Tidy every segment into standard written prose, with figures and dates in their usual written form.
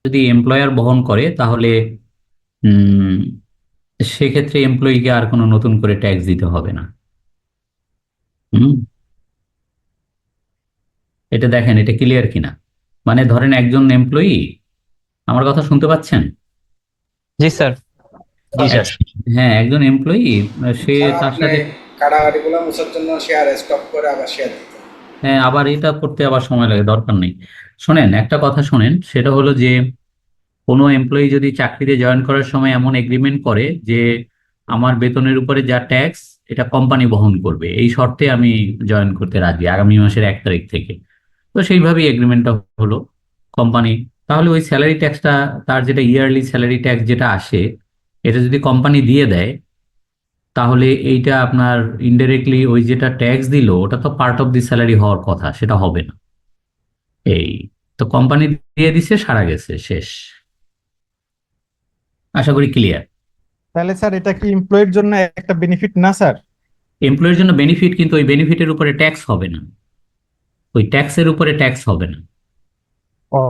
যদি এমপ্লয়ার বহন করে তাহলে উম, সেক্ষেত্রে এমপ্লয়িকে আর কোনো নতুন করে ট্যাক্স দিতে হবে না। হুম। এটা দেখেন, এটা ক্লিয়ার কিনা। মানে ধরেন একজন এমপ্লয়ি, আমার কথা শুনতে পাচ্ছেন? জি স্যার। জি স্যার। এক- হ্যাঁ, একজন এমপ্লয়ি, সে স্যার তার আপনি সাথে, কাটাকাটিগুলো মোছার জন্য শেয়ার স্টপ করে আবার শেয়ার দিতে। হ্যাঁ, আবার এটা করতে আবার সময় লাগে, দরকার নেই। শোনেন, একটা কথা শোনেন, সেটা হলো যে কোনো এমপ্লয়ি যদি চাকরিতে জয়েন করার সময় এমন এগ্রিমেন্ট করে যে আমার বেতনের উপরে যা ট্যাক্স এটা কোম্পানি বহন করবে, এই শর্তে আমি জয়েন করতে রাজি আগামী মাসের 1 তারিখ থেকে। তো সেইভাবেই এগ্রিমেন্টটা হলো। কোম্পানি তাহলে ওই স্যালারি ট্যাক্সটা, তার যেটা ইয়ারলি স্যালারি ট্যাক্স যেটা আসে, এটা যদি কোম্পানি দিয়ে দেয়, তাহলে এইটা আপনার ইনডাইরেক্টলি ওই যেটা ট্যাক্স দিল ওটা তো পার্ট অফ দি স্যালারি হওয়ার কথা, সেটা হবে না। এই তো কোম্পানি দিয়ে দিছে, সারা গেছে, শেষ। আশা করি ক্লিয়ার। তাহলে স্যার এটা কি এমপ্লয়ের জন্য একটা বেনিফিট না স্যার? এমপ্লয়ের জন্য বেনিফিট, কিন্তু ওই বেনিফিটের উপরে ট্যাক্স হবে না, ওই ট্যাক্সের উপরে ট্যাক্স হবে না। ও,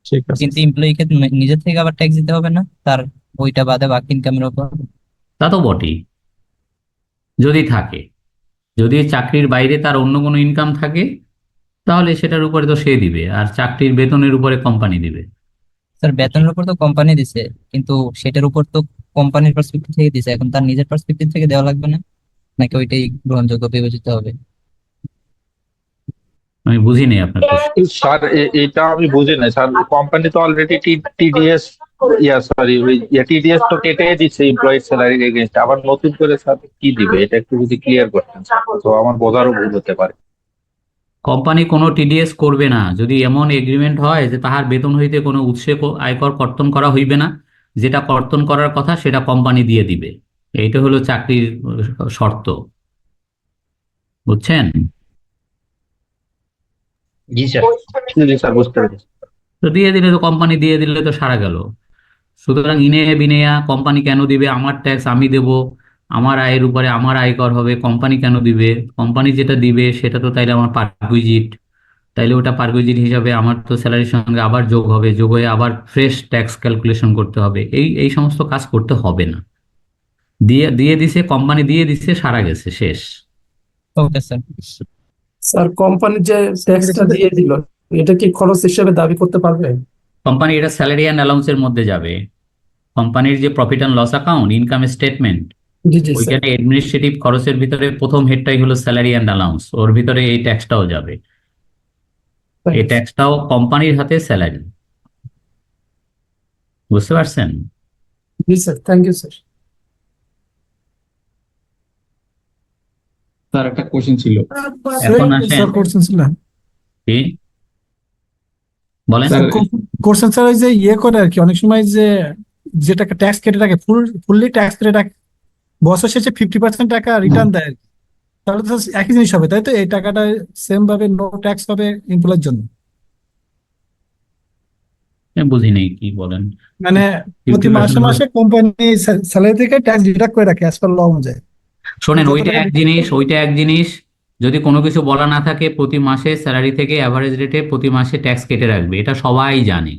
ঠিক আছে কিন্তু স্যার। এমপ্লয়িকে নিজের থেকে আবার ট্যাক্স দিতে হবে না তার ওইটা বাদে বাকি ইনকামের উপর? তা তো বটেই, যদি থাকে, যদি চাকরির বাইরে তার অন্য কোনো ইনকাম থাকে, তাহলে সেটার উপরে তো সে দিবে, আর চাকরির বেতনের উপরে কোম্পানি দিবে। স্যার বেতনের উপর তো কোম্পানি দিছে, কিন্তু সেটার উপর তো কোম্পানির পার্সপেক্টিভ থেকে দিছে, এখন তার নিজের পার্সপেক্টিভ থেকে দেওয়া লাগবে না? নাকি ওইটাই গ্রহণযোগ্য বিবেচিত হবে? আমি বুঝিনি আপনার কোশ্চেন। স্যার এটা আমি বুঝি না স্যার। কোম্পানি তো অলরেডি টিডিএস, সরি, ওই টিডিএস তো কেটে দিচ্ছে এমপ্লয়ি স্যালারির এগেইনস্ট, আবার নতুন করে স্যার কি দিবে? এটা একটু যদি ক্লিয়ার করতেন স্যার, তো আমার বোঝারও ভুল হতে পারে। কোম্পানি কোনো টিডিএস করবে না যদি এমন এগ্রিমেন্ট হয় যে তাহার বেতন হইতে কোনো উৎসে আয়কর কর্তন করা হইবে না, যেটা কর্তন করার কথা সেটা কোম্পানি দিয়ে দিবে। এইটা হলো চাকরির শর্ত। বুঝছেন? জি স্যার। জি স্যার, বুঝতে পেরেছি। তো দিয়ে দিলে, তো কোম্পানি দিয়ে দিলে তো সারা গেল। সুতরাং ইনে বিনেয়া কোম্পানি কেন দিবে? আমার ট্যাক্স আমি দেব, আমার আয়ের উপরে আমার আয়কর হবে, কোম্পানি কেন দিবে? কোম্পানি যেটা দিবে সেটা তো তাইলে আমার পারকুইজিট, তাইলে ওটা পারকুইজিট হিসাবে আমার তো স্যালারির সঙ্গে আবার যোগ হবে, যোগ হয়ে আবার ফ্রেশ ট্যাক্স ক্যালকুলেশন করতে হবে। এই এই সমস্ত কাজ করতে হবে না। দিয়ে দিয়ে দিছে, কোম্পানি দিয়ে দিছে, সারা গেছে, শেষ। Okay sir. স্যার কোম্পানি যে ট্যাক্সটা দিয়ে দিল এটা কি খরচ হিসেবে দাবি করতে পারবে? কোম্পানি এটা স্যালারি অ্যান্ড অ্যালাউন্সের মধ্যে যাবে। কোম্পানির যে profit and loss account, income statement, জি জি স্যার। ওইখানে অ্যাডমিনিস্ট্রেটিভ খরচের ভিতরে প্রথম হেডটাই হলো স্যালারি অ্যান্ড অ্যালাউন্স, ওর ভিতরে এই ট্যাক্সটাও যাবে। এই Thanks. ট্যাক্সটাও কোম্পানির হাতে স্যালারি। বুঝতে পারছেন? জি স্যার, থ্যাংক ইউ স্যার। তার একটা কোশ্চেন ছিল। এখন আসেন, স্যার কোশ্চেন ছিল। কি বলেন? স্যার কোশ্চেন স্যার ওই যে ইয়ে করে আর কি, অনেক সময় যে যেটাকে ট্যাক্স কেটে রাখে, ফুললি ট্যাক্স কেটে রাখে, বছর শেষে 50% টাকা রিটার্ন দেয় আর কি। তাহলে তো একই জিনিস হবে তাই তো? এই টাকাটা সেম ভাবে নো ট্যাক্স হবে এমপ্লয়ের জন্য। আমি বুঝি নেই কি বলেন। মানে প্রতি মাসে 50% হলো, মাসে কোম্পানি স্যালারি থেকে ট্যাক্স ডিডাক্ট করে রাখে অ্যাজ পার ল অনুযায়ী। শোনেন, যত ওইটা টাকা এক জিনিস, ওইটা এক জিনিস। যদি কোনো কিছু বলা না থাকে, প্রতি মাসে স্যালারি থেকে অ্যাভারেজ রেটে প্রতি মাসে ট্যাক্স কেটে রাখবে, এটা সবাই জানে।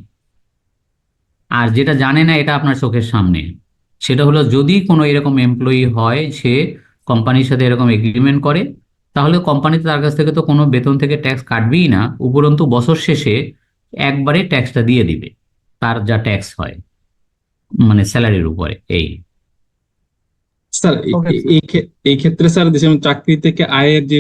আর যেটা জানে না, এটা আপনার চোখের সামনে, সেটা হলো যদি কোনো এরকম এমপ্লয়ি হয়, সে কোম্পানির সাথে এরকম এগ্রিমেন্ট করে, তাহলে কোম্পানি তার কাছ থেকে তো কোনো বেতন থেকে ট্যাক্স কাটবেই না, উপরন্তু বছর শেষে একবারে ট্যাক্সটা দিয়ে দিবে, তার যা ট্যাক্স হয়, মানে স্যালারির উপরে। এই স্যার ওকে। এই ক্ষেত্রে স্যার যেমন চাকরি থেকে আয়ের যে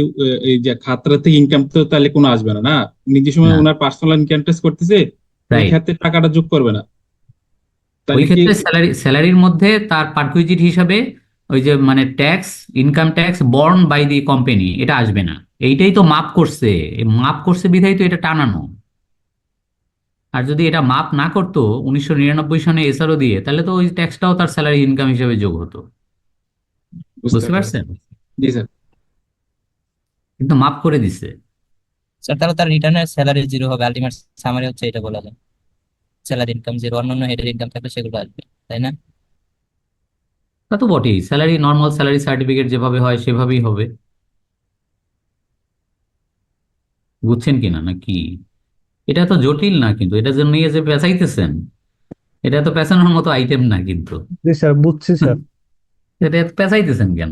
এই যে খাতরা থেকে ইনকাম তো তাহলে কোনো আসবে না, না? নিজের সময় না, ওনার পার্সোনাল ইনকাম ট্যাক্স করতেছে, ওই রাইট। ক্ষেত্রে টাকাটা যোগ করবে না ওই তাহলে কি? ক্ষেত্রে স্যালারির মধ্যে তার পারকুইজিট হিসাবে ওই যে মানে tax, income tax borne by the company, এটা আসবে না। এইটাই তো মাপ করছে, এই মাপ করছে বিধায় তো এটা টানানো। আর যদি এটা মাপ না করতো 1999 সনে এসআরও দিয়ে, তাহলে তো ওই ট্যাক্সটাও তার স্যালারি ইনকাম হিসেবে যোগ হতো। বুঝতে বুঝতে পারছি। পারছেন? জি স্যার। কিন্তু মাপ করে দিছে। স্যার তাহলে তার রিটার্নের স্যালারি জিরো হবে, আলটিমেট সামারি হচ্ছে এটা বলা যায়। স্যালারি ইনকাম জিরো, অন্যান্য হেডের ইনকাম থাকলে সেগুলো আসবে, তাই না? তা তো বটেই, স্যালারি নর্মাল স্যালারি সার্টিফিকেট যেভাবে হয় সেভাবেই হবে। বুঝছেন কিনা নাকি? এটা তো জটিল না, কিন্তু এটা যে নিয়ে যে পেঁচাইতেছেন, এটা তো পেঁচানোর মতো আইটেম না কিন্তু। জি স্যার, বুঝছি স্যার। এটা এত পেঁচাইতেছেন কেন?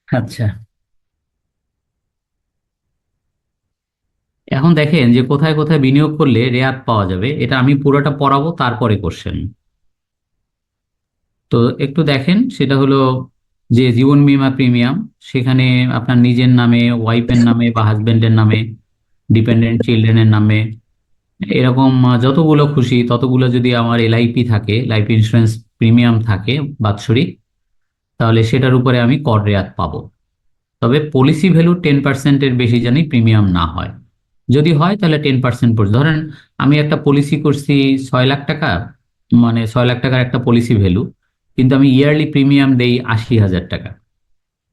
আচ্ছা, এখন দেখেন যে কোথায় কোথায় বিনিয়োগ করলে রেয়াত পাওয়া যাবে, এটা আমি পুরোটা পড়াবো তারপরে কোশ্চেন। তো একটু দেখেন, সেটা হলো যে জীবন বীমা প্রিমিয়াম, সেখানে আপনার নিজের নামে, ওয়াইফের নামে বা হাজবেন্ডের নামে, ডিপেন্ডেন্ট চিলড্রেনের নামে, এরকম যতগুলো খুশি ততগুলো যদি আমার এলআইপি থাকে, লাইফ ইন্স্যুরেন্স প্রিমিয়াম থাকে বাৎসরিক, তাহলে সেটার উপরে আমি কর রেয়াত পাবো। তবে পলিসি ভ্যালু 10%-এর বেশি জানি প্রিমিয়াম না হয়। যদি হয় তাহলে 10% পর্যন্ত। ধরেন আমি একটা পলিসি করছি 6 লাখ টাকা, মানে 6 লাখ টাকার একটা পলিসি ভ্যালু, কিন্তু আমি ইয়ারলি প্রিমিয়াম দেই 80,000 টাকা,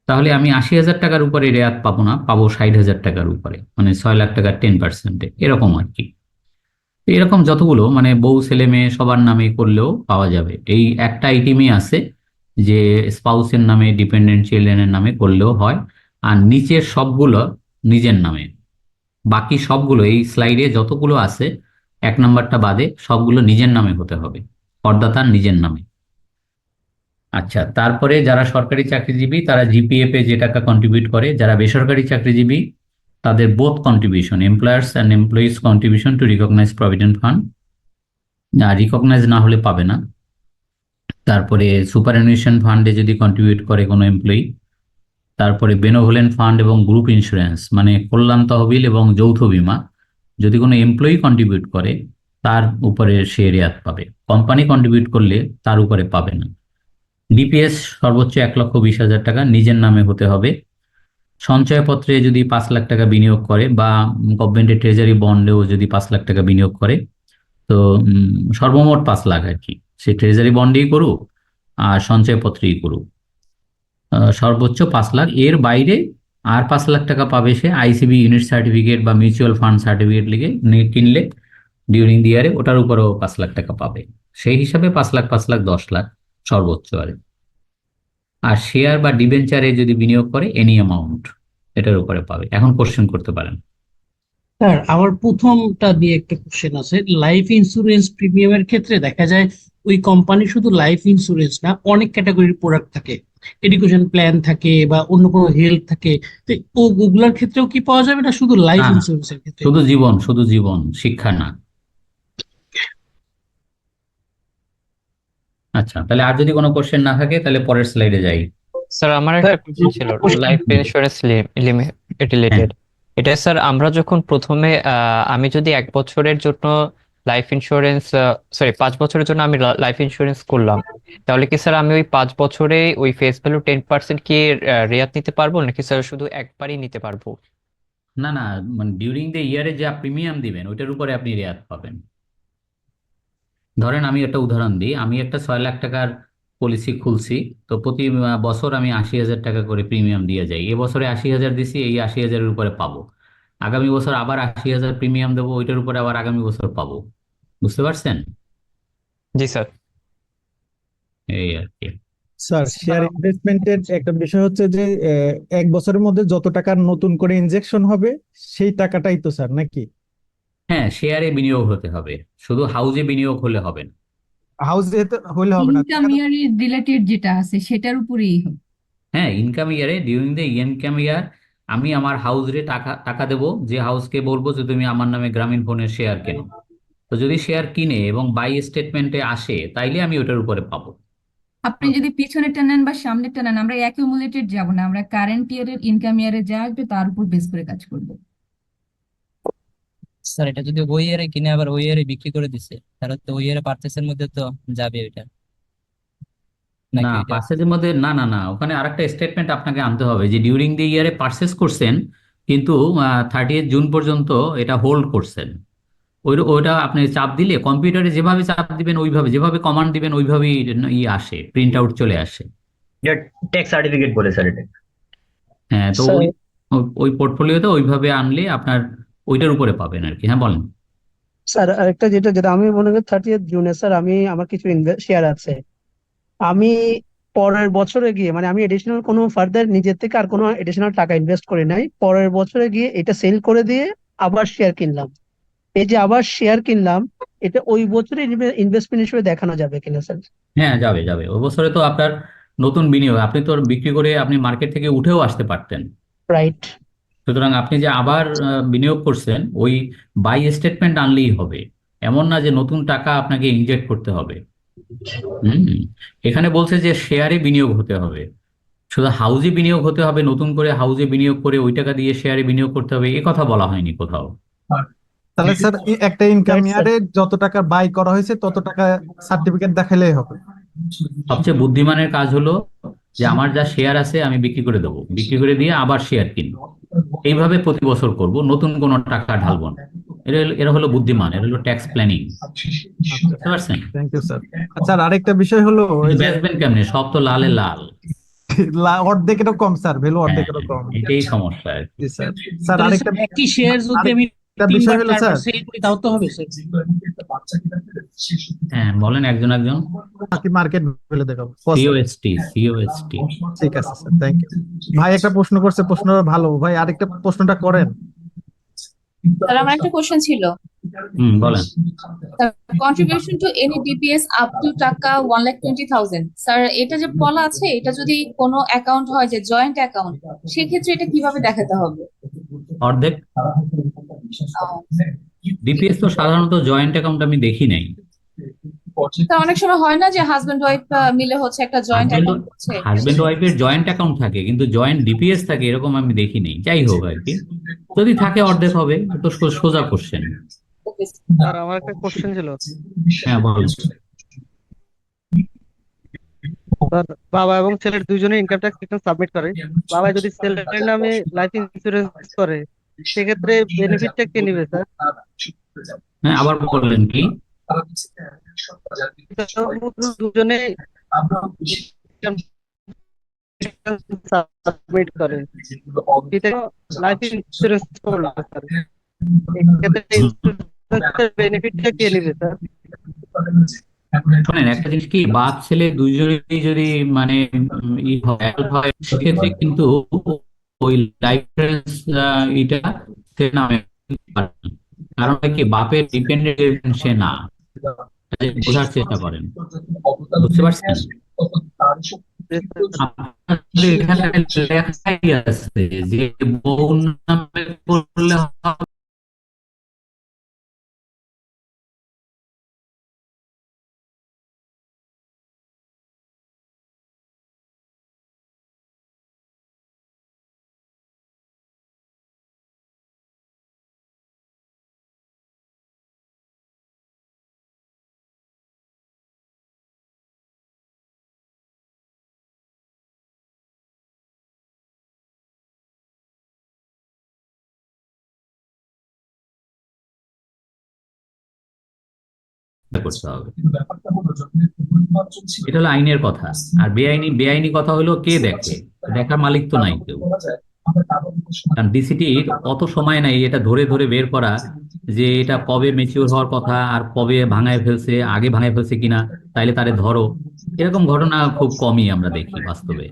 তাহলে আমি 80,000 টাকার উপরে রেয়াত পাবো না, পাবো 60,000 টাকার উপরে, মানে 6 লাখ টাকার 10%-এ, এরকম আর কি। তো এরকম যতগুলো মানে বউ ছেলে মেয়ে সবার নামে করলেও পাওয়া যাবে। এই একটা আইটেমই আছে যে স্পাউসের নামে, ডিপেন্ডেন্ট চিলড্রেনের নামে করলেও হয়। আর নিচের সবগুলো নিজের নামে, বাকি সবগুলো এই স্লাইডে যতগুলো আছে 1 নাম্বারটা বাদে সবগুলো নিজের নামে হতে হবে, করদাতার নিজের নামে। আচ্ছা, তারপরে যারা সরকারি চাকরিজীবী তারা জিপিএফ এ যে টাকা কন্ট্রিবিউট করে, যারা বেসরকারি চাকরিজীবী তাদের both contribution, employers and employees contribution to recognize provident fund, recognize না হলে পাবে না। তারপরে সুপারঅ্যানুয়েশন ফান্ডে যদি কন্ট্রিবিউট করে কোনো এমপ্লয়ি, তারপরে বেনোভোলেন্ট ফান্ড এবং গ্রুপ ইন্স্যুরেন্স মানে কল্যাণ তহবিল এবং যৌথ বীমা, যদি কোনো এমপ্লয়ি কন্ট্রিবিউট করে তার উপরে সে রেয়াত পাবে। কোম্পানি কন্ট্রিবিউট করলে তার উপরে পাবে না। ডিপিএস সর্বোচ্চ 1,20,000 টাকা নিজের নামে হতে হবে। সঞ্চয়পত্রে যদি 5 লাখ টাকা বিনিয়োগ করে বা গভর্নমেন্টের ট্রেজারি বন্ডেও যদি 5 লাখ টাকা বিনিয়োগ করে, তো সর্বমোট 5 লাখ আর কি, সে ট্রেজারি বন্ডেই করুক আর সঞ্চয়পত্রেই করুক, সর্বোচ্চ 5 লাখ। এর বাইরে আর 5 লাখ টাকা পাবে সে আইসিবি ইউনিট সার্টিফিকেট বা মিউচুয়াল ফান্ড সার্টিফিকেট কিনলে ডিউরিং দি ইয়ারে, ওটার উপরেও 5 লাখ টাকা পাবে। সেই হিসাবে 5 লাখ 5 লাখ 10 লাখ সর্বোচ্চ আর। আর শেয়ার বা ডিবেঞ্চারে যদি বিনিয়োগ করে এনি অ্যামাউন্ট এটার উপরে পাবে। এখন কোশ্চেন করতে পারেন। স্যার আমার প্রথমটা দিয়ে একটা কোশ্চেন আছে। লাইফ ইন্স্যুরেন্স প্রিমিয়ামের ক্ষেত্রে দেখা যায় ওই কোম্পানি শুধু লাইফ ইন্স্যুরেন্স না, অনেক ক্যাটাগরির প্রোডাক্ট থাকে, এডুকেশন প্ল্যান থাকে বা অন্য কোনো হেলথ থাকে। তো ওগুলার ক্ষেত্রেও কি পাওয়া যাবে না শুধু লাইফ না, ইন্স্যুরেন্সের ক্ষেত্রে? শুধু জীবন, শিক্ষা না। আচ্ছা, তাহলে আর যদি কোনো কোশ্চেন না থাকে তাহলে পরের স্লাইডে যাই। স্যার আমার একটা কোশ্চেন ছিল লাইফ ইন্স্যুরেন্স হ্যাঁ, রিলেটেড। এটা স্যার আমরা যখন প্রথমে আমি যদি 1 বছরের জন্য লাইফ ইন্স্যুরেন্স, সরি 5 বছরের জন্য আমি লাইফ ইন্স্যুরেন্স করলাম, তাহলে কি স্যার আমি ওই 5 বছরে ওই ফেস ভ্যালু 10% কি রেয়াত নিতে পারবো নাকি স্যার শুধু একবারই নিতে পারবো? না না, মানে ডিউরিং দ্য ইয়ারে যা প্রিমিয়াম দিবেন ওইটার উপরে আপনি রেয়াত পাবেন। ধরেন আমি একটা উদাহরণ দিই, আমি একটা 6 লাখ টাকার পলিসি খুলছি, তো প্রতি বছর আমি 80,000 টাকা করে প্রিমিয়াম দিয়ে যাই। এবছরে 80,000 দিছি, এই 80,000-এর উপরে পাবো। আগামী বছর আবার 80,000 প্রিমিয়াম দেবো, ওইটার উপরে আবার আগামী বছর পাবো। বুঝতে পারছেন? জি স্যার। এই আর কি। স্যার, শেয়ার ইনভেস্টমেন্টের একটা বিষয় হচ্ছে যে 1 বছরের মধ্যে যত টাকা নতুন করে ইনজেকশন হবে সেই টাকাটাই তো স্যার, নাকি? হ্যাঁ, শেয়ারে বিনিয়োগ হতে হবে, শুধু হাউজে বিনিয়োগ হলে হবে না। হাউস যেতে হইলে হবে না। ইনকাম ইয়ার রিলেটেড যেটা আছে সেটার উপরেই হবে। হ্যাঁ, ইনকাম ইয়ারে, ডিউরিং দ্য ইনকাম ইয়ার আমি আমার হাউজে টাকা টাকা দেবো, যে হাউসকে বলবো যে তুমি আমার নামে গ্রামীণ ফোনের শেয়ার কেনো। তো যদি শেয়ার কিনে এবং বাই স্টেটমেন্টে আসে তাইলে আমি ওটার উপরে পাবো। আপনি যদি পিছনে টানেন বা সামনে টানেন, আমরা অ্যাকিউমুলেটেড যাব না, আমরা কারেন্ট ইয়ারের ইনকাম ইয়ারে যা আসবে তার উপর বেস করে কাজ করব। স্যার এটা যদি ওই ইয়ারে কিনে আবার ওই ইয়ারে বিক্রি করে দিছে, তাহলে তো ওই ইয়ারে পার্চেসের মধ্যে তো যাবে ওইটা, না, নাকি ওইটা? পার্সেসের মধ্যে না, না, না, ওখানে আরেকটা স্টেটমেন্ট আপনাকে আনতে হবে যে ডিউরিং দ্য ইয়ারে পারচেস করছেন, কিন্তু 30th জুন পর্যন্ত এটা হোল্ড করছেন। ওইটা আপনি চাপ দিলে কম্পিউটারে যেভাবে চাপ দিবেন ওইভাবে, যেভাবে কমান্ড দিবেন ওইভাবেই আসে, প্রিন্ট আউট চলে আসে। ট্যাক্স সার্টিফিকেট বলে স্যার এটা। হ্যাঁ, তো স্যার, ওই পোর্টফোলিওতে ওইভাবে আনলে আপনার ওইটার উপরে পাবেন আর কি। হ্যাঁ, বলেন। স্যার আরেকটা যেটা যেটা আমি মনে করি 30th জুনে স্যার আমি আমার কিছু শেয়ার আছে, আমি পরের বছরে গিয়ে মানে আমি এডিশনাল কোনো ফার্দার নিজের থেকে আর কোনো এডিশনাল টাকা ইনভেস্ট করি নাই, পরের বছরে গিয়ে এটা সেল করে দিয়ে আবার শেয়ার কিনলাম, এই যে আবার শেয়ার কিনলাম, এটা ওই বছরই ইনভেস্টমেন্ট হিসেবে দেখানো যাবে কিনা স্যার? হ্যাঁ, যাবে যাবে, ওই বছরে তো আপনার নতুন বিনিয়োগ, আপনি তো বিক্রি করে আপনি মার্কেট থেকে উঠেও আসতে পারতেন। রাইট। সুতরাং আপনি যে আবার বিনিয়োগ করছেন, ওই বাই স্টেটমেন্ট আনলেই হবে, এমন না যে নতুন টাকা আপনাকে ইনজেক্ট করতে হবে। হুম। এখানে বলছে যে শেয়ারে বিনিয়োগ হতে হবে, শুধু হাউজে বিনিয়োগ হতে হবে, নতুন করে হাউজে বিনিয়োগ করে ওই টাকা দিয়ে শেয়ারে বিনিয়োগ করতে হবে, এ কথা বলা হয়নি কোথাও। তাহলে স্যার একটা ইনকাম রাইট স্যার। ইয়ারে যত টাকা বাই করা হয়েছে তত টাকা সার্টিফিকেট দেখাইলেই হবে। সবচেয়ে বুদ্ধিমানের কাজ হলো যে আমার যা শেয়ার আছে আমি বিক্রি করে দেবো, বিক্রি করে দিয়ে আবার শেয়ার কিনবো, এইভাবে প্রতি বছর করব, নতুন কোনো টাকা ঢালবো না। এরা হলো বুদ্ধিমান, এরা হলো ট্যাক্স প্ল্যানিং। আচ্ছা, বুঝতে পারছেন? Thank you sir. আচ্ছা, আর আরেকটা বিষয় হলো ওই যে বেচবেন কেমনে, সব তো লালে লাল। অর্ধেকেরও কম স্যার, ভ্যালু হ্যাঁ, অর্ধেকেরও কম। এটাই সমস্যা আর কি। জি স্যার। স্যার তাহলে আরেকটা স্যার একই শেয়ার যদি আমি আরেকটা বিষয় 3 বার হলো 4 বার স্যার, সেল করি তাও তো হবে স্যার। হ্যাঁ, বলেন একজন একজন। বাকি মার্কেট ভ্যালু দেখাবো। সিওএসটি, সিওএসটি। ঠিক আছে স্যার, থ্যাংক ইউ। ভাই একটা প্রশ্ন করছে, প্রশ্নটা ভালো, ভাই আরেকটা প্রশ্নটা করেন। স্যার আমার একটা কোশ্চেন ছিল। বলেন। Contribution to any DPS up to টাকা 1,20,000, স্যার এটা যে বলা আছে, এটা যদি কোনো অ্যাকাউন্ট হয় যে জয়েন্ট অ্যাকাউন্ট, সেক্ষেত্রে এটা কিভাবে দেখাতে হবে? অর্ধেক। ডিপিএস তো সাধারণত জয়েন্ট অ্যাকাউন্ট আমি দেখি নাই। তা অনেক সময় হয় না যে হাজবেন্ড ওয়াইফ মিলে হচ্ছে একটা জয়েন্ট হাজবেন্ড অ্যাকাউন্ট করছে। হাজবেন্ড ওয়াইফের জয়েন্ট অ্যাকাউন্ট থাকে, কিন্তু জয়েন্ট ডিপিএস থাকে এরকম আমি দেখি নাই। যাই হোক আর কি, যদি থাকে অর্ধেক হবে, তো সোজা কোশ্চেন। ওকে স্যার আমার একটা কোশ্চেন ছিল। হ্যাঁ, বলুন। স্যার বাবা এবং ছেলের দুইজনে ইনকাম ট্যাক্স রিটার্ন সাবমিট করে। বাবা যদি ছেলের নামে লাইফ ইন্স্যুরেন্স করে, সেক্ষেত্রে বেনিফিটটা কে নিবে স্যার? হ্যাঁ, আবার বললেন কি? দুজনে সাবমিট করে, এটা লাইফ ইন্স্যুরেন্স করলো স্যার, এক্ষেত্রে বেনিফিটটা কে নিবে স্যার? শোনেন, একটা জিনিস কি, বাপ ছেলে দুইজনেই যদি মানে হয়, সেক্ষেত্রে কিন্তু ওই লাইফ এটা সে নামে পারে না। কারণ কি, বাপের ডিপেন্ডেন্ট সে না। বোঝার চেষ্টা করেন, বুঝতে পারছেন? আপনাদের এখানে লেখাই আছে যে বউ নামে করলে হবে। করতে হবে, এটা হলো আইনের কথা। আর বেআইনি বেআইনি কথা হলো কে দেখে, দেখার মালিক তো নাই কেউ। কারণ ডিসিটির অত সময় নাই এটা ধরে ধরে বের করা যে এটা কবে ম্যাচিওর হওয়ার কথা আর কবে ভাঙায় ফেলছে, আগে ভাঙায় ফেলছে কিনা, তাইলে তারে ধরো। এরকম ঘটনা খুব কমই আমরা দেখি বাস্তবে।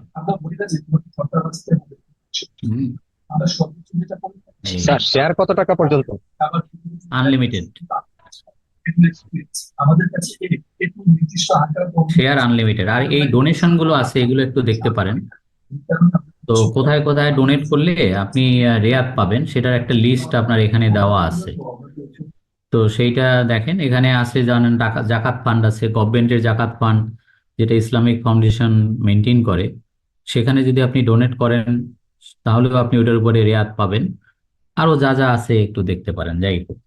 স্যার শেয়ার কত টাকা পর্যন্ত? Unlimited share, unlimited. আর এই ডোনেশন গুলো আছে, এগুলো একটু দেখতে পারেন। তো কোথায় কোথায় ডোনেট করলে আপনি রেয়াত পাবেন, সেটার একটা লিস্ট আপনার এখানে দেওয়া আছে। তো সেইটা দেখেন, এখানে আছে, জানেন জাকাত ফান্ড আছে, গভর্নমেন্টের জাকাত ফান্ড, যেটা ইসলামিক ফাউন্ডেশন মেনটেন করে। সেখানে যদি আপনি ডোনেট করেন, তাহলেও আপনি ওটার উপরে রেয়াত পাবেন। আরো যা যা আছে একটু দেখতে পারেন। যাই হোক,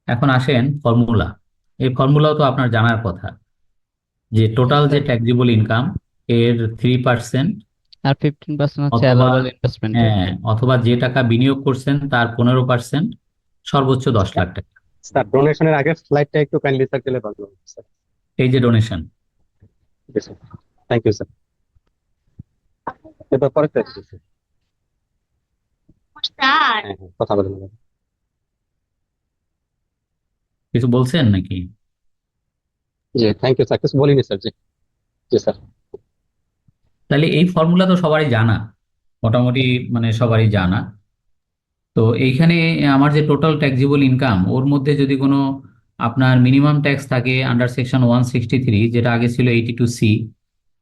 এখন আসেন ফর্মুলা। এই ফর্মুলাও তো আপনার জানার কথা, যে টোটাল যে ট্যাক্সেবল ইনকাম এর 3%, আর 15% হচ্ছে অথবা অ্যালাউয়েবল ইনভেস্টমেন্টের। অথবা যে টাকা বিনিয়োগ করছেন তার 15%, সর্বোচ্চ 10 লাখ টাকা। স্যার ডোনেশনের আগে স্লাইডটা একটু কাইন্ডলি স্যার দিলে ভালো হবে স্যার। এই যে ডোনেশন। Thank you sir. এবার পরে স্যার কথা বলেন। কিছু বলছেন নাকি? জি থ্যাংক ইউ স্যার, কিছু বলিনি স্যার। জি জি স্যার। তাহলে এই ফর্মুলা তো সবারই জানা, মোটামুটি মানে সবারই জানা। তো এইখানে আমার যে টোটাল ট্যাক্সেবল ইনকাম, ওর মধ্যে যদি কোনো আপনার মিনিমাম ট্যাক্স থাকে আন্ডার সেকশন 163, যেটা আগে ছিল 82C,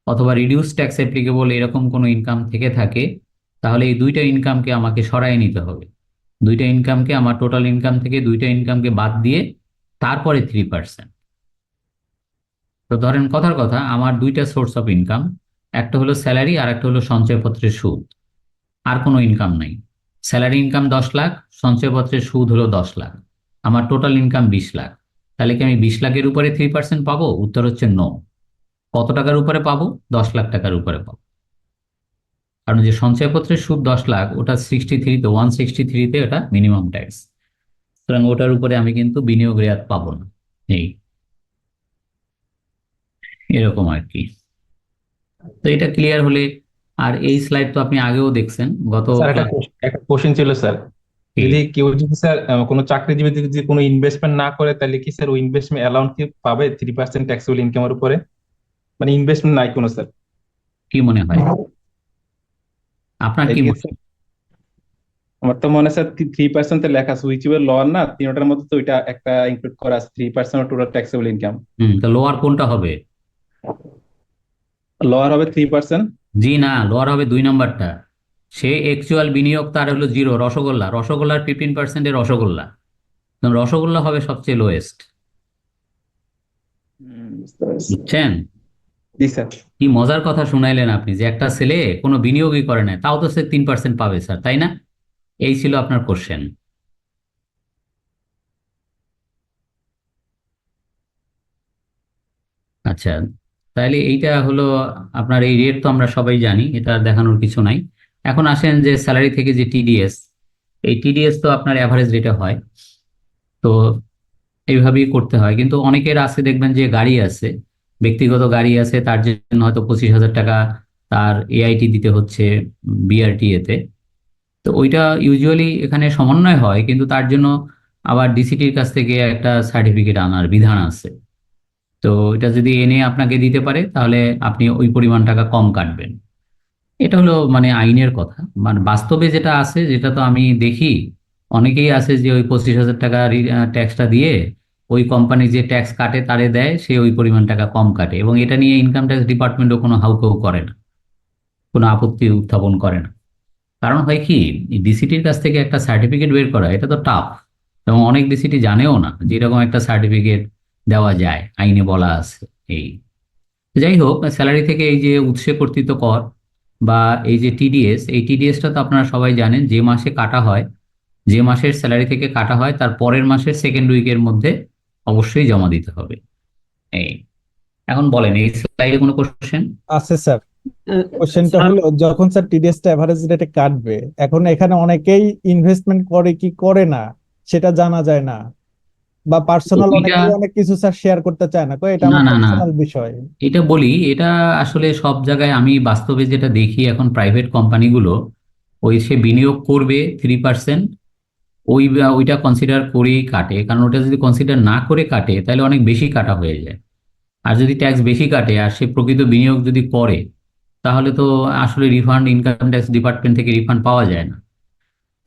অথবা রিডিউস ট্যাক্স অ্যাপ্লিকেবল এরকম কোনো ইনকাম থেকে থাকে, তাহলে এই দুইটা ইনকামকে আমাকে সরায় নিতে হবে। দুইটা ইনকামকে, আমার টোটাল ইনকাম থেকে দুইটা ইনকামকে বাদ দিয়ে তারপরে 3%। তো ধরেন কথার কথা, আমার দুইটা সোর্স অফ ইনকাম, একটা হলো স্যালারি আর একটা হলো সঞ্চয়পত্রের সুদ, আর কোনো ইনকাম নাই। স্যালারি ইনকাম 10 লাখ, সঞ্চয়পত্রের সুদ হলো 10 লাখ, আমার টোটাল ইনকাম 20 লাখ। তাহলে কি আমি 20 লাখের উপরে 3% পাবো? উত্তর হচ্ছে নো। কত টাকার উপরে পাবো? 10 লাখ টাকার উপরে পাবো। কারণ যে সঞ্চয়পত্রের সুদ 10 লাখ, ওটা 63-তে 163-তে ওটা মিনিমাম ট্যাক্স, সুতরাং ওটার উপরে আমি কিন্তু বিনিয়োগ রেয়াত পাবো না। এই এরকম আর কি। তো এটা ক্লিয়ার হলে, আর এই স্লাইড তো আপনি আগেও দেখছেন গত স্যার একটা কোশ্চেন ছিল স্যার, যদি কেউ যদি স্যার কোনো চাকরিজীবী যদি কোনো ইনভেস্টমেন্ট না করে, তাহলে কি স্যার ওই ইনভেস্টমেন্ট অ্যালাউন্স কি পাবে 3% ট্যাক্সেবল ইনকামের উপরে? মানে ইনভেস্টমেন্ট নাই কোনো স্যার। কি মনে হয় আপনার, কি মনে হয়? আমার তো মনে হয় স্যার 3% লেখা আছে, সুইচেবল লোয়ার না, তিনটার মধ্যে তো ওইটা একটা ইনক্লুড করা আছে, 3% টোটাল ট্যাক্সেবল ইনকাম। তো লোয়ার কোনটা হবে? লোয়ার হবে 3%। জি না, লোয়ার হবে 2 নম্বরটা। সে অ্যাকচুয়াল বিনিয়োগ তার হলো 0, রসগোল্লা, রসগোল্লার 15%-এর রসগোল্লা, রসগোল্লা হবে সবচেয়ে লোয়েস্ট। বুঝছেন? জি স্যার। কি মজার কথা শুনাইলেন আপনি, যে একটা ছেলে কোনো বিনিয়োগই করে না, তাও তো সে 3% পাবে স্যার, তাই না? এই ছিল আপনার কোশ্চেন। আচ্ছা, তাহলে এইটা হলো আপনার, এই রেট তো আমরা সবাই জানি, এটা আর দেখানোর কিছু নাই। এখন আসেন যে স্যালারি থেকে যে টিডিএস, এই টিডিএস তো আপনার অ্যাভারেজ রেটে হয়, তো এইভাবেই করতে হয়। কিন্তু অনেকের আছে দেখবেন যে গাড়ি আছে, ব্যক্তিগত গাড়ি আছে, তার জন্য হয়তো 25,000 টাকা তার এআইটি দিতে হচ্ছে বিআরটিএ তে। তো ওইটা ইউজুয়ালি এখানে সমন্বয় হয়, কিন্তু তার জন্য আবার ডিসিটির কাছ থেকে একটা সার্টিফিকেট আনার বিধান আছে। তো এটা যদি এনে আপনাকে দিতে পারে, তাহলে আপনি ওই পরিমাণ টাকা কম কাটবেন। এটা হলো মানে আইনের কথা। মানে বাস্তবে যেটা আছে, যেটা তো আমি দেখি, অনেকেই আছে যে ওই 25,000 টাকা ট্যাক্সটা দিয়ে ওই কোম্পানি যে ট্যাক্স কাটে তারে দেয়, সে ওই পরিমাণ টাকা কম কাটে, এবং এটা নিয়ে ইনকাম ট্যাক্স ডিপার্টমেন্টও কোনো হাউকাউ করে না, কোনো আপত্তি উত্থাপন করে না। কারণ হয় কি, ডিসিটির কাছ থেকে একটা সার্টিফিকেট বের করা এটা তো টাফ, এবং অনেক ডিসিটি জানেও না যে এরকম একটা সার্টিফিকেট দেওয়া যায়, আইনে বলা আছে। এই যাই হোক, স্যালারি থেকে এই যে উৎসে কর্তৃত্ব কর বা এই যে টিডিএস, এই টিডিএসটা তো আপনারা সবাই জানেন, যে মাসে কাটা হয়, যে মাসের স্যালারি থেকে কাটা হয়, তার পরের মাসের সেকেন্ড উইকের মধ্যে অবশ্যই জমা দিতে হবে। এই এখন বলেন, এই স্লাইডে কোনো কোশ্চেন আছে স্যার। কোশ্চেনটা হলো, যখন স্যার টিডিএসটা এভারেজ রেটে কাটবে, এখন এখানে অনেকেই ইনভেস্টমেন্ট করে কি করে না সেটা জানা যায় না, বা পার্সোনাল এটা অনেকেই অনেক কিছু স্যার শেয়ার করতে চায় না, কই এটা না আমার না না, পার্সোনাল বিষয়। এটা বলি, এটা আসলে সব জায়গায় আমি বাস্তবে যেটা দেখি, এখন প্রাইভেট কোম্পানিগুলো ওই সে বিনিয়োগ করবে 3%, ওইটা কনসিডার করেই কাটে। কারণ ওটা যদি কনসিডার না করে কাটে, তাহলে অনেক বেশি কাটা হয়ে যায়। আর যদি ট্যাক্স বেশি কাটে আর সে প্রকৃত বিনিয়োগ যদি করে, তাহলে তো আসলে রিফান্ড ইনকাম ট্যাক্স ডিপার্টমেন্ট থেকে রিফান্ড পাওয়া যায় না।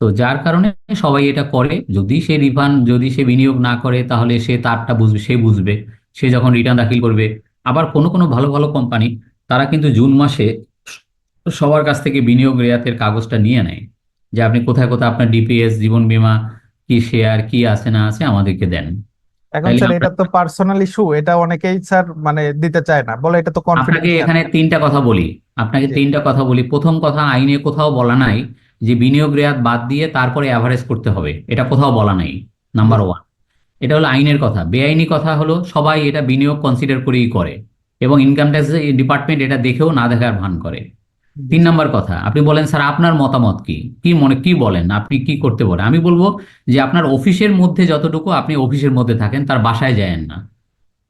তো যার কারণে সবাই এটা করে। যদি সে বিনিয়োগ না করে, তাহলে সে তারটা বুঝবে, সে বুঝবে, সে যখন রিটার্ন দাখিল করবে। আবার কোনো কোনো ভালো ভালো কোম্পানি, তারা কিন্তু জুন মাসে সবার কাছ থেকে বিনিয়োগ রেয়াতের কাগজটা নিয়ে নেয়, যে আপনি কোথায় কোথায় আপনার ডিপিএস, জীবন বীমা, কি শেয়ার, কি আছে না আছে আমাদেরকে দেন। এখন তাইলে স্যার আমরা, এটা তো পার্সোনাল ইস্যু, এটা অনেকেই স্যার মানে দিতে চায় না, বলে এটা তো আপনাকে কনফিডেন্সিয়াল। এখানে তিনটা কথা বলি, প্রথম কথা, আইনে কোথাও বলা নাই যে বিনিয়োগ রেয়াত বাদ দিয়ে তারপরে অ্যাভারেজ করতে হবে, এটা কোথাও বলা নাই, নাম্বার 1। এটা হলো আইনের কথা। বেআইনি কথা হলো সবাই এটা বিনিয়োগ কনসিডার করেই করে, এবং ইনকাম ট্যাক্স ডিপার্টমেন্ট এটা দেখেও না দেখার ভান করে। 3 নম্বর কথা, আপনি বলেন স্যার আপনার মতামত কি, কি বলেন, আপনি কি করতে বলেন? আমি বলবো যে আপনার অফিসের মধ্যে যতটুকু, আপনি অফিসের মধ্যে থাকেন, তার বাসায় যায়েন না।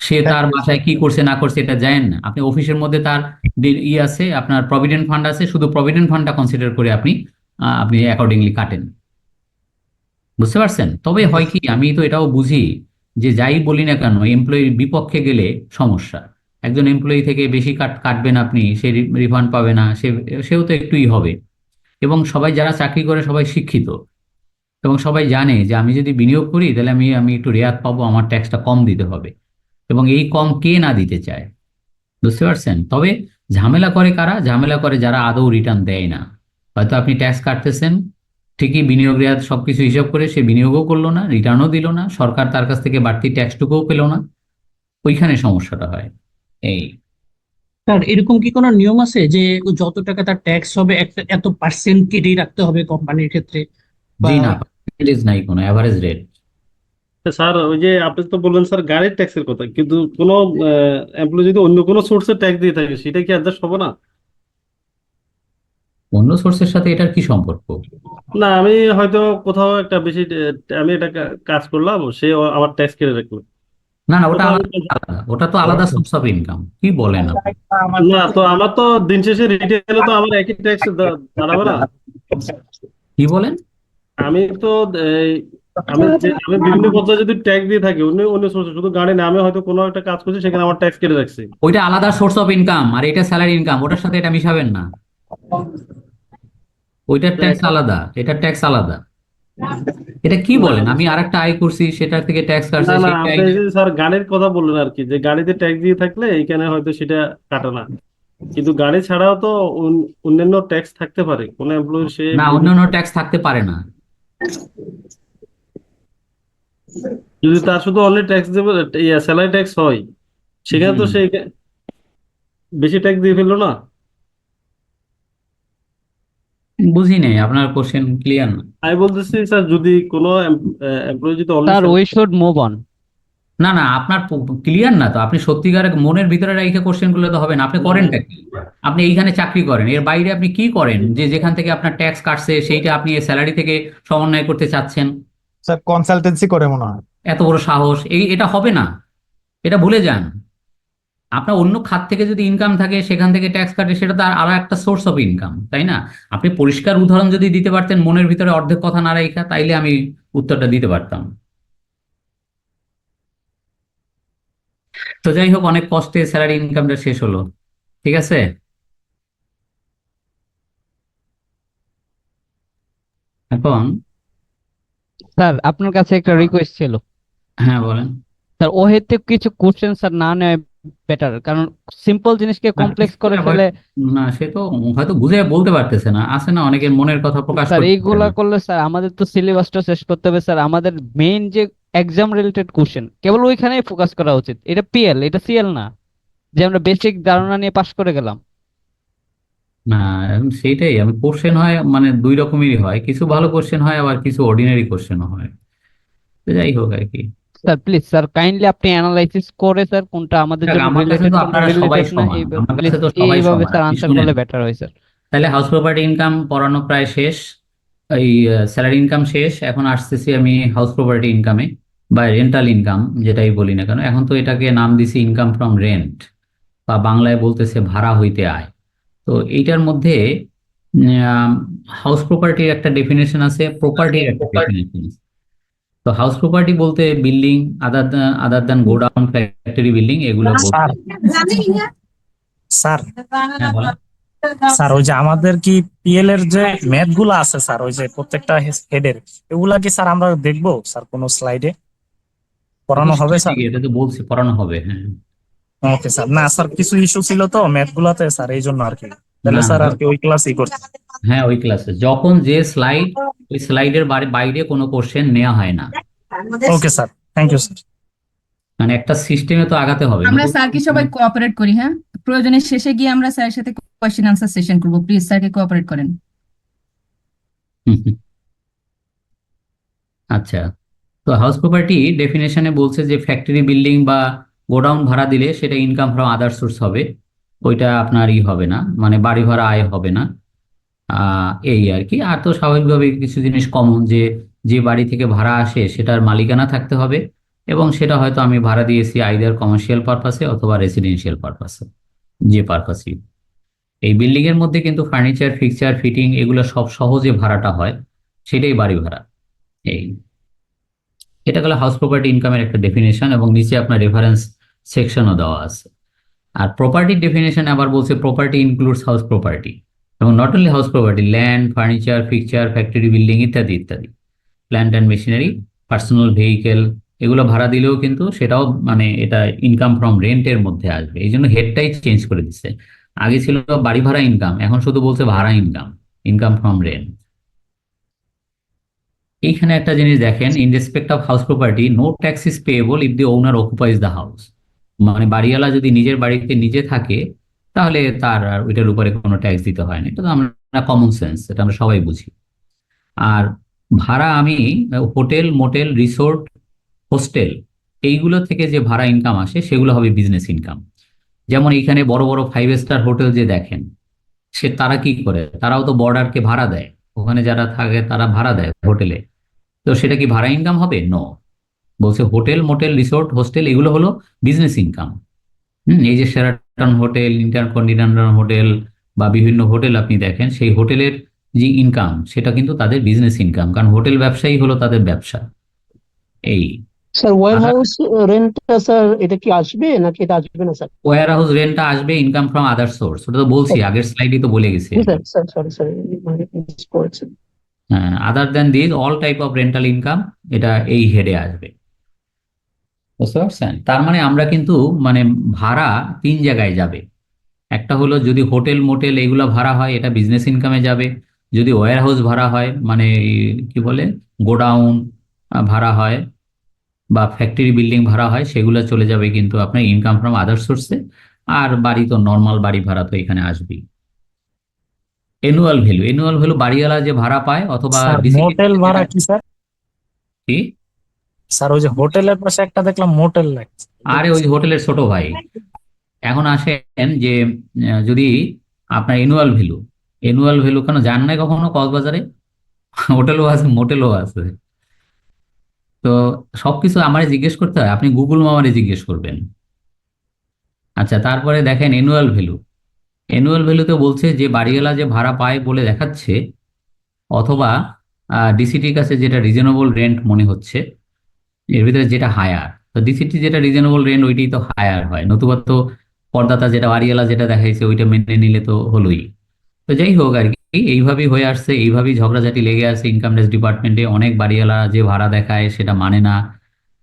সে তার বাসায় কি করছে না করছে এটা জানেন না, আপনি অফিসের মধ্যে তার আছে, আপনার প্রভিডেন্ট ফান্ড আছে, শুধু প্রভিডেন্ট ফান্ডটা কনসিডার করে আপনি অ্যাকর্ডিংলি কাটেন। বুঝতে পারছেন? তবে হয় কি, আমি তো এটাও বুঝি যে যাই বলি না কেন, এমপ্লয়ির বিপক্ষে গেলে সমস্যা। একজন এমপ্লয়ি থেকে বেশি কাটবেন আপনি, সে রিফান্ড পাবে না, সেও তো একটুই হবে। এবং সবাই যারা চাকরি করে সবাই শিক্ষিত এবং সবাই জানে যে আমি যদি বিনিয়োগ করি তাহলে আমি আমি একটু রেয়াত পাবো, আমার ট্যাক্সটা কম দিতে হবে। এবং এই কম কে না দিতে চায়, বুঝতে পারছেন? তবে ঝামেলা করে কারা? ঝামেলা করে যারা আদৌ রিটার্ন দেয় না। হয়তো আপনি ট্যাক্স কাটতেছেন ঠিকই, বিনিয়োগ রেয়াত সবকিছু হিসাব করে সে বিনিয়োগও করলো না, রিটার্নও দিল না, সরকার তার কাছ থেকে বাড়তি ট্যাক্সটুকুও পেল না, ওইখানে সমস্যাটা হয়। এই স্যার এরকম কি কোনো নিয়ম আছে যে যত টাকা তার ট্যাক্স হবে একটা এত পার্সেন্ট কেটেই রাখতে হবে কোম্পানির ক্ষেত্রে, বা জি না, পার্সেন্টেজ নাই, কোনো অ্যাভারেজ রেট। স্যার ওই যে আপনি তো বললেন স্যার গাড়ির ট্যাক্সের কথা, কিন্তু কোনো এমপ্লয়ি যদি অন্য কোনো সোর্সের ট্যাক্স দিয়ে থাকে সেটা কি অ্যাডজাস্ট হবে না? অন্য সোর্সের সাথে এটার কি সম্পর্ক? না, আমি হয়তো কোথাও একটা বেশি আমি এটা কাজ করলাম, সে আমার ট্যাক্স কেটে রাখলো। না না, ওটা কোথাও আলাদা, ওটা তো আলাদা সোর্স অফ ইনকাম। কি বলেন আপনি? না, তো আমার তো দিন শেষে রিটেলে তো আমার একই ট্যাক্স দাঁড়াবে না। কি বলেন? আমি তো এই, আমি বিভিন্ন পর্যায়ে যদি ট্যাক্স দিয়ে থাকি অন্য অন্য সোর্সে, শুধু গাড়ি না, আমি হয়তো কোনো একটা কাজ করছি সেখানে আমার ট্যাক্স কেটে রাখছি। ওইটা আলাদা সোর্স অফ ইনকাম, আর এটা স্যালারি ইনকাম, ওটার সাথে এটা মিশাবেন না। ওইটার ট্যাক্স আলাদা, এটার ট্যাক্স আলাদা। এটা কি বলেন? আমি আরেকটা আয় করছি, সেটার থেকে ট্যাক্স কাটছে, না না, সেই আপনি আয়। এই যে স্যার গাড়ির কথা বললেন আর কি, যে গাড়িতে ট্যাক্স দিয়ে থাকলে এইখানে হয়তো সেটা কাটে না, কিন্তু গাড়ি ছাড়াও তো অন্যান্য ট্যাক্স থাকতে পারে কোন এমপ্লয়ির, সে না, অন্যান্য ট্যাক্স থাকতে পারে না। যদি তার শুধু অনলি ট্যাক্স দেবে, স্যালারি ট্যাক্স হয়, সেখানে তো হুম, সে বেশি ট্যাক্স দিয়ে ফেললো না। বুঝি নেই আপনার কোশ্চেন, ক্লিয়ার না। আমি বলতেছি স্যার, যদি কোনো এমপ্লয়ি যদি only sir we should move on. না না, আপনার ক্লিয়ার না তো। আপনি সত্যিকার মনের ভিতরে রেখে কোশ্চেন গুলো তো হবে না। আপনি করেনটা কি? আপনি এইখানে চাকরি করেন, এর বাইরে আপনি কি করেন যে যেখান থেকে আপনার ট্যাক্স কাটছে সেইটা আপনি স্যালারি থেকে সমন্বয় করতে চাচ্ছেন? স্যার কনসালটেন্সি করে মনে হয়। এত বড় সাহস! এটা হবে না, এটা ভুলে যান। আপনার অন্য খাত থেকে যদি ইনকাম থাকে সেখান থেকে ট্যাক্স কাটে, সেটা তো আর একটা সোর্স অফ ইনকাম, তাই না? আপনি পরিষ্কার উদাহরণ যদি দিতে পারতেন মনের ভিতরে অর্ধেক কথা না রেখা, তাইলে আমি উত্তরটা দিতে পারতাম। তো যাই হোক, অনেক কষ্টে স্যালারি ইনকামটা শেষ হলো, ঠিক আছে। এখন স্যার আপনার কাছে একটা রিকোয়েস্ট ছিল। হ্যাঁ বলেন। স্যার অহেতুক কিছু কোশ্চেন স্যার না নেওয়া বেটার, কারণ সিম্পল জিনিসকে না, কমপ্লেক্স করে ফেলে। না, সে তো হয়তো বুঝে বলতে পারতেছে না, আছে না অনেকের মনের কথা প্রকাশ স্যার করতে পারে এইগুলা না। করলে স্যার আমাদের তো সিলেবাসটা শেষ করতে হবে স্যার। আমাদের মেইন যে এক্সাম রিলেটেড কোশ্চেন কেবল ওইখানেই ফোকাস করা উচিত। এটা পিএল, এটা সিএল না যে আমরা বেসিক ধারণা নিয়ে পাশ করে গেলাম। না, সেইটাই আমি, কোশ্চেন হয় মানে দুই রকমেরই হয়, কিছু ভালো কোশ্চেন হয়, আবার কিছু অর্ডিনারি কোশ্চেনও হয়। তো যাই হোক আর কি। স্যার প্লিজ স্যার কাইন্ডলি আপনি অ্যানালাইসিস করে স্যার কোনটা আমাদের দেখ, জন্য আমার কাছে রিলেটেড তো কোনটা আপনারা সবাই রিলেটেড না, সমান, এইভাবে আমার প্লিজ কাছে তো সবাই এইভাবে সমান। স্যার আপনি আনসার শুনেন, করলে বেটার হয় স্যার। তাহলে হাউস প্রপার্টি ইনকাম পড়ানো প্রায় শেষ, এই স্যালারি ইনকাম শেষ। এখন আসতেছি আমি হাউস প্রপার্টি ইনকামে, বা রেন্টাল ইনকাম যেটাই বলি না কেন। এখন তো এটাকে নাম দিছি ইনকাম ফ্রম রেন্ট, বা বাংলায় বলতেছে ভাড়া হইতে আয়। তো এইটার মধ্যে হাউস প্রপার্টির একটা ডেফিনেশন আছে, প্রপার্টির একটা ডেফিনেশন আছে। তো হাউস প্রপার্টি বলতে building, other than godown, factory building, এগুলো বলতে। স্যার হ্যাঁ বলেন। স্যার ওই যে আমাদের কি পিএল এর যে ম্যাথ গুলো আছে স্যার, ওই যে প্রত্যেকটা হেডের, এগুলা কি স্যার আমরা দেখবো স্যার কোনো স্লাইডে পড়ানো হবে স্যার? এটা তো বলছি পড়ানো হবে, হ্যাঁ। Okay sir. না স্যার কিছু ইস্যু ছিল তো ম্যাথ গুলাতে স্যার, এই জন্য আর কি। তাহলে না স্যার না, আর কি ওই ক্লাসই করছি। হ্যাঁ ওই ক্লাসে যখন যে স্লাইড, ওই স্লাইডের বাইরে কোনো কোশ্চেন নেওয়া হয় না। Okay sir, thank you sir. মানে একটা সিস্টেমে তো আগাতে হবে। আমরা স্যারকে সবাই কোঅপারেট করি, হ্যাঁ? প্রয়োজনে শেষে গিয়ে আমরা স্যারের সাথে কোয়েশ্চেন আনসার সেশন করবো। প্লিজ স্যারকে কোঅপারেট করেন। আচ্ছা, তো হাউস প্রপার্টি ডেফিনেশনে বলছে যে ফ্যাক্টরি বিল্ডিং বা গোডাউন ভাড়া দিলে সেটা ইনকাম ফ্রম আদার সোর্স হবে, ওইটা আপনার হবে না, মানে বাড়ি ভাড়া আয় হবে না। এই আর কি। আর তো স্বাভাবিকভাবে কিছু জিনিস কমন, যে যে বাড়ি থেকে ভাড়া আসে সেটার মালিকানা থাকতে হবে, এবং সেটা হয়তো আমি ভাড়া দিয়েছি আইদার কমার্শিয়াল পারপাসে অথবা রেসিডেন্সিয়াল পারপাসে, যে পারপাসই। এই বিল্ডিং এর মধ্যে কিন্তু ফার্নিচার, ফিক্সচার, ফিটিং এগুলো সব সহজে ভাড়াটা হয়, সেটাই বাড়ি ভাড়া। এই এটা গেল হাউস প্রপার্টি ইনকামের একটা ডেফিনেশন, এবং নিচে আপনার রেফারেন্স সেকশনও দেওয়া আছে। আর প্রপার্টি ডেফিনেশন আবার বলছে প্রপার্টি ইনক্লুডস হাউস প্রপার্টি, এবং not only house property, land, furniture, fixture, factory, building ইত্যাদি ইত্যাদি, plant and machinery, personal vehicle, এগুলো ভাড়া দিলেও কিন্তু সেটাও মানে এটা ইনকাম ফ্রম রেন্টের মধ্যে আসবে। এই জন্য হেডটাই চেঞ্জ করে দিচ্ছে। আগে ছিল বাড়ি ভাড়া ইনকাম, এখন শুধু বলছে ভাড়া ইনকাম, ইনকাম ফ্রম রেন্ট। এইখানে একটা জিনিস দেখেন, in respect of house property no tax is payable if the owner occupies the house. মানে বাড়িওয়ালা যদি নিজের বাড়িতে নিজে থাকে তাহলে তার আর ওইটার উপরে কোনো ট্যাক্স দিতে হয় না। এটা তো আমরা কমন সেন্স, এটা আমরা সবাই বুঝি। আর ভাড়া আমি হোটেল, মোটেল, রিসোর্ট, হোস্টেল এইগুলো থেকে যে ভাড়া ইনকাম আসে সেগুলো হবে বিজনেস ইনকাম। যেমন এইখানে বড় বড় 5 স্টার হোটেল যে দেখেন, তারা কি করে, তারাও তো বর্ডারকে ভাড়া দেয়, ওখানে যারা থাকে তারা ভাড়া দেয় হোটেলে, তো সেটা কি ভাড়া ইনকাম হবে? নো। বলছে হোটেল, মোটেল, রিসোর্ট, হোস্টেল এগুলো হলো বিজনেস ইনকাম। এই যে শেরাটন হোটেল, ইন্টারকন্টিনেন্টাল হোটেল বা বিভিন্ন হোটেল আপনি দেখেন, সেই হোটেলের যে ইনকাম সেটা কিন্তু তাদের বিজনেস ইনকাম, কারণ হোটেল ব্যবসায়ী হলো তাদের ব্যবসা। এই স্যার ওয়্যার হাউস রেন্টটা স্যার এটা কি আসবে নাকি এটা আসবে না স্যার? ওয়্যার হাউস রেন্টটা আসবে ইনকাম ফ্রম আদার সোর্স, ওটা তো বলছি আগের স্লাইডে তো বলে গেছি। Sir sir sorry sorry miss করেছেন। Other than this all type of rental income, এটা এই হেডে আসবে। বুঝতে পারছেন? তার মানে আমরা কিন্তু মানে ভাড়া 3 জায়গায় যাবে। একটা হলো যদি হোটেল, মোটেল এগুলো ভাড়া হয় এটা বিজনেস ইনকামে যাবে। যদি ওয়্যার হাউস ভাড়া হয় মানে কি বলে গোডাউন ভাড়া হয় বা ফ্যাক্টরি বিল্ডিং ভাড়া হয়, সেগুলো চলে যাবে কিন্তু আপনার ইনকাম ফ্রম আদার সোর্সে। আর বাড়ি তো নর্মাল বাড়ি ভাড়া তো এখানে আসবেই। অ্যানুয়াল ভ্যালু, অ্যানুয়াল ভ্যালু বাড়িওয়ালা যে ভাড়া পায় অথবা স্যার ডিসিটি মোটেল ভাড়া কি স্যার? কি? স্যার ওই যে হোটেলের পাশে একটা দেখলাম মোটেল লাগছে। আরে ওই হোটেলের ছোট ভাই। এখন আসেন যে যদি আপনার অ্যানুয়াল ভ্যালু, অ্যানুয়াল ভ্যালু কেন যান নাই কখনো কক্সবাজারে? হোটেলও আছে, মোটেলও আছে। তো সবকিছু আমারে জিজ্ঞেস করতে হয়? আপনি গুগল মামারে জিজ্ঞেস করবেন। আচ্ছা, তারপরে দেখেন অ্যানুয়াল ভ্যালু। অ্যানুয়াল ভ্যালুতে বলছে যে বাড়িওয়ালা যে ভাড়া পায় বলে দেখাচ্ছে, অথবা ডিসিটির কাছে যেটা রিজনেবল রেন্ট মনে হচ্ছে, এর ভিতরে যেটা হায়ার। তো ডিসিটি যেটা রিজনেবল রেন্ট ওইটাই তো হায়ার হয়, নতুবা তো করদাতা যেটা বাড়িওয়ালা যেটা দেখাইছে ওইটা মেনে নিলে তো হলোই। তো যাই হোক আর কি, এইভাবেই হয়ে আসছে, এইভাবেই ঝগড়াঝাটি লেগে আছে ইনকাম ট্যাক্স ডিপার্টমেন্টে। অনেক বাড়িওয়ালা যে ভাড়া দেখায় সেটা মানে না,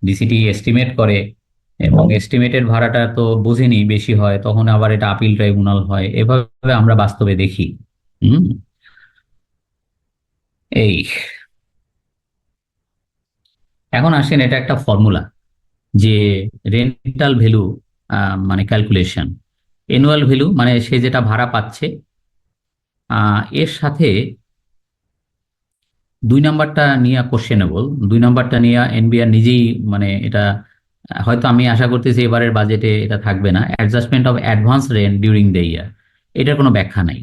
ডিসিটি এস্টিমেট করে, এবং এস্টিমেটেড ভাড়াটা তো বুঝিনি বেশি হয়, তখন আবার এটা আপিল ট্রাইব্যুনাল হয়। এভাবে আমরা বাস্তবে দেখি। হুম এই এখন আসেন, এটা একটা ফর্মুলা যে রেন্টাল ভ্যালু মানে ক্যালকুলেশন। অ্যানুয়াল ভ্যালু মানে সে যেটা ভাড়া পাচ্ছে, এর সাথে 2 নাম্বারটা নিয়ে কোশ্চেনেবল, 2 নাম্বারটা নিয়ে এনবিআর নিজেই মানে এটা হয়তো আমি আশা করতেছি এবারের বাজেটে এটা থাকবে না, adjustment of advance rent during the ইয়ার, এটার কোনো ব্যাখ্যা নাই।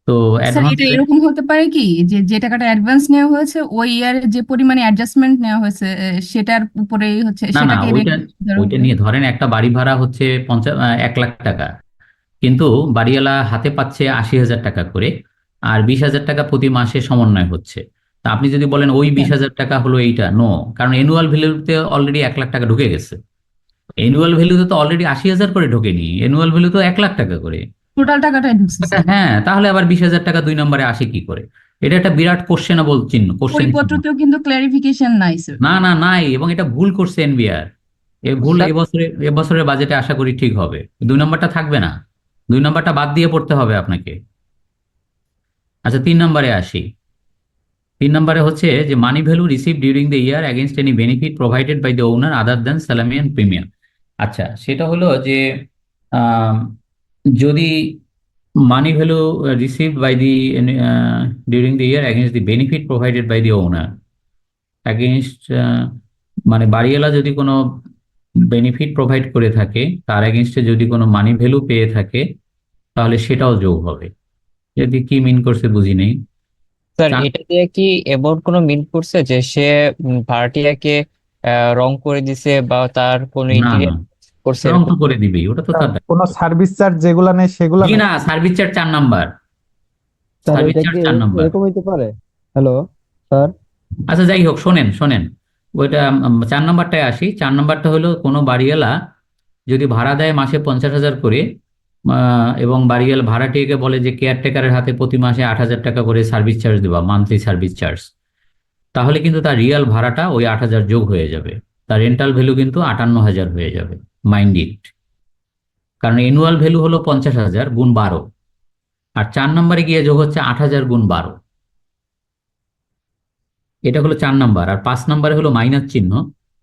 তো স্যার অ্যাডভান্স এটা এরকম হতে পারে কি যে যে টাকাটা অ্যাডভান্স নেওয়া হয়েছে ওই ইয়ারে যে পরিমাণে অ্যাডজাস্টমেন্ট নেওয়া হয়েছে সেটার উপরেই হচ্ছে না না, সেটাকে ওইটা ওইটা নিয়ে ধরেন একটা বাড়ি ভাড়া হচ্ছে 1 লাখ টাকা, কিন্তু বাড়িওয়ালা হাতে পাচ্ছে 80,000 টাকা করে, আর 20,000 টাকা প্রতি মাসে সমন্বয় হচ্ছে। তা আপনি যদি বলেন ওই 20,000 টাকা হলো এইটা, নো, কারণ অ্যানুয়াল ভ্যালুতে অলরেডি 1 লাখ টাকা ঢুকে গেছে। অ্যানুয়াল ভ্যালুতে তো অলরেডি 80,000 করে ঢোকেনি, অ্যানুয়াল ভ্যালু তো 1 লাখ টাকা করে। টোটাল টাকাটাই ঢুকছে স্যার। হ্যাঁ, তাহলে আবার 20,000 টাকা 2 নম্বরে আসে কি করে? এটা একটা বিরাট কোশ্চেনেবল চিহ্ন, কোশ্চেন চিহ্ন। বইপত্রতেও কিন্তু ক্লারিফিকেশন নাই স্যার। না না, নাই, এবং এটা ভুল করছে এনবিআর। এ ভুল এবছরের বাজেটে আশা করি ঠিক হবে। 2 নম্বরটা থাকবে না, 2 নম্বরটা বাদ দিয়ে পড়তে হবে আপনাকে। আচ্ছা, 3 নম্বরে আসি। 3 নম্বরে হচ্ছে যে money value receive during the year against any benefit provided by the owner other than salami and premium. আচ্ছা, সেটা হলো যে আম, যদি money value receive by the during the year against the benefit provided by the owner against, মানে বাড়িওয়ালা যদি কোনো benefit provide করে থাকে তার এগেনস্টে যদি কোনো মানি ভ্যালু পেয়ে থাকে তাহলে সেটাও যোগ হবে। যদি কি মিন করছে বুঝি নেই। স্যার এটা দিয়ে কি এমন কোনো মিন করছে যে সে ভাড়াটিয়াকে রং করে দিছে বা তার কোনো না না, ইন্টেরিয়র করছে রং এরকম? তো করে দিবেই, ওটা তো তার কোনো সার্ভিস চার্জ যেগুলা নেই সেগুলা কি না, service charge 4 number, sir service এটা চার্জ কি 4 নাম্বার। এরকম হইতে পারে? হ্যালো স্যার, আচ্ছা যাই হোক, শোনেন শোনেন, ওইটা 4 নাম্বারটায় আসি। 4 নাম্বারটা হলো কোনো বাড়িওয়ালা যদি ভাড়া দেয় মাসে 50,000 করে, এবং বাড়িওয়ালা ভাড়াটিয়াকে বলে যে কেয়ারটেকারের হাতে প্রতি মাসে 8,000 টাকা করে সার্ভিস চার্জ দেবা, মান্থলি সার্ভিস চার্জ, তাহলে কিন্তু তার রিয়াল ভাড়াটা ওই 8,000 যোগ হয়ে যাবে, তার রেন্টাল ভ্যালু কিন্তু 58,000 হয়ে যাবে। মাইন্ড ইট, কারণ অ্যানুয়াল ভ্যালু হলো 50,000 গুণ 12, আর 4 নম্বরে গিয়ে যোগ হচ্ছে 8,000 গুণ 12। এটা হলো 4 নাম্বার। আর 5 নম্বরে হলো মাইনাস চিহ্ন,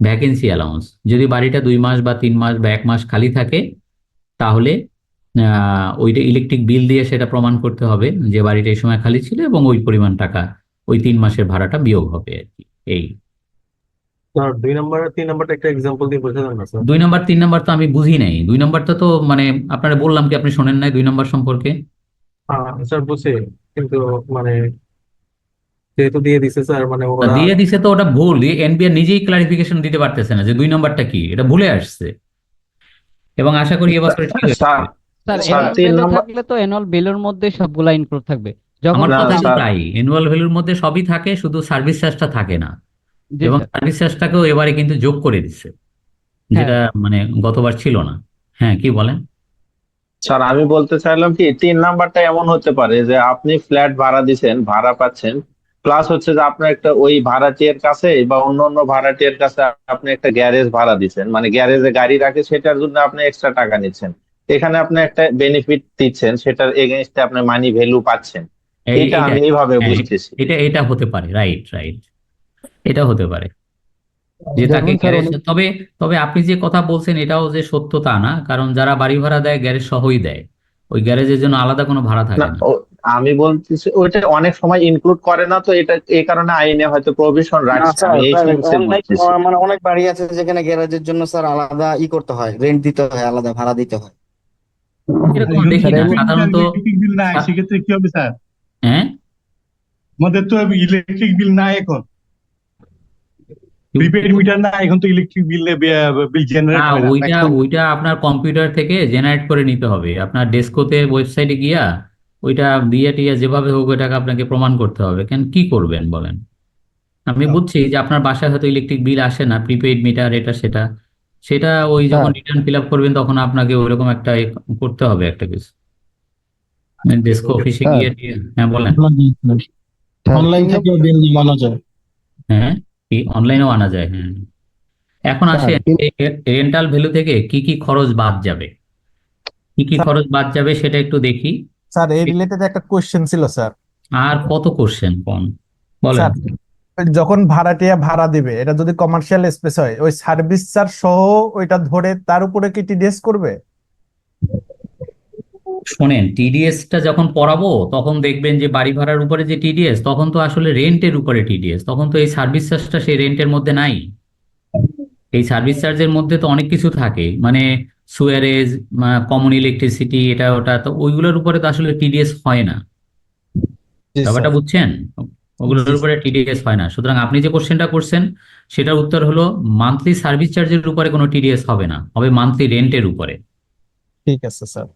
ভ্যাকেন্সি অ্যালাউন্স। যদি বাড়িটা 2 মাস বা 3 মাস বা 1 মাস খালি থাকে, তাহলে ওইটা ইলেকট্রিক বিল দিয়ে সেটা প্রমাণ করতে হবে যে বাড়িটা এই সময় খালি ছিল, এবং ওই পরিমাণ টাকা ওই 3 মাসের ভাড়াটা বিয়োগ হবে আর কি। এই স্যার 2 নাম্বার 3 নাম্বারটা একটা এক্সাম্পল দিয়ে বোঝা যাবে না স্যার? 2 নম্বর 3 নম্বর তো আমি বুঝি নাই। 2 নম্বরটা তো মানে আপনারা বললাম কি, আপনি শোনেন নাই 2 নম্বর সম্পর্কে? স্যার বুঝছি, কিন্তু মানে যেহেতু দিয়ে দিছে স্যার, মানে তা ওরা দিয়ে দিছে তো ওটা ভুল, এনবিআর নিজেই ক্লারিফিকেশন দিতে পারতেছে না যে 2 নম্বরটা কি, এটা ভুলে আসছে, এবং আশা করি এবছরে ঠিক হয়ে স্যার যাবে। স্যার স্যার অ্যানুয়াল 3 ভ্যালু নম্বর থাকলে তো অ্যানুয়াল ভ্যালুর মধ্যে সবগুলা ইনক্লুড থাকবে যখন আমার না কথা তো স্যার, তাই, অ্যানুয়াল ভ্যালুর মধ্যে সবই থাকে, শুধু সার্ভিস চার্জটা থাকে না, জি এবং স্যার সার্ভিস চার্জটাকেও এবারে কিন্তু যোগ করে দিচ্ছে, হ্যাঁ যেটা মানে গতবার ছিল না। হ্যাঁ, কি বলেন? স্যার আমি বলতে চাইলাম কি 3 নাম্বারটা এমন হতে পারে যে আপনি ফ্ল্যাট ভাড়া দিছেন, ভাড়া পাচ্ছেন, প্লাস হচ্ছে যে আপনার একটা ওই ভাড়াটিয়ার কাছে বা অন্য অন্য ভাড়াটিয়ার কাছে আপনি একটা গ্যারেজ ভাড়া দিচ্ছেন, মানে গ্যারেজে গাড়ি রাখে, সেটার জন্য আপনি এক্সট্রা টাকা নিচ্ছেন। এখানে আপনি একটা বেনিফিট দিচ্ছেন, সেটার এগেইনস্টে আপনি মানি ভ্যালু পাচ্ছেন। এইটা এইটা আমি এইভাবে হ্যাঁ, বুঝতেছি। এটা হতে পারে, রাইট রাইট, এটা হতে পারে যে তাকে যেমন স্যার গ্যারেজ, অনেক তবে তবে আপনি যে কথা বলছেন এটাও যে সত্য তা না, কারণ যারা বাড়ি ভাড়া দেয় গ্যারেজ সহই দেয়, ওই গ্যারেজের জন্য আলাদা কোনো ভাড়া না থাকে না। আমি বলতেছি ওইটা অনেক সময় ইনক্লুড করে না, তো এটা এই কারণে আইনে হয়তো প্রভিশন না রাখছে, স্যার, আমি এই স্যার সেন্সে অনেক বলতেছি। মানে অনেক বাড়ি আছে যেখানে গ্যারেজের জন্য স্যার আলাদা করতে হয়, রেন্ট দিতে হয়, আলাদা ভাড়া দিতে হয়। এরকম দেখি না সাধারণত। ইলেকট্রিক বিল নাই, সা- সেক্ষেত্রে কি হবে স্যার? হ্যাঁ, আমাদের তো ইলেকট্রিক বিল নাই এখন, প্রিপেড মিটার না, এখন তো ইলেকট্রিক বিল বিল না, জেনারেট হয় না ওইটা এখন। ওইটা আপনার কম্পিউটার থেকে জেনারেট করে নিতে হবে, আপনার ডেস্কোতে ওয়েবসাইটে গিয়া ওইটা দিয়ে টিয়া যেভাবে হোক ওইটাকে আপনাকে প্রমাণ করতে হবে। কেন, কি করবেন বলেন? আমি বুঝছি যে আপনার বাসায় হয়তো ইলেকট্রিক বিল আসে না, প্রিপেইড মিটার এটা সেটা, সেটা ওই যখন রিটার্ন ফিল আপ করবেন তখন আপনাকে ওইরকম একটা করতে হবে একটা কিছু, ডেস্কো অফিসে গিয়ে হ্যাঁ বলেন। অনলাইন থেকে বিল নামানো যায়। হ্যাঁ, কি অনলাইনেও আনা যায়? হ্যাঁ। এখন আসেন রেন্টাল ভ্যালু থেকে কি কি খরচ বাদ যাবে, কি কি খরচ বাদ যাবে সেটা একটু দেখি। স্যার এই রিলেটেড একটা কোশ্চেন ছিল স্যার। আর কত কোশ্চেন কোন বলেন। স্যার যখন ভাড়াটিয়া ভাড়া দিবে, এটা যদি কমার্শিয়াল স্পেস হয়, ওই সার্ভিস চার্জ সহ ওইটা ধরে তার উপরে কি টিডিএস করবে? শোনেন, টিডিএসটা যখন পড়াবো তখন দেখবেন যে বাড়ি ভাড়ার উপরে যে টিডিএস, তখন তো আসলে রেন্টের উপরে টিডিএস, তখন তো এই সার্ভিস চার্জটা সেই রেন্টের মধ্যে নাই। এই সার্ভিস চার্জের মধ্যে তো অনেক কিছু থাকে, মানে সুয়ারেজ, কমন ইলেকট্রিসিটি, এটা ওটা, তো ওইগুলোর উপরে তো আসলে টিডিএস হয় না, ব্যাপারটা বুঝছেন? ওগুলোর উপরে টিডিএস হয় না। সুতরাং আপনি যে কোশ্চেনটা করছেন সেটার উত্তর হলো মান্থলি সার্ভিস চার্জের উপরে কোনো টিডিএস হবে না, হবে মান্থলি রেন্টের উপরে। ঠিক আছে স্যার।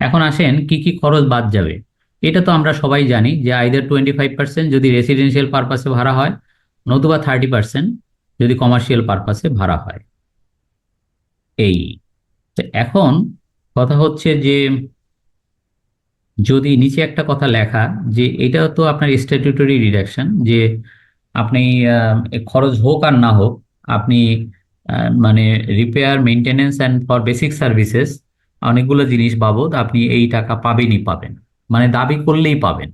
এখন আসেন কি কি খরচ বাদ যাবে। এটা তো আমরা সবাই জানি যে আইদার 25% যদি রেসিডেন্সিয়াল পারপাসে ভাড়া হয়, নতুবা 30% যদি কমার্শিয়াল পারপাসে ভাড়া হয়। এই তো এখন কথা হচ্ছে যে যদি নিচে একটা কথা লেখা যে এটা তো আপনার স্ট্যাটিউটরি ডিডাকশন, যে আপনি খরচ হোক আর না হোক, আপনি মানে repair, maintenance and for basic services অনেকগুলো জিনিস বাবদ আপনি এই টাকা পাবেনই পাবেন, মানে দাবি করলেই পাবেন।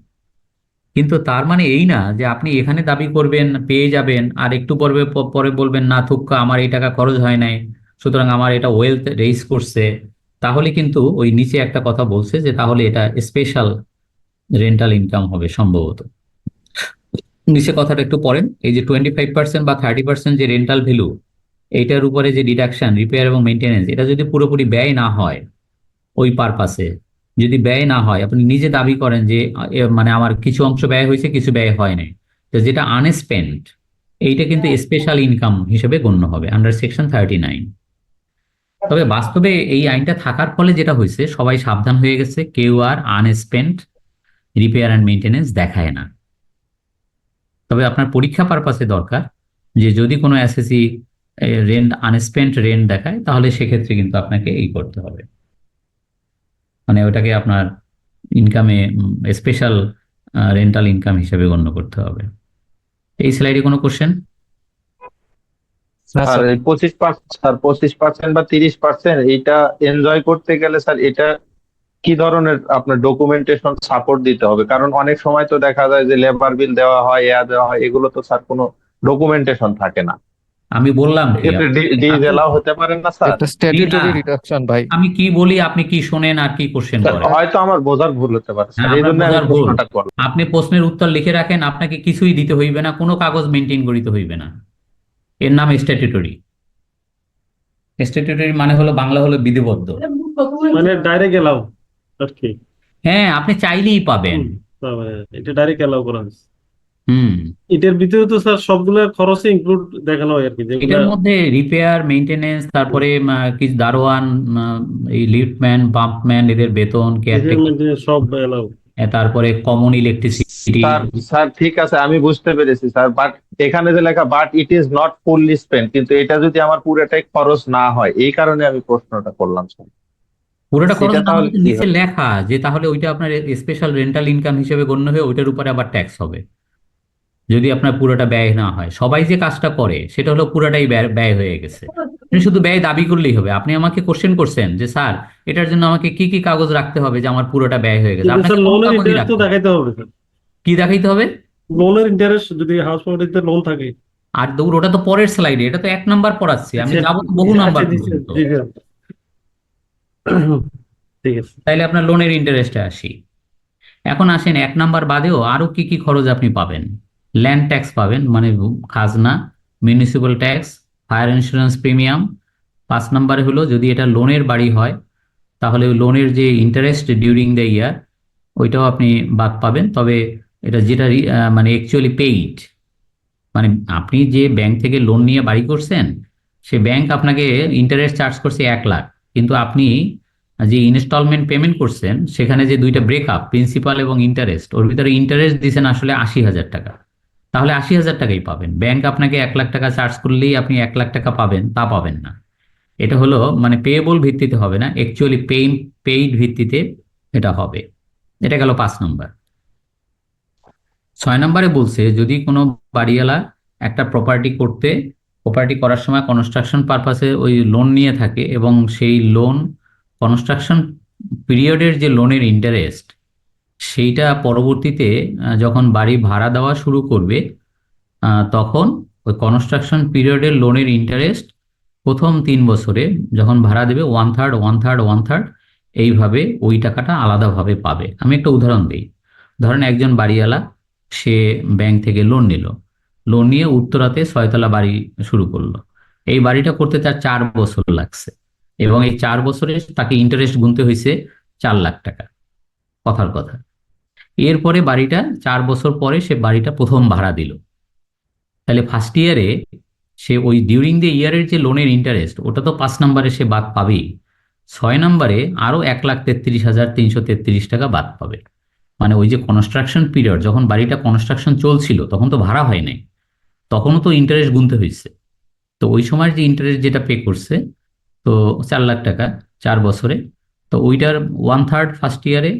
কিন্তু তার মানে এই না যে আপনি এখানে দাবি করবেন পেয়ে যাবেন, আর একটু পরে পরে বলবেন না থুক্কা আমার এই টাকা খরচ হয় নাই, সুতরাং আমার এটা ওয়েলথ রেইজ করছে। তাহলে কিন্তু ওই নিচে একটা কথা বলছে যে তাহলে এটা স্পেশাল রেন্টাল ইনকাম হবে সম্ভবত। নিচে কথাটা একটু পড়েন, এই যে 25% বা 30% যে রেন্টাল ভ্যালু, এইটার উপরে যে ডিডাকশন রিপেয়ার এবং মেনটেনেন্স, এটা যদি পুরোপুরি ব্যয় না হয় ওই পারপাসে, যদি ব্যয় না হয়, আপনি নিজে দাবি করেন যে মানে আমার কিছু অংশ ব্যয় হয়েছে কিছু ব্যয় হয় নাই, তো যেটা আনস্পেন্ট এইটা কিন্তু স্পেশাল ইনকাম হিসেবে গণ্য হবে আন্ডার সেকশন 39। তবে বাস্তবে এই আইনটা থাকার ফলে যেটা হয়েছে, সবাই সাবধান হয়ে গেছে, কেউ আর আনস্পেন্ট রিপেয়ার অ্যান্ড মেনটেনেন্স দেখায় না। তবে আপনার পরীক্ষা পারপাসে দরকার যে যদি কোনো এসএসসি রেন্ট আনস্পেন্ট রেন্ট দেখায়, তাহলে সেক্ষেত্রে কিন্তু আপনাকে এই করতে হবে, মানে ওটাকে আপনার ইনকামে স্পেশাল রেন্টাল ইনকাম হিসেবে গণ্য করতে হবে। এই স্লাইডে কোনো কোশ্চেন? স্যার এই 25%, স্যার 25% বা 30% এইটা এনজয় করতে গেলে স্যার এটা কি ধরনের আপনার ডকুমেন্টেশন সাপোর্ট দিতে হবে? কারণ অনেক সময় তো দেখা যায় যে লেবার বিল দেওয়া হয়, দেওয়া হয়, এগুলো তো স্যার কোনো ডকুমেন্টেশন থাকে না। আমি বললাম কি এক্ষেত্রে ডিজ এলাও হতে পারে না স্যার? স্ট্যাটিউটরি রিডাকশন ভাই। আমি কি বলি আপনি কি শোনেন আর কি কোশ্চেন স্যার, করেন? হয়তো আমার বোঝার ভুল হতে পারে স্যার, এই আপনার জন্য আমি বোঝার ভুল। প্রশ্নটা করলাম। আপনি প্রশ্নের উত্তর লিখে রাখেন, আপনাকে কিছুই দিতে হইবে না, কোনো কাগজ মেনটেন করিতে হইবে না। এর নাম স্ট্যাটিউটরি। স্ট্যাটিউটরি মানে হলো বাংলা হলো বিধিবদ্ধ। মানে ডাইরেক্ট এলাও আর কি। হ্যাঁ, আপনি চাইলেই পাবেন। তবে এটা ডাইরেক্ট এলাও করা হয়েছে। হুম। এটার ভিতরে তো স্যার সবগুলা খরচে ইনক্লুড দেখানো হয় আর কি, যেগুলা এটার মধ্যে রিপেয়ার, মেইনটেনেন্স, তারপরে কিছু দারোয়ান, এই লিফটম্যান, পাম্পম্যান, এদের বেতন, কেয়ারটেকার, সব এলাও। তারপরে কমন ইলেকট্রিসিটি। স্যার স্যার ঠিক আছে, আমি বুঝতে পেরেছি স্যার, বাট এখানে যে লেখা but it is not fully spent, কিন্তু এটা যদি আমার পুরোটাই খরচ না হয়, এই কারণে আমি প্রশ্নটা করলাম স্যার। পুরোটা খরচ সেটা না তাহলে হলে তো কি নিচে হবে? লেখা যে তাহলে ওইটা আপনার স্পেশাল রেন্টাল ইনকাম হিসেবে গণ্য হয়ে ওইটার উপরে আবার ট্যাক্স হবে যদি আপনার পুরোটা ব্যয় না হয়। সবাই যে কাজটা করে সেটা হলো পুরোটাই ব্যয় ব্যয় হয়ে গেছে, আপনি শুধু ব্যয় দাবি করলেই হবে। আপনি আমাকে কোশ্চেন করছেন যে স্যার এটার জন্য আমাকে কি কি কাগজ রাখতে হবে যে আমার পুরোটা ব্যয় হয়ে গেছে। কিন্তু আপনাকে স্যার কোনো লোনের কাগজই ইন্টারেস্ট তো রাখতে হবে না। দেখাইতে হবে স্যার। কি দেখাইতে হবে? লোনের ইন্টারেস্ট যদি হাউস প্রপার্টিতে লোন থাকে। আর দৌড়, ওটা তো পরের স্লাইডে, এটা তো 1 নাম্বার পড়াচ্ছি আমি, যাবো তো বহু নাম্বার পর্যন্ত। ঠিক আছে, তাইলে আপনার লোনের ইন্টারেস্টে আসি। এখন আসেন 1 নাম্বার বাদেও আরো কি কি খরচ আপনি পাবেন। ল্যান্ড ট্যাক্স পাবেন, মানে খাজনা, municipal tax, fire insurance premium. 5 নাম্বারে হলো যদি এটা লোনের বাড়ি হয় তাহলে ওই লোনের যে ইন্টারেস্ট ডিউরিং দ্য ইয়ার ওইটাও আপনি বাদ পাবেন। তবে এটা যেটা মানে অ্যাকচুয়ালি পেইড, মানে আপনি যে ব্যাংক থেকে লোন নিয়ে বাড়ি করছেন সে ব্যাংক আপনাকে ইন্টারেস্ট চার্জ করছে 1 লাখ, কিন্তু আপনি যে ইনস্টলমেন্ট পেমেন্ট করছেন সেখানে যে দুইটা ব্রেকআপ, প্রিন্সিপাল এবং ইন্টারেস্ট, ওর ভিতরে ইন্টারেস্ট দিয়েছেন আসলে 80,000 টাকা, তাহলে 80,000 টাকাই পাবেন। ব্যাংক আপনাকে 1 লাখ টাকা চার্জ করলেই আপনি 1 লাখ টাকা পাবেন, তা পাবেন না। এটা হলো মানে পেয়েবল ভিত্তিতে হবে না, অ্যাকচুয়ালি পেইড ভিত্তিতে এটা হবে। এটা গেল 5 নম্বর। 6 নম্বরে বলছে যদি কোনো বাড়িওয়ালা একটা প্রপার্টি করার সময় কনস্ট্রাকশন পারপাসে ওই লোন নিয়ে থাকে এবং সেই লোন কনস্ট্রাকশন পিরিয়ডের যে লোনের ইন্টারেস্ট সেইটা পরবর্তীতে যখন বাড়ি ভাড়া দেওয়া শুরু করবে তখন ওই কনস্ট্রাকশন পিরিয়ডের লোনের ইন্টারেস্ট প্রথম 3 বছরে যখন ভাড়া দেবে 1/3 1/3 1/3 এইভাবে ওই টাকাটা আলাদাভাবে পাবে। আমি একটা উদাহরণ দিই। ধরেন একজন বাড়িওয়ালা সে ব্যাংক থেকে লোন নিল, লোন নিয়ে উত্তরাতে 6 তলা বাড়ি শুরু করলো। এই বাড়িটা করতে তার 4 বছর লাগছে এবং এই 4 বছরে তাকে ইন্টারেস্ট গুনতে হয়েছে 4 লাখ টাকা, কথার কথা। এরপরে বাড়িটা 4 বছর পরে সে বাড়িটা প্রথম ভাড়া দিল, তাহলে ফার্স্ট ইয়ারে সে ওই ডিউরিং দ্য ইয়ারের যে লোনের ইন্টারেস্ট ওটা তো 5 নম্বরে সে বাদ পাবেই। 6 নম্বরে আরো 1,33,333 টাকা বাদ পাবে। মানে ওই যে কনস্ট্রাকশন পিরিয়ড, যখন বাড়িটা কনস্ট্রাকশন চলছিল তখন তো ভাড়া হয় নাই, তখনও তো ইন্টারেস্ট গুনতে হয়েছে। তো ওই সময়ের যে ইন্টারেস্ট যেটা পে করছে, তো 4 লাখ টাকা 4 বছরে, তো ওইটার 1/3 ফার্স্ট ইয়ারে,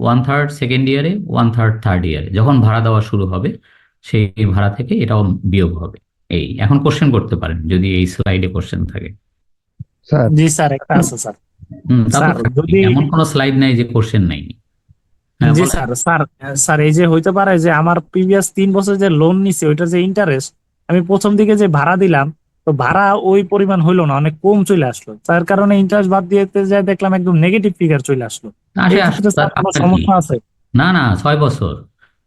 1/3 সেকেন্ড ইয়ারে, 1/3 থার্ড ইয়ারে, যখন ভাড়া দেওয়া শুরু হবে সেই ভাড়া থেকে এটাও বিয়োগ হবে। এই এখন কোশ্চেন করতে পারেন যদি এই স্লাইডে কোশ্চেন থাকে। জি স্যার, একটা আছে স্যার। তা তো স্যার থাকবেই, যদি এমন কোনো স্লাইড নাই যে কোশ্চেন নাই। হ্যাঁ জি বলেন। স্যার, স্যার এই যে হইতে পারে যে আমার প্রিভিয়াস 3 বছর যে লোন নিছি ওইটার যে ইন্টারেস্ট আমি প্রথম দিকে যে ভাড়া দিলাম, তো ভাড়া ওই পরিমাণ হইলো না, অনেক কম চলে আসলো, তার কারণে ইন্টারেস্ট বাদ দিয়ে যাই দেখলাম একদম নেগেটিভ ফিগার চলে আসলো। আসে এই আসুক ক্ষেত্রে স্যার, স্যার কোনো আপনার কি? সমস্যা আছে? না না, 6 বছর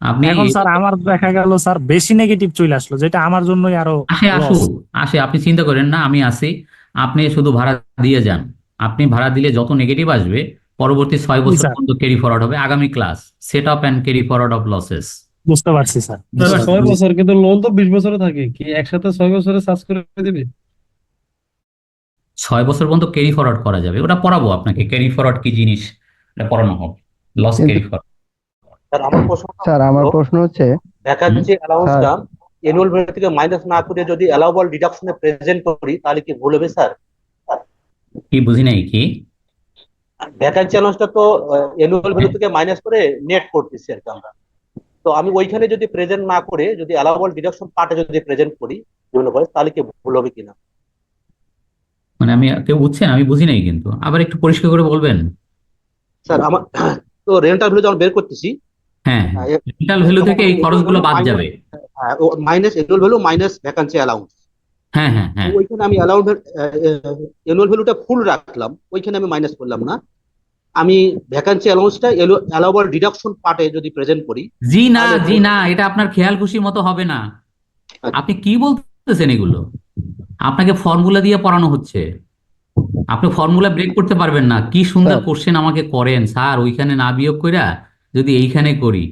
আপনি এখন স্যার আমার দেখা গেল স্যার বেশি নেগেটিভ চলে আসলো, যেটা আমার জন্যই আরো আসে লস। আসুক, আসে, আপনি চিন্তা করেন না, আমি আছি, আপনি শুধু ভাড়া দিয়ে যান। আপনি ভাড়া দিলে যত নেগেটিভ আসবে পরবর্তী 6 জি বছর স্যার, পর্যন্ত ক্যারি ফরওয়ার্ড হবে। আগামী class set up and carry forward of losses. বুঝতে পারছি স্যার। বুঝতে স্যার পারছেন? 6 বছর, কিন্তু লোন তো 20 বছরে থাকে, কি একসাথে 6 বছরে চার্জ করে দিবে? 6 বছর পর্যন্ত ক্যারি ফরওয়ার্ড করা যাবে, ওটা পড়াবো আপনাকে, ক্যারি ফরওয়ার্ড কি জিনিস এটা পড়ানো হবে, লস ক্যারি ফরওয়ার্ড। স্যার আমার প্রশ্ন হচ্ছে ব্যাকআপ যে অ্যালাউন্সটা অ্যানুয়াল ভ্যালু থেকে মাইনাস না করে যদি অ্যালাউবল ডিডাকশনে প্রেজেন্ট করি তাহলে কি ভুল হবে স্যার? কি বুঝি নাই কি? ভ্যাকান্সি অ্যালাউন্সটা তো অ্যানুয়াল ভ্যালু থেকে মাইনাস করে নেট করতেছি আর কি আমরা। তো আমি ওইখানে যদি প্রেজেন্ট না করে যদি অ্যালাউবল ডিডাকশন পার্টে যদি প্রেজেন্ট করি বিভিন্ন করে তাহলে কি ভুল হবে কিনা? মানে আমি কেউ বুঝছেন? আমি বুঝি নাই কিন্তু আবার একটু পরিষ্কার করে বলবেন। স্যার আমার তো রেন্টাল ভ্যালু যখন বের করতেছি হ্যাঁ, রেন্টাল ভ্যালু থেকে এই খরচগুলো বাদ যাবে। Minus annual value minus vacancy allowance, হ্যাঁ হ্যাঁ হ্যাঁ, ওইখানে আমি অ্যানুয়াল ভ্যালুটা ফুল রাখলাম, ওইখানে আমি মাইনাস করলাম না। আমি ভ্যাকান্সি অ্যালাউন্সটা অ্যালাউবল ডিডাকশন পার্টে যদি প্রেজেন্ট করি জি না তাহলে জি না, এটা আপনার খেয়াল খুশি মতো হবে না। আপনি কি বলতেছেন এগুলো? আপনাকে ফর্মুলা দিয়ে পড়ানো হচ্ছে, আপনি ফর্মুলা ব্রেক করতে পারবেন না। কি সুন্দর কোশ্চেন আমাকে করেন স্যার, ওইখানে না বিয়োগ কইরা যদি এইখানে করি,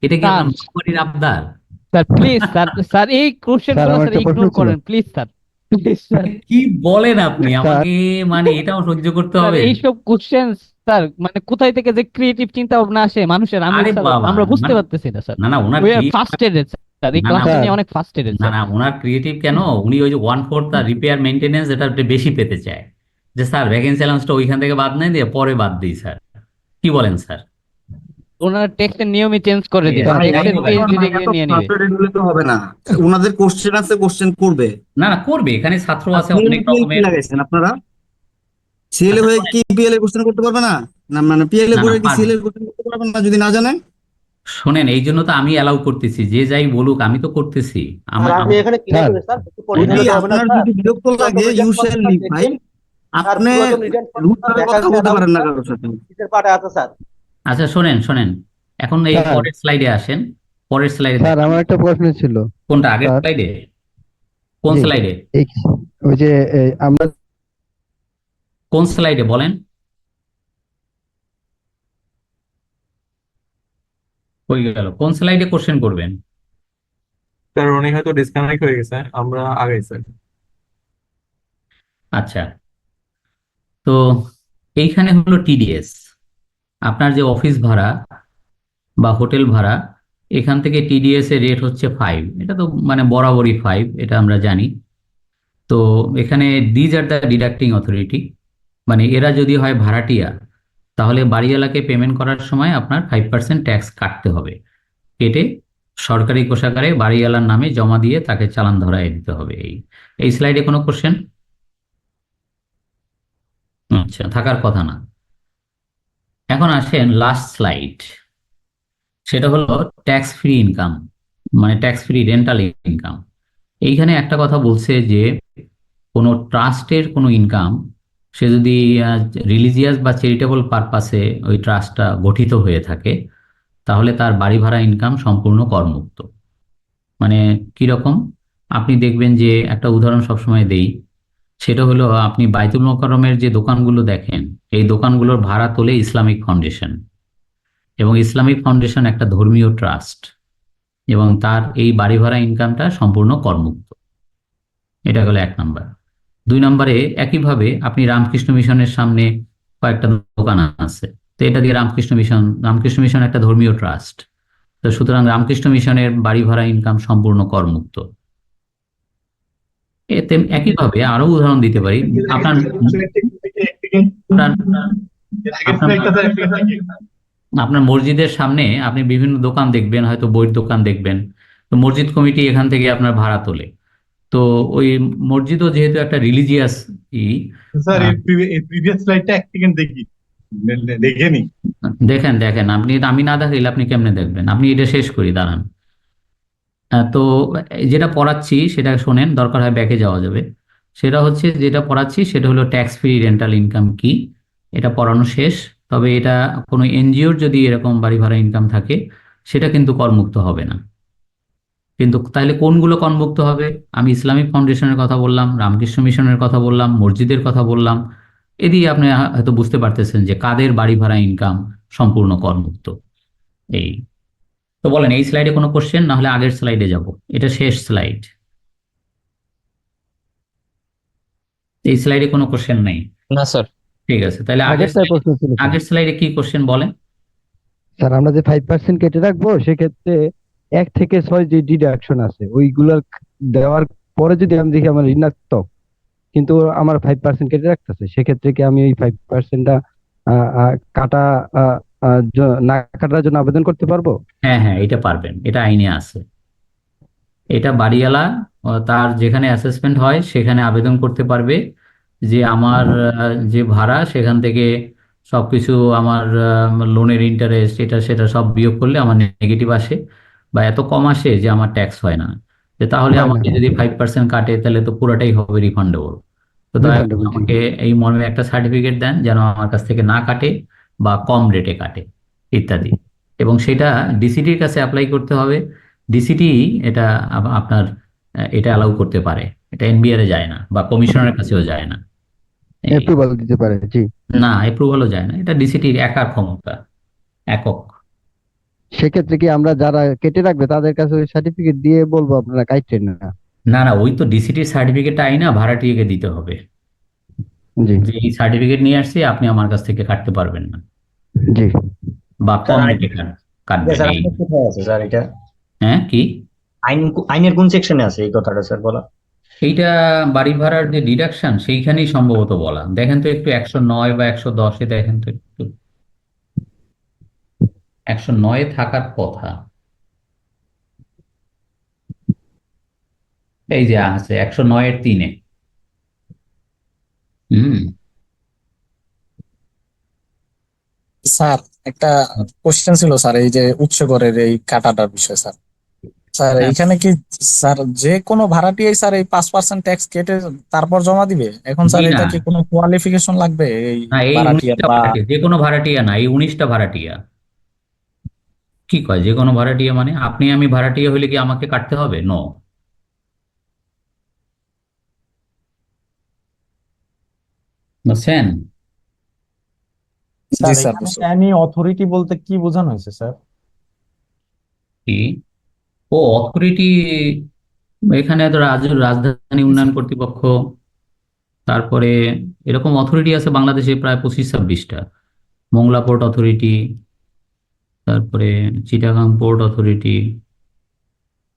এটা কি আপনার মামাবাড়ির আবদার? স্যার প্লিজ স্যার, স্যার এই কোশ্চেন স্যার, গুলো আমার স্যার একটা প্রশ্ন ইগনোর ছিল। করেন প্লিজ স্যার, প্লিজ স্যার। কি বলেন আপনি আমাকে? মানে এটাও সহ্য করতে স্যার হবে? এইসব কোশ্চেন স্যার মানে কোথায় থেকে যে ক্রিয়েটিভ চিন্তা ভাবনা আসে মানুষের, আমি আরে স্যার বাবা, আমরা বুঝতে মানে পারতেছি না স্যার। না না, ওনার উই আর ফার্স্টেডেড স্যার, এই না না ক্লাসটা স্যার, নিয়ে অনেক ফার্স্টেডেড না স্যার। না, ওনার ক্রিয়েটিভ কেন? উনি ওই যে 1/4 আর রিপেয়ার মেইনটেনেন্স এটা একটু বেশি পেতে চায়, যে স্যার ভ্যাকেন্সি অ্যালাউন্সটা ওইখান থেকে বাদ নাই দিয়ে পরে বাদ দিই স্যার। কি বলেন স্যার? ওনারা টেক্সটের নিয়মই চেঞ্জ করে দিবে, ভাই, টেক্সটের যাই হোক, পিএইচডি ডিগ্রি নিয়ে নিবে। তো হবে না, ওনাদের কোশ্চেন আছে, কোশ্চেন করবে। না না, করবে, এখানে ছাত্র আছে আপনি অনেক PL কি রকমের। লাগাইছেন আপনারা? সিএলএ আচ্ছা, হয়ে কি পিএল এর কোশ্চেন করতে পারবে না? না মানে পিএল এ না না করে কি পারবে। সিএলএ এর কোশ্চেন করতে পারবেন না যদি না জানেন? শোনেন, এই জন্য তো আমি অ্যালাউ করতেছি, যে যাই বলুক আমি তো করতেছি। আর আপনি এখানে কি স্যার, লাগবে স্যার? একটু পরে যদি দিলে হবে না আপনার স্যার? যদি বিরক্ত লাগে ইউ শ্যাল লিভ ভাই, আপনি রুট করে কথা বলতে পারেন না কারোর সাথে। পার্টে আছে স্যার। আচ্ছা শোনেন শোনেন, এখন এই স্যার। পরের স্লাইডে আসেন। পরের স্লাইডে স্যার আমার একটা প্রশ্ন ছিল। কোনটা? আগের স্যার, স্লাইডে? কোন জি, স্লাইডে? এই ওই যে আমরা কোন স্লাইডে বলেন? হয়ে গেল, কোন স্লাইডে কোশ্চেন করবেন? স্যার উনি হয়তো ডিসকানেক্ট হয়ে গেছে, আমরা আগাই স্যার। আচ্ছা, তো এইখানে হলো টিডিএস, আপনার যে অফিস ভাড়া বা হোটেল ভাড়া, এখান থেকে টিডিএস এর রেট হচ্ছে 5। এটা তো মানে বরাবরই 5, এটা আমরা জানি। তো এখানে these are the deducting authority, মানে এরা যদি হয় ভাড়াটিয়া, তাহলে বাড়িওয়ালাকে পেমেন্ট করার সময় আপনার 5% ট্যাক্স কাটতে হবে। কেটে সরকারি কোষাগারে বাড়িওয়ালার নামে জমা দিয়ে তাকে চালান ধরায় দিতে হবে। এই স্লাইডে কোনো কোশ্চেন? আচ্ছা, থাকার কথা না। এখন আসেন লাস্ট স্লাইড, সেটা হলো ট্যাক্স ফ্রি ইনকাম, মানে ট্যাক্স ফ্রি রেন্টাল ইনকাম। এইখানে একটা কথা বলছে যে কোনো ট্রাস্টের কোনো ইনকাম, সে যদি রিলিজিয়াস বা চ্যারিটেবল পারপাসে ওই ট্রাস্টটা গঠিত হয়ে থাকে, তাহলে তার বাড়ি ভাড়া ইনকাম সম্পূর্ণ করমুক্ত। মানে কিরকম? আপনি দেখবেন যে একটা উদাহরণ সবসময় দেই, সেটা হলো আপনি বাইতুল মোকাররমের যে দোকানগুলো দেখেন, এই দোকানগুলোর ভাড়া তোলে ইসলামিক ফাউন্ডেশন, এবং ইসলামিক ফাউন্ডেশন একটা ধর্মীয় ট্রাস্ট, এবং তার এই বাড়ি ভাড়া ইনকামটা সম্পূর্ণ করমুক্ত। এটা হলো 1 নাম্বার। 2 নম্বরে একইভাবে আপনি রামকৃষ্ণ মিশনের সামনে কয়েকটা দোকান আছে, তো এটা দিয়ে রামকৃষ্ণ মিশন একটা ধর্মীয় ট্রাস্ট, তো সুতরাং রামকৃষ্ণ মিশনের বাড়ি ভাড়া ইনকাম সম্পূর্ণ করমুক্ত। এতে একইভাবে আরো উদাহরণ দিতে পারি। আপনার আপনার মসজিদের সামনে আপনি বিভিন্ন দোকান দেখবেন, হয়তো বইয়ের দোকান দেখবেন, তো মসজিদ কমিটি এখান থেকে আপনার ভাড়া তোলে। তো ওই মসজিদও যেহেতু একটা রিলিজিয়াস স্যার এই প্রিভিয়াস স্লাইডটা এক সেকেন্ড দেখি, দেখে নি। দেখেন দেখেন, আপনি আমি না দেখাইলে আপনি কেমনে দেখবেন? আপনি এটা শেষ করি, দাঁড়ান। তো যেটা পড়াচ্ছি সেটা শোনেন, দরকার হয় ব্যাকে যাওয়া যাবে। সেটা হচ্ছে, যেটা পড়াচ্ছি সেটা হলো ট্যাক্স ফ্রি রেন্টাল ইনকাম কি, এটা পড়ানো শেষ। তবে এটা কোনো এনজিওর যদি এরকম বাড়ি ভাড়া ইনকাম থাকে, সেটা কিন্তু করমুক্ত হবে না। কিন্তু তাহলে কোনগুলো করমুক্ত হবে? আমি ইসলামিক ফাউন্ডেশনের কথা বললাম, রামকৃষ্ণ মিশনের কথা বললাম, মসজিদের কথা বললাম। এদিকে আপনি হয়তো বুঝতে পারতেছেন যে কাদের বাড়ি ভাড়া ইনকাম সম্পূর্ণ করমুক্ত। এই তো বলেন, এই স্লাইডে কোনো কোশ্চেন? না হলে আগের স্লাইডে যাব, এটা শেষ স্লাইড। এই স্লাইডে কোনো কোশ্চেন নেই? না স্যার। ঠিক আছে, তাহলে আগের আগেরটার প্রশ্ন ছিল স্যার। আগের স্লাইডে কি কোশ্চেন বলেন? স্যার আমরা যে 5% কেটে রাখবো সেক্ষেত্রে 1 থেকে 6 যে ডিডাকশন আছে ওইগুলার দেওয়ার পরে যদি আমি দেখি আমার ঋণাত্মক, কিন্তু আমার 5% কেটে রাখতেছে, সেক্ষেত্রে কি আমি ওই 5%টা কাটা না কাটার জন্য আবেদন করতে পারবো? হ্যাঁ হ্যাঁ, এটা পারবেন, এটা আইনে আছে। এটা বাড়িওয়ালা তার যেখানে অ্যাসেসমেন্ট হয় সেখানে আবেদন করতে পারবে যে আমার যে ভাড়া সেখান থেকে সবকিছু আমার লোনের ইন্টারেস্ট এটা সেটা সব বিয়োগ করলে আমার নেগেটিভ আসে বা এত কম আসে যে আমার ট্যাক্স হয় না, যে তাহলে হয় না, আমাকে যদি 5% কাটে তাহলে তো পুরোটাই হবে রিফান্ডেবল। তো দয়া করে রিফান্ডেবল। জি আমাকে এই মর্মে একটা সার্টিফিকেট দেন যেন আমার কাছ থেকে না কাটে বা কম রেটে কাটে ইত্যাদি। এবং সেটা ডিসিটির কাছে অ্যাপ্লাই করতে হবে। ডিসিটি এটা আপনার এটা অ্যালাউ করতে পারে, এটা এনবিআর এ যায় না বা কমিশনারের কাছেও যায় না। অ্যাপ্রুভাল দিতে পারে। জি, না, অ্যাপ্রুভালও যায় না, এটা ডিসিটির একার ক্ষমতা, একক। সেক্ষেত্রে কি আমরা যারা কেটে রাখবে তাদের কাছে ওই সার্টিফিকেট দিয়ে বলবো আপনারা কাটছেন না? না না, ওই তো ডিসিটির সার্টিফিকেটটা আইনা ভাড়াটিয়াকে দিতে হবে জি যে এই সার্টিফিকেট নিয়ে আসছি, আপনি আমার কাছ থেকে কাটতে পারবেন না জি। বা কম রেটে কাটবেন স্যার এই। আইনের কোথায় আছে স্যার এটা? হ্যাঁ কি? আইনের কোন সেকশনে আছে এই কথাটা স্যার বলা? এইটা বাড়ি ভাড়ার যে ডিডাকশন সেইখানেই সম্ভবত বলা। দেখেন তো একটু 109 বা 110-এ দেখেন তো একটু। 109-এ থাকার কথা, এই যে আছে 109-এর 3-এ। হুম। স্যার একটা কোশ্চেন ছিল স্যার, এই যে উৎস করের এই কাটাটার বিষয় স্যার। স্যার হ্যাঁ। এইখানে কি স্যার যে কোনো ভাড়াটিয়াই স্যার এই 5% ট্যাক্স কেটে তারপর জমা দিবে? এখন স্যার জি না, এটা কি কোনো কোয়ালিফিকেশন লাগবে এই না এই ভাড়াটিয়ার 19টা বা? ভাড়াটিয়া, যে কোনো ভাড়াটিয়া না, এই 19টা ভাড়াটিয়া। কি কয় যে কোনো ভাড়াটিয়া মানে আপনি আমি ভাড়াটিয়া হলে কি আমাকে কাটতে হবে? নো। বুঝছেন? জি স্যার স্যার এখানে বুঝছি। অ্যানি অথরিটি বলতে কি বোঝানো হয়েছে স্যার? কি? ও অথরিটি, এখানে তো রাজধানী উন্নয়ন কর্তৃপক্ষ, তারপরে এরকম অথরিটি আছে বাংলাদেশে প্রায় 25-26টা। মোংলা পোর্ট অথরিটি, তারপরে চিটাগাং পোর্ট অথরিটি,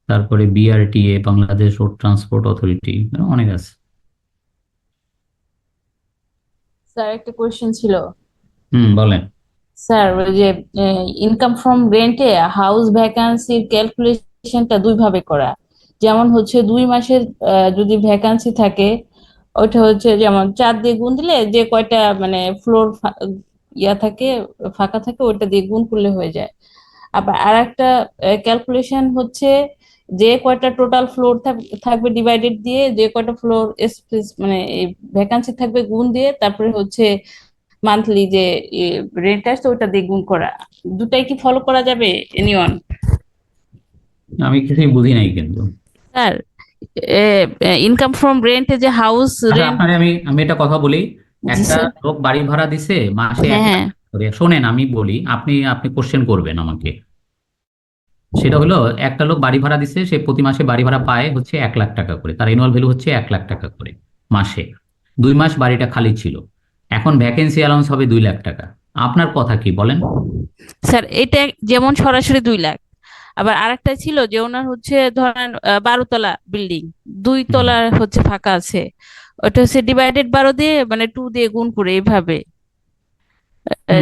তারপরে BRTA Bangladesh road transport authority, অনেক আছে। স্যার একটা কোয়েশ্চেন ছিল। বলেন। স্যার ওই যে ইনকাম ফ্রম রেন্টে হাউস ভ্যাকান্সির ক্যালকুলেশনটা দুই ভাবে করা। যেমন হচ্ছে 2 মাসের যদি ভ্যাকান্সি থাকে ওইটা হচ্ছে যেমন 4 দিয়ে গুণ দিলে যে কয়টা মানে ফ্লোর থাকে ফাঁকা থাকে ওইটা দিয়ে গুণ করলে হয়ে যায়। আবার আর একটা ক্যালকুলেশন হচ্ছে যে কয়টা টোটাল ফ্লোর থাকবে ডিভাইডেড দিয়ে যে কয়টা ফ্লোর স্পেস মানে ভ্যাকান্সি থাকবে গুণ দিয়ে তারপরে হচ্ছে মান্থলি যে রেন্ট আসছে ওটা দিয়ে গুণ করা। দুটাই কি ফলো করা যাবে এনিওয়ান? আমি কিছুই বুঝি নাই কিন্তু। স্যার ইনকাম ফ্রম রেন্টে যে হাউস আচ্ছা, রেন্ট। আপনারে আমি একটা কথা বলি। জি একটা স্যার। লোক বাড়ি ভাড়া দিছে মাসে হ্যাঁ 1 লাখ হ্যাঁ করে। শোনেন আমি বলি, আপনি আপনি কোশ্চেন করবেন আমাকে। সেটা হলো একটা লোক বাড়ি ভাড়া দিছে, সে প্রতি মাসে বাড়ি ভাড়া পায় হচ্ছে 1 লাখ টাকা করে, তার অ্যানুয়াল ভ্যালু হচ্ছে 1 লাখ টাকা করে মাসে। 2 মাস বাড়িটা খালি ছিল, এখন ভ্যাকেন্সি অ্যালাউন্স হবে 2 লাখ টাকা। আপনার কথা কি বলেন? স্যার এটা যেমন সরাসরি 2 লাখ, আবার আরেকটা ছিল যে ওনার হচ্ছে ধরেন 12 তলা বিল্ডিং, 2 তলা হচ্ছে ফাঁকা আছে, ওটা হচ্ছে ডিভাইডেড 12 দিয়ে মানে 2 দিয়ে গুণ করে এইভাবে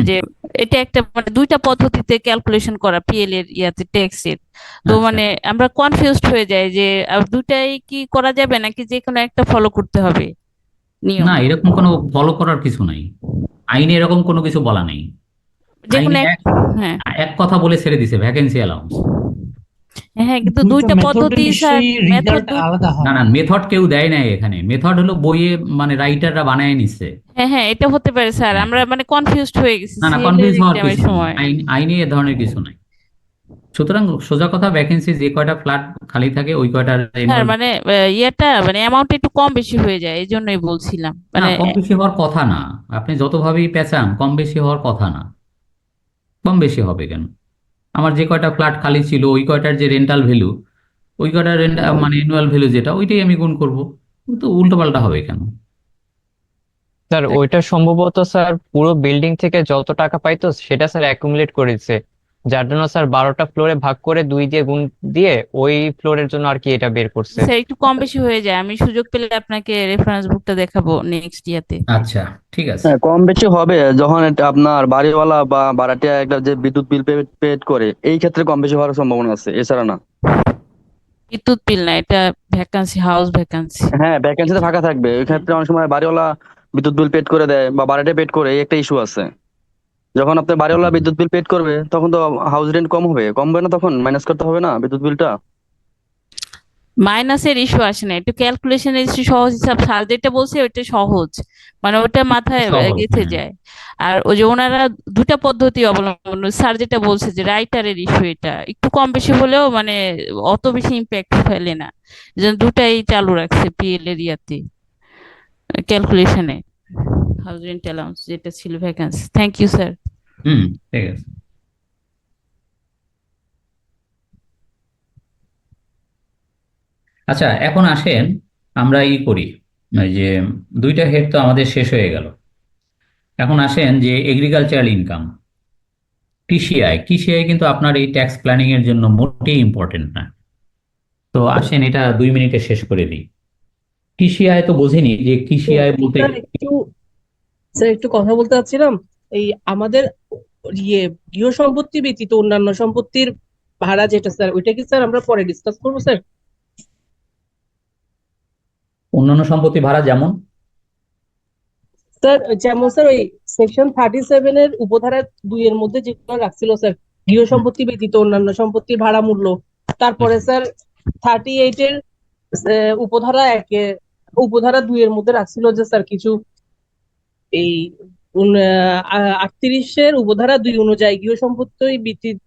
যে এটা একটা মানে দুইটা পদ্ধতিতে ক্যালকুলেশন করা পিএল এর ইয়াতে ট্যাক্স এর। তো আচ্ছা, মানে আমরা কনফিউজড হয়ে যাই যে দুইটাই কি করা যাবে নাকি যে কোনো একটা ফলো করতে হবে নিয়ম? না এরকম কোনো ফলো করার কিছু নাই, আইনে এরকম কোনো কিছু বলা নেই। যে কোনো আইনে এক হ্যাঁ এক কথা বলে ছেড়ে দিছে ভ্যাকেন্সি অ্যালাউন্স। হ্যাঁ কিন্তু দুইটা দুইটা মেথডে পদ্ধতি স্যার, নিশ্চয়ই মেথড রেজাল্ট আলাদা না হয়। না, মেথড কেউ দেয় নাই এখানে, মেথড হলো বইয়ে মানে রাইটাররা বানায় নিচ্ছে। হ্যাঁ হ্যাঁ এটা হতে পারে স্যার, আমরা মানে কনফিউজড হয়ে গেছি না না, সিএল এর কনফিউজ হওয়ার এক্সামের কিছু নেই, সময়। আইনে এ ধরনের কিছু নাই। সুতরাং সোজা কথা, ভ্যাকেন্সি যে কয়টা ফ্ল্যাট খালি থাকে ওই কয়টার স্যার annual- মানে ইয়েটা মানে অ্যামাউন্ট একটু কম বেশি হয়ে যায় এই জন্যই বলছিলাম না মানে। কম বেশি হওয়ার কথা না, আপনি যতভাবেই পেঁচান কম বেশি হওয়ার কথা না। কম বেশি হবে কেন? আমার যে কয়টা ফ্ল্যাট খালি ছিল ওই কয়টার যে রেন্টাল ভ্যালু, ওই কয়টার মানে অ্যানুয়াল ভ্যালু যেটা, ওইটাই আমি গুণ করবো। তো উল্টো পাল্টা হবে কেন? স্যার ওইটা সম্ভবত স্যার পুরো বিল্ডিং থেকে যত টাকা পাইতো সেটা স্যার অ্যাকুমুলেট করেছে, যার জন্য স্যার 12টা ফ্লোরে ভাগ করে 2 দিয়ে গুণ দিয়ে ওই ফ্লোরের জন্য আর কি এটা বের করছে। স্যার একটু কম বেশি হয়ে যায়, আমি সুযোগ পেলে আপনাকে রেফারেন্স বুকটা দেখাবো নেক্সট ইয়াতে। আচ্ছা, ঠিক আছে। হ্যাঁ, কম বেশি হবে যখন এটা আপনার বাড়িওয়ালা বা ভাড়াটিয়া একটা যে বিদ্যুৎ বিল পেড করে, এই ক্ষেত্রে কম বেশি হওয়ার সম্ভাবনা আছে, এছাড়া না। বিদ্যুৎ বিল না, এটা ভ্যাকান্সি, হাউস ভ্যাকান্সি। হ্যাঁ, ভ্যাকেন্সিতে ফাঁকা থাকবে, ওই ক্ষেত্রে অনেক সময় বাড়িওয়ালা বিদ্যুৎ বিল পেড করে দেয় বা ভাড়াটিয়া পেড করে, এই একটা ইস্যু আছে। যখন আপনার বাড়িওয়ালা বিদ্যুৎ বিল পেড করবে তখন তো হাউস রেন্ট কমবে না, তখন মাইনাস করতে হবে না বিদ্যুৎ বিলটা। মাইনাসের ইস্যু আসে না, একটু ক্যালকুলেশনের ইস্যু, সহজ হিসাব স্যার যেটা বলছে ওইটা সহজ, মানে ওটা মাথায় সহজ, গেঁথে হ্যাঁ। যায়। আর ওই যে ওনারা দুটা পদ্ধতি অবলম্বন, স্যার যেটা বলছে যে রাইটারের ইস্যু, এটা একটু কম বেশি হলেও মানে অত বেশি ইম্প্যাক্ট ফেলে না, এই জন্য দুটাই চালু রাখছে পিএল এর ইয়াতে ক্যালকুলেশনে, হাউস রেন্ট অ্যালাউন্স যেটা ছিল ভ্যাকান্সি। Thank you sir. ঠিক আছে। আচ্ছা, এখন আসেন আমরা করি, ওই যে 2টা হেড তো আমাদের শেষ হয়ে গেল। এখন আসেন যে এগ্রিকালচারাল ইনকাম, কৃষি আয় কিন্তু আপনার এই ট্যাক্স প্ল্যানিং এর জন্য মোটেই ইম্পর্টেন্ট না। তো আসেন এটা 2 মিনিটে শেষ করে দিই। কৃষি আয় তো বোঝেনি যে কৃষি আয় বলতে স্যার একটু কথা বলতে চাচ্ছিলাম, এই আমাদের গৃহ সম্পত্তি ব্যতীত অন্যান্য সম্পত্তির ভাড়া যেটা স্যার, ওইটা কি স্যার আমরা পরে ডিসকাস করবো স্যার? অন্যান্য সম্পত্তি ভাড়া যেমন যেমন স্যার ওই সেকশন 37 এর উপধারা 2 এর মধ্যে যেগুলো রাখছিল স্যার, গৃহ সম্পত্তি ব্যতীত অন্যান্য সম্পত্তির ভাড়া মূল্য, তারপরে স্যার 38 এর উপধারা 2 এর মধ্যে রাখছিল যে স্যার কিছু এই 38 এর উপধারা 2 অনুযায়ী গৃহ সম্পত্তি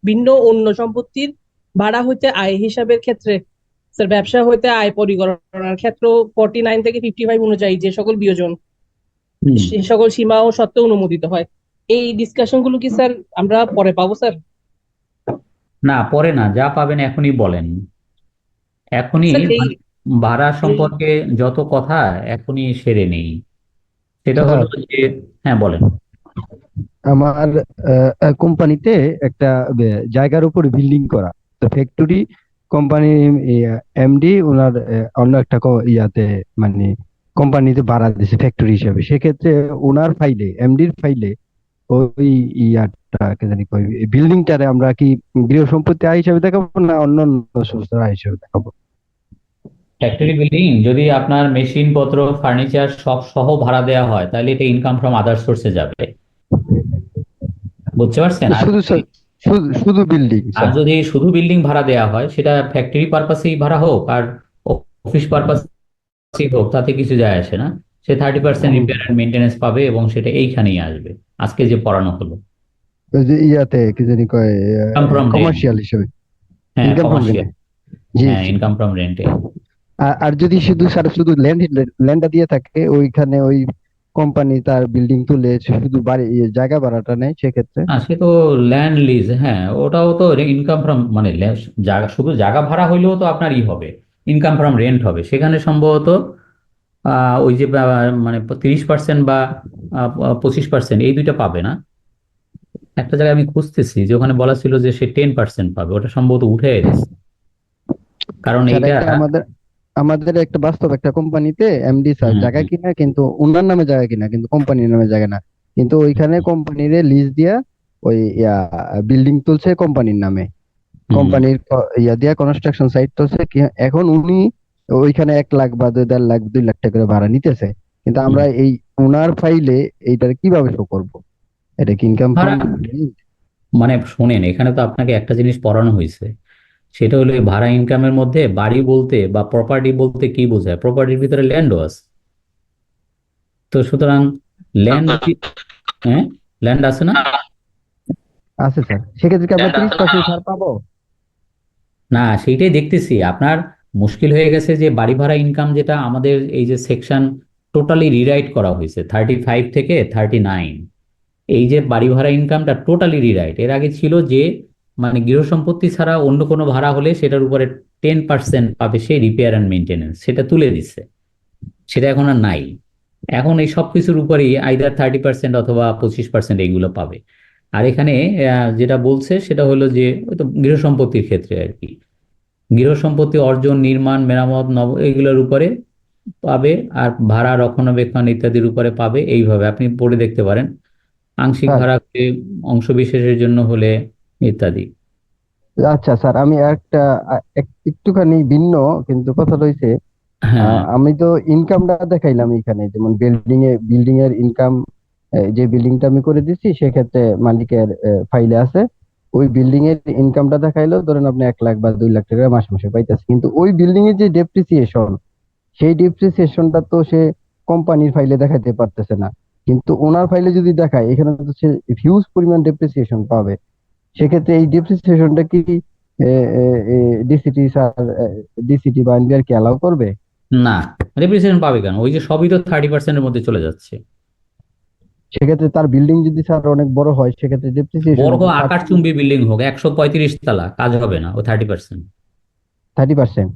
ভিন্ন অন্য সম্পত্তির ভাড়া হইতে আয় হিসাবের ক্ষেত্রে স্যার, ব্যবসা হইতে আয় পরিগণনার ক্ষেত্রে 49 থেকে 55 অনুযায়ী যে সকল বিয়োজন, সে সকল সীমা ও শর্ত অনুমোদিত হয়। এই ডিসকাশন গুলো কি স্যার আমরা পরে পাবো স্যার? না, পরে না, যা পাবেন এখনই বলেন। এখনই স্যার এই ভাড়া সম্পর্কে যত কথা এখনই সেরে নেই। সেটা হলো যে, হ্যাঁ বলেন। আমার কোম্পানিতে একটা জায়গার উপর বিল্ডিং করা, তো ফ্যাক্টরি কোম্পানি এমডি ওনার অন্য একটা ইয়াতে মানে কোম্পানিতে ভাড়া দিছে ফ্যাক্টরি হিসাবে, সেক্ষেত্রে ওনার ফাইলে, এমডির ফাইলে ওই ইয়াটা জানি কই বিল্ডিংটারে আমরা কি গৃহ সম্পত্তি আয় হিসাবে দেখাবো না অন্য সংস্থার আয় হিসাবে দেখাবো? ফ্যাক্টরি বিল্ডিং যদি আপনার মেশিন পত্র, ফার্নিচার সব সহ ভাড়া দেওয়া হয় তাহলে এটা ইনকাম ফ্রম আদার সোর্সে যাবে, বুঝতে পারছেন? শুধু বিল্ডিং, আর যদি শুধু বিল্ডিং ভাড়া দেওয়া হয় সেটা ফ্যাক্টরি পারপাসেই ভাড়া হোক আর অফিস পারপাসেই হোক, তাতে কিছু যায় আসে না। সে 30% রিপেয়ার এন্ড মেইনটেনেন্স পাবে এবং সেটা এইখানেই আসবে, আজকে যে পড়ানো হলো। ইয়াতে কি জানি কয় ইনকাম ফ্রম কমার্শিয়াল হিসাবে, হ্যাঁ, ইনকাম ফ্রম কমার্শিয়াল, জি হ্যাঁ, ইনকাম ফ্রম রেন্টে। আর যদি শুধু ল্যান্ডটা দিয়ে থাকে, ওইখানে ওই কোম্পানি তার বিল্ডিং তুলে শুধু বাড়ি জায়গা ভাড়াটা নেয়, সেক্ষেত্রে সে তো ল্যান্ড লিজ, হ্যাঁ, ওটাও তো ইনকাম ফ্রম মানে জায়গা, শুধু জায়গা ভাড়া হইলেও তো আপনার হবে, ইনকাম ফ্রম রেন্ট হবে। সেখানে সম্ভবত ওই যে মানে 30% বা 25% এই দুইটা পাবে না। একটা জায়গায় আমি খুঁজতেছি যে ওখানে বলা ছিল যে সে 10% পাবে, ওটা সম্ভবত উঠে গেছে। কারণ স্যার, এইটা একটা আমাদের একটা বাস্তব একটা কোম্পানিতে এমডি স্যার জায়গা কিনা, কিন্তু ওনার নামে জায়গা কিনা, কিন্তু কোম্পানির নামে জায়গা না, কিন্তু ওইখানে কোম্পানির লিজ দিয়া ওই বিল্ডিং তুলছে কোম্পানির নামে, কোম্পানির ইয়া দিয়া কনস্ট্রাকশন সাইট তুলছে। এখন উনি ওইখানে 1 লাখ বা 1.5 লাখ 2 লাখ টাকা করে ভাড়া নিতেছে, কিন্তু আমরা এই ওনার ফাইলে এইটার কিভাবে শো করব? এটা কি ইনকাম মানে শোনেন, এখানে তো আপনাকে একটা জিনিস পড়ানো হয়েছে, সেটা হলো এই ভাড়া ইনকামের মধ্যে বাড়ি বলতে বা প্রপার্টি বলতে কি বোঝায়? প্রপার্টির ভিতরে ল্যান্ডও আছে। তো সুতরাং ল্যান্ড, হ্যাঁ, ল্যান্ড আছে না? আছে স্যার, সেক্ষেত্রে কি আমরা 30% ছাড় পাবো? না, সেইটাই দেখতেছি। আপনার মুশকিল হয়ে গেছে যে বাড়ি ভাড়া ইনকাম, যেটা আমাদের এই যে সেকশন টোটালি রিরাইট করা হয়েছে 35 থেকে 39, এই যে বাড়ি ভাড়া ইনকামটা টোটালি রিরাইট। এর আগে ছিল যে মানে গৃহ সম্পত্তি ছাড়া অন্য কোনো ভাড়া হলে সেটার উপরে 10% পাবে সে রিপেয়ার অ্যান্ড মেনটেনেন্স, সেটা তুলে দিচ্ছে, সেটা এখন আর নাই। এখন এই সব কিছুর উপরেই আইদার 30% অথবা 25% এইগুলো পাবে। আর এখানে যেটা বলছে সেটা হলো যে ওই তো গৃহ সম্পত্তির ক্ষেত্রে আর কি, গৃহ সম্পত্তি অর্জন, নির্মাণ, মেরামত, এগুলোর উপরে পাবে, আর ভাড়া, রক্ষণাবেক্ষণ ইত্যাদির উপরে পাবে। এইভাবে আপনি পড়ে দেখতে পারেন, আংশিক স্যার ভাড়া অংশ বিশেষের জন্য হলে ইত্যাদি। আচ্ছা স্যার, আমি একটা একটুখানি ভিন্ন কিন্তু কথা রয়েছে। হ্যাঁ, আমি তো ইনকামটা দেখাইলাম এখানে, যেমন বিল্ডিং এর ইনকাম, যে বিল্ডিংটা আমি করে দিচ্ছি সেক্ষেত্রে মালিকের ফাইলে আছে, ওই বিল্ডিং এর ইনকামটা দেখাইলো, ধরেন আপনি 1 লাখ বা 2 লাখ টাকা মাসে মাসে পাইতেছে, কিন্তু ওই বিল্ডিং এর যে ডেপ্রিসিয়েশন, সেই ডেপ্রিসিয়েশনটা তো সে কোম্পানির ফাইলে দেখাইতে পারতেছে না। কিন্তু ওনার ফাইলে যদি দেখায়, এখানে তো সে হিউজ পরিমাণ ডেপ্রিসিয়েশন পাবে। সেক্ষেত্রে এই ডেপ্রিসিয়েশনটা কি ডিসিটি স্যার, ডিসিটি বা এনবিআর কি অ্যালাউ করবে? না, ডেপ্রিসিয়েশন পাবে কেন? ওই যে সবই তো 30%-এর মধ্যে চলে যাচ্ছে। সেক্ষেত্রে তার বিল্ডিং যদি স্যার অনেক বড় হয়, সেক্ষেত্রে ডেপ্রিসিয়েশন বড় আকাশচুম্বী বিল্ডিং হোক, 135 তলা, কাজ হবে না ও 30%। 30%।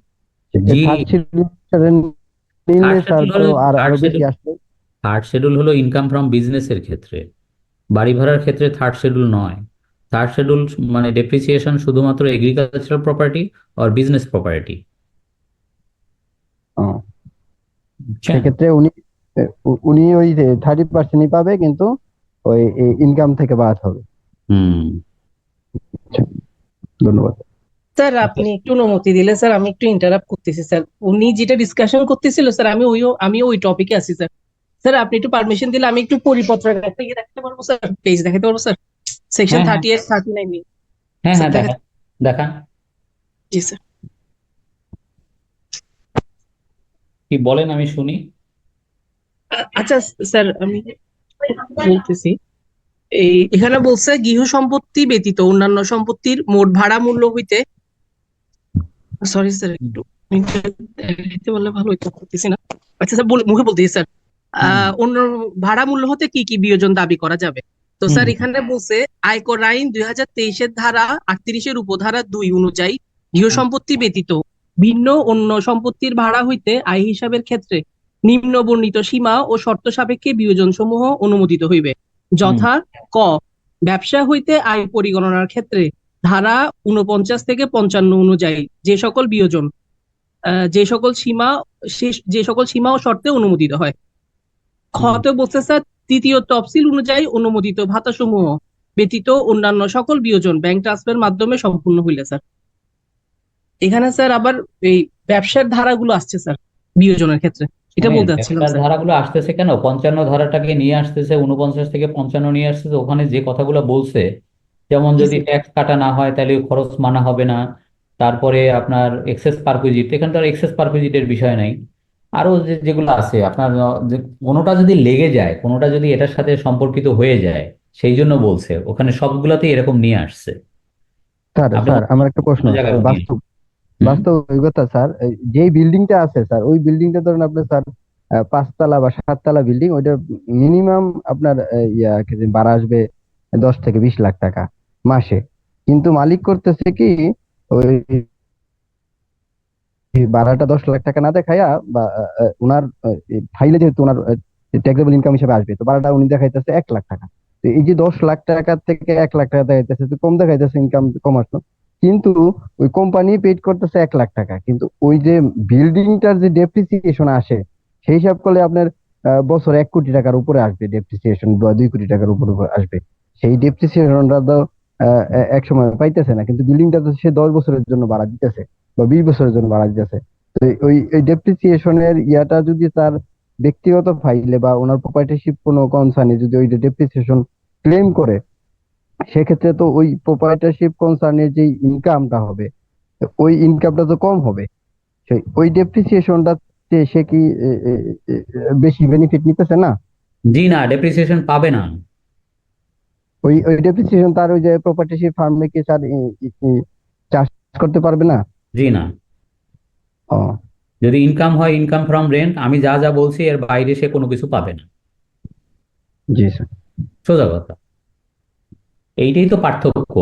জি, থার্ড শিডিউল নিলে স্যার তো আরো বেশি আসবে। থার্ড শিডিউল হলো ইনকাম ফ্রম বিজনেসের ক্ষেত্রে, বাড়ি ভাড়ার ক্ষেত্রে থার্ড শিডিউল নয়। থার্ড শিডিউল মানে ডেপ্রিসিয়েশন শুধুমাত্র এগ্রিকালচারাল প্রপার্টি আর বিজনেস প্রপার্টি। সেক্ষেত্রে উনি উনি ওই 30%ই পাবে, কিন্তু ওই ইনকাম থেকে বাদ হবে। ধন্যবাদ স্যার। আপনি একটু অনুমতি দিলে স্যার আমি একটু ইন্টারাপ্ট করতেছি স্যার। উনি যেটা ডিসকাশন করতেছিল স্যার, আমি ওই টপিকে আছি স্যার। স্যার আপনি একটু পারমিশন দিলে আমি একটু পরিপত্র দেখাতে পারবো স্যার, পেজ দেখাতে পারবো স্যার, সেকশন 38 39। হ্যাঁ হ্যাঁ, দেখান দেখান। জি স্যার। কি বলেন আমি শুনি। আচ্ছা স্যার, আমি বলতেছি, এখানে বলছে গৃহ সম্পত্তি ব্যতীত অন্যান্য সম্পত্তির মোট ভাড়া মূল্য হইতে, সরি স্যার একটু লিখতে বললে ভালো হইতো, করতেছি না। আচ্ছা স্যার, মুখে বলতেছি স্যার। অন্য ভাড়া মূল্য হতে কি কি বিয়োজন দাবি করা যাবে? তো স্যার এখানে বলছে আয়কর আইন 2023-এর ধারা 38-এর উপধারা 2 অনুযায়ী গৃহ সম্পত্তি ব্যতীত ভিন্ন অন্য সম্পত্তির ভাড়া হইতে আয় হিসাবের ক্ষেত্রে নিম্ন বর্ণিত সীমা ও শর্ত সাপেক্ষে বিয়োজন সমূহ অনুমোদিত হইবে, যথা ক ব্যবসা হইতে আয় পরিগণনার ক্ষেত্রে ধারা 49 থেকে 55 অনুযায়ী যে সকল বিয়োজন যে সকল সীমা ও শর্তে অনুমোদিত হয়। খতে বলছে স্যার তৃতীয় তফসিল অনুযায়ী অনুমোদিত ভাতাসমূহ ব্যতীত অন্যান্য সকল বিয়োজন ব্যাংক ট্রান্সফারের মাধ্যমে সম্পূর্ণ হইলে স্যার। এখানে স্যার আবার এই ব্যবসার ধারাগুলো আসছে স্যার বিয়োজনের ক্ষেত্রে, এটা বলতে চাচ্ছিলাম স্যার। ধারাগুলো আসতেছে কেন? 55 ধারাটাকে নিয়ে আসতেছে, 49 থেকে 55 নিয়ে আসতেছে। ওখানে যে কথাগুলো বলছে, যেমন যদি ট্যাক্স কাটা না হয় তাহলে খরচ মানা হবে না, তারপরে আপনার এক্সেস পারকুইজিট, এখানে তো আর এক্সেস পারকুইজিটের বিষয় নাই। আরো যেগুলো আছে আপনার, যে কোনোটা যদি লেগে যায়, কোনোটা যদি এটার সাথে সম্পর্কিত হয়ে যায়, সেই জন্য বলছে ওখানে সবগুলাতেই এরকম নিয়ে আসছে। স্যার স্যার আমার একটা প্রশ্ন, বাস্তব অভিজ্ঞতা স্যার, যেই বিল্ডিংটা আছে স্যার, ওই বিল্ডিংটা ধরেন আপনার স্যার 5 তলা বা 7 তলা বিল্ডিং, ওইটা মিনিমাম আপনার ভাড়া আসবে 10 থেকে 20 লাখ টাকা মাসে। কিন্তু মালিক করতেছে কি, ওই ভাড়াটা 10 লাখ টাকা না দেখাইয়া, বা ওনার ফাইলে যেহেতু ওনার ট্যাক্সেবল ইনকাম হিসেবে আসবে, তো ভাড়াটা উনি দেখাইতেছে 1 লাখ টাকা। তো এই যে 10 লাখ টাকা থেকে 1 লাখ টাকা দেখাইতেছে, তো কম দেখাইতেছে, ইনকাম কম আসলো, কিন্তু ওই কোম্পানি পেড করতেছে 1 লাখ টাকা। কিন্তু ওই যে বিল্ডিংটার যে ডেপ্রিসিয়েশন আসে, সেই হিসাব করলে আপনার বছর 1 কোটি টাকার উপরে আসবে ডেপ্রিসিয়েশন, বা 2 কোটি টাকার উপরে আসবে। সেই ডেপ্রিসিয়েশনটা তো এক সময় পাইতেছে না, কিন্তু বিল্ডিংটা তো সে 10 বছরের জন্য ভাড়া দিতেছে বা 20 বছরের জন্য ভাড়া দিতেছে। তো ওই ডেপ্রিসিয়েশনের ইয়াটা যদি তার ব্যক্তিগত ফাইলে বা ওনার প্রপার্টিশিপ কোনো কনসার্নে যদি ওই ডেপ্রিসিয়েশন ক্লেম করে, সেক্ষেত্রে তো ওই প্রপার্টারশিপ কনসার্নের যে ইনকামটা হবে, ওই ইনকামটা তো কম হবে। ওই ডেপ্রিসিয়েশনটা সে কি বেশি বেনিফিট নিতেছে না? জি না, ডেপ্রিসিয়েশন পাবে না। ওই ডেপ্রিসিয়েশন তার ওই যে প্রপার্টিশিপ ফার্মে কি স্যার চাষ করতে পারবে না? জি না। যদি ইনকাম হয় ইনকাম ফ্রম রেন্ট, আমি যা যা বলছি এর বাইরে সে কোনো কিছু পাবে না। জি স্যার, সোজা কথা। এইটাই তো পার্থক্য,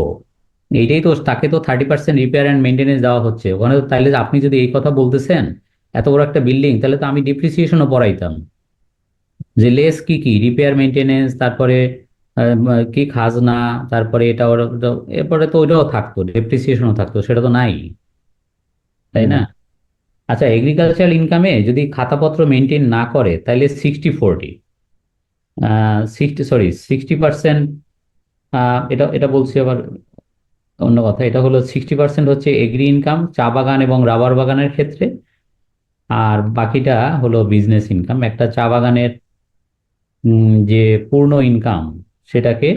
এইটাই তো, তাকে তো 30% রিপেয়ার অ্যান্ড মেনটেনেন্স দেওয়া হচ্ছে ওখানে। তাইলে আপনি যদি এই কথা বলতেছেন, এত বড় একটা বিল্ডিং, তাহলে তো আমি ডিপ্রিসিয়েশনও পড়াইতাম যে লেস কি কি রিপেয়ার মেনটেনেন্স, তারপরে কি খাজনা, তারপরে এটা ওটা এরপরে তো ওইটাও থাকতো, ডেপ্রিসিয়েশনও থাকতো, সেটা তো নাই, তাই না? আচ্ছা, এগ্রিকালচারাল ইনকামে যদি খাতাপত্র মেনটেন না করে তাহলে 60-40, 60% এটা এটা বলছি আবার অন্য কথা। এটা হলো 60% হচ্ছে এগ্রি ইনকাম, চা বাগান এবং রাবার বাগানের ক্ষেত্রে, আর বাকিটা হলো বিজনেস ইনকাম। একটা চা বাগানের যে পূর্ণ ইনকাম, সেটাকে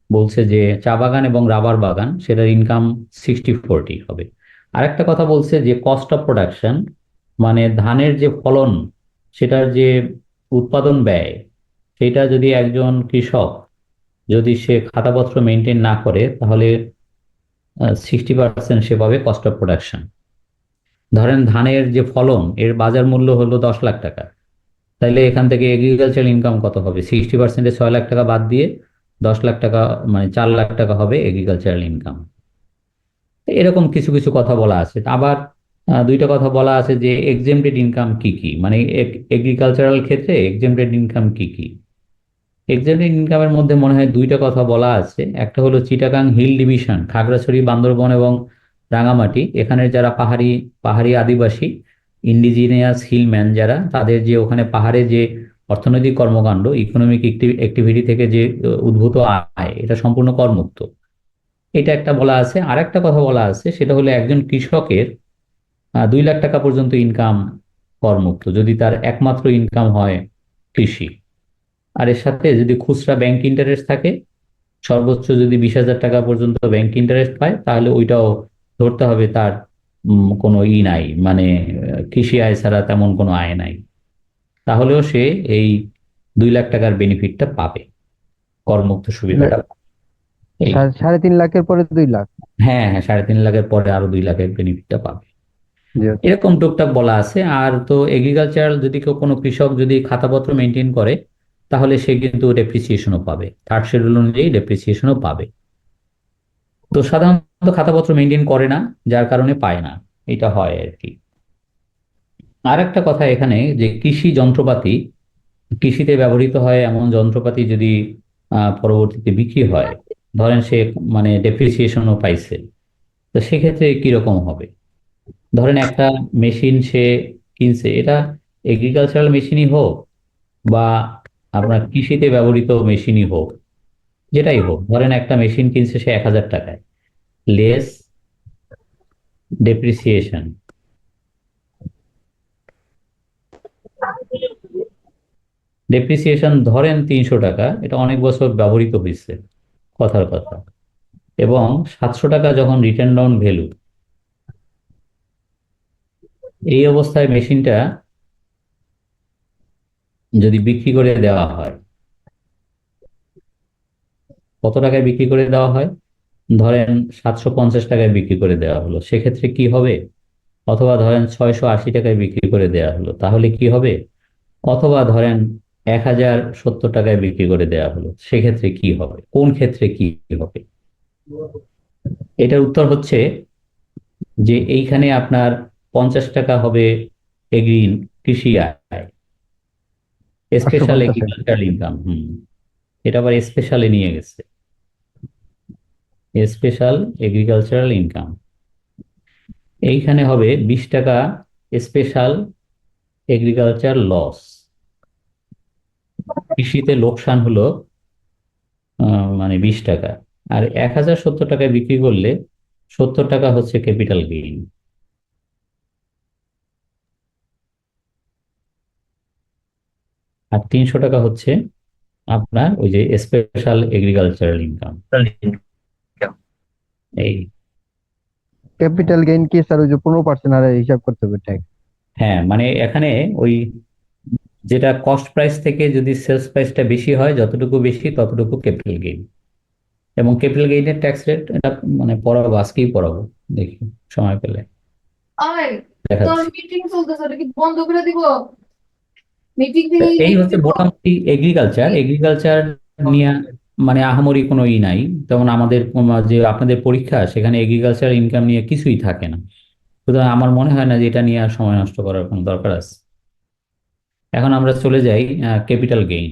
বলছে যে চা বাগান এবং রাবার বাগান, সেটার ইনকাম 60-40 হবে। আরেকটা কথা বলছে যে কস্ট অফ প্রোডাকশন, মানে ধানের যে ফলন, সেটার যে উৎপাদন ব্যয়, সেটা যদি একজন কৃষক যদি সে খাতাপত্র মেনটেন না করে তাহলে 60% সে পাবে কস্ট অফ প্রোডাকশন। ধরেন ধানের যে ফলন, এর বাজার মূল্য হলো 10 লাখ টাকা, তাইলে এখান থেকে এগ্রিকালচারাল ইনকাম কত হবে? 60%-এ 6 লাখ টাকা বাদ দিয়ে 10 লাখ টাকা, মানে 4 লাখ টাকা হবে এগ্রিকালচারাল ইনকাম। এরকম কিছু কিছু কথা বলা আছে। আবার দুইটা কথা বলা আছে যে এক্সেমটেড ইনকাম কি কি, মানে এগ্রিকালচারাল ক্ষেত্রে এক্সেমটেড ইনকাম কি কি। এক্সেমটেড ইনকামের মধ্যে মনে হয় দুইটা কথা বলা আছে। একটা হলো চিটাগাং হিল ডিভিশন, খাগড়াছড়ি, বান্দরবন এবং রাঙামাটি, এখানের যারা পাহাড়ি পাহাড়ি আদিবাসী, ইন্ডিজিনিয়াস হিলম্যান যারা, তাদের যে ওখানে পাহাড়ে যে অর্থনৈতিক কর্মকাণ্ড, ইকোনমিক অ্যাক্টিভিটি থেকে যে উদ্ভূত আয়, এটা সম্পূর্ণ করমুক্ত। এটা একটা বলা আছে। আর একটা কথা বলা আছে, সেটা হলো একজন কৃষকের 2 লাখ টাকা পর্যন্ত ইনকাম করমুক্ত, যদি তার একমাত্র ইনকাম হয় কৃষি। আর এর সাথে যদি খুচরা ব্যাংক ইন্টারেস্ট থাকে, সর্বোচ্চ যদি 20,000 টাকা পর্যন্ত ব্যাংক ইন্টারেস্ট পায়, তাহলে ওইটাও ধরতে হবে তার কোনো নাই, মানে কৃষি আয় ছাড়া তেমন কোনো আয় নাই, তাহলেও সে এই 2 লাখ টাকার বেনিফিটটা পাবে, করমুক্ত সুবিধাটা। এই 3.5 লাখের পরে 2 লাখ। হ্যাঁ হ্যাঁ, 3.5 লাখের পরে আরো 2 লাখের বেনিফিটটা পাবে, এরকম টুকটাক বলা আছে। আর তো এগ্রিকালচারাল যদি কেউ, কোনো কৃষক যদি খাতাপত্র মেনটেন করে, তাহলে সে কিন্তু ডেপ্রিসিয়েশনও পাবে, থার্ড শিডিউল অনুযায়ী ডেপ্রিসিয়েশনও পাবে। তো সাধারণত খাতাপত্র মেনটেন করে না, যার কারণে পায় না, এটা হয় আর কি। আর একটা কথা এখানে, যে কৃষি যন্ত্রপাতি, কৃষিতে ব্যবহৃত হয় এমন যন্ত্রপাতি যদি পরবর্তীতে বিক্রি হয়, ধরেন সে মানে ডেপ্রিসিয়েশনও পাইছে, তো সেক্ষেত্রে কিরকম হবে? ধরেন একটা মেশিন সে কিনছে, এটা এগ্রিকালচারাল মেশিনই হোক বা আপনার কৃষিতে ব্যবহৃত মেশিনই হোক, যেটাই হোক, ধরেন একটা মেশিন কিনছে সে 1,000 টাকায়, লেস ডেপ্রিসিয়েশন, ডেপ্রিসিয়েশন ধরেন 300 টাকা, এটা অনেক বছর ব্যবহৃত হয়েছে, কথার কথা, এবং 700 টাকা যখন রিটার্ন ডাউন ভ্যালু, এই অবস্থায় মেশিনটা যদি বিক্রি করে দেওয়া হয়, কত টাকায় বিক্রি করে দেওয়া হয়? ধরেন 750 টাকায় বিক্রি করে দেওয়া হলো, সেক্ষেত্রে কি হবে? অথবা ধরেন 680 টাকায় বিক্রি করে দেওয়া হলো, তাহলে কি হবে? অথবা ধরেন 1,070 টাকায় বিক্রি করে দেওয়া হলো, সেক্ষেত্রে কি হবে? কোন ক্ষেত্রে কি হবে? এটার উত্তর হচ্ছে যে এইখানে আপনার 50 টাকা হবে এগ্রি কৃষি আয়, স্পেশাল 850 এগ্রিকালচারাল ইনকাম। এটা আবার স্পেশালে নিয়ে গেছে, স্পেশাল এগ্রিকালচারাল ইনকাম। এইখানে হবে 20 টাকা স্পেশাল এগ্রিকালচার লস, কৃষিতে লোকসান হলো মানে 20 টাকা। আর 1,070 টাকায় বিক্রি করলে 70 টাকা হচ্ছে ক্যাপিটাল গেইন। আর 300 টাকা হচ্ছে আপনার ওই যে স্পেশাল এগ্রিকালচারাল ইনকাম। এই ক্যাপিটাল গেইন কি স্যার, ওই যে 15% আর হিসাব করতে হবে ট্যাক্স? হ্যাঁ, মানে এখানে ওই যেটা কস্ট প্রাইস থেকে যদি সেলস প্রাইসটা বেশি হয়, যতটুকু বেশি ততটুকু ক্যাপিটাল গেইন। এবং ক্যাপিটাল গেইনের ট্যাক্স রেট এটা মানে পড়াবো, আজকেই পড়াবো, দেখি সময় পেলে দেখাচ্ছি। মিটিং চলতেছে, ওটা কি বন্ধ করে দিব? মিটিং থেকে এই হচ্ছে মোটামুটি এগ্রিকালচার নিয়ে মানে আহামরি কোনো নাই। যেমন আমাদের যে আপনাদের পরীক্ষা, সেখানে এগ্রিকালচার ইনকাম নিয়ে কিছুই থাকে না, সুতরাং আমার মনে হয় না যে এটা নিয়ে আর সময় নষ্ট করার কোনো দরকার আছে। এখন আমরা চলে যাই ক্যাপিটাল গেইন।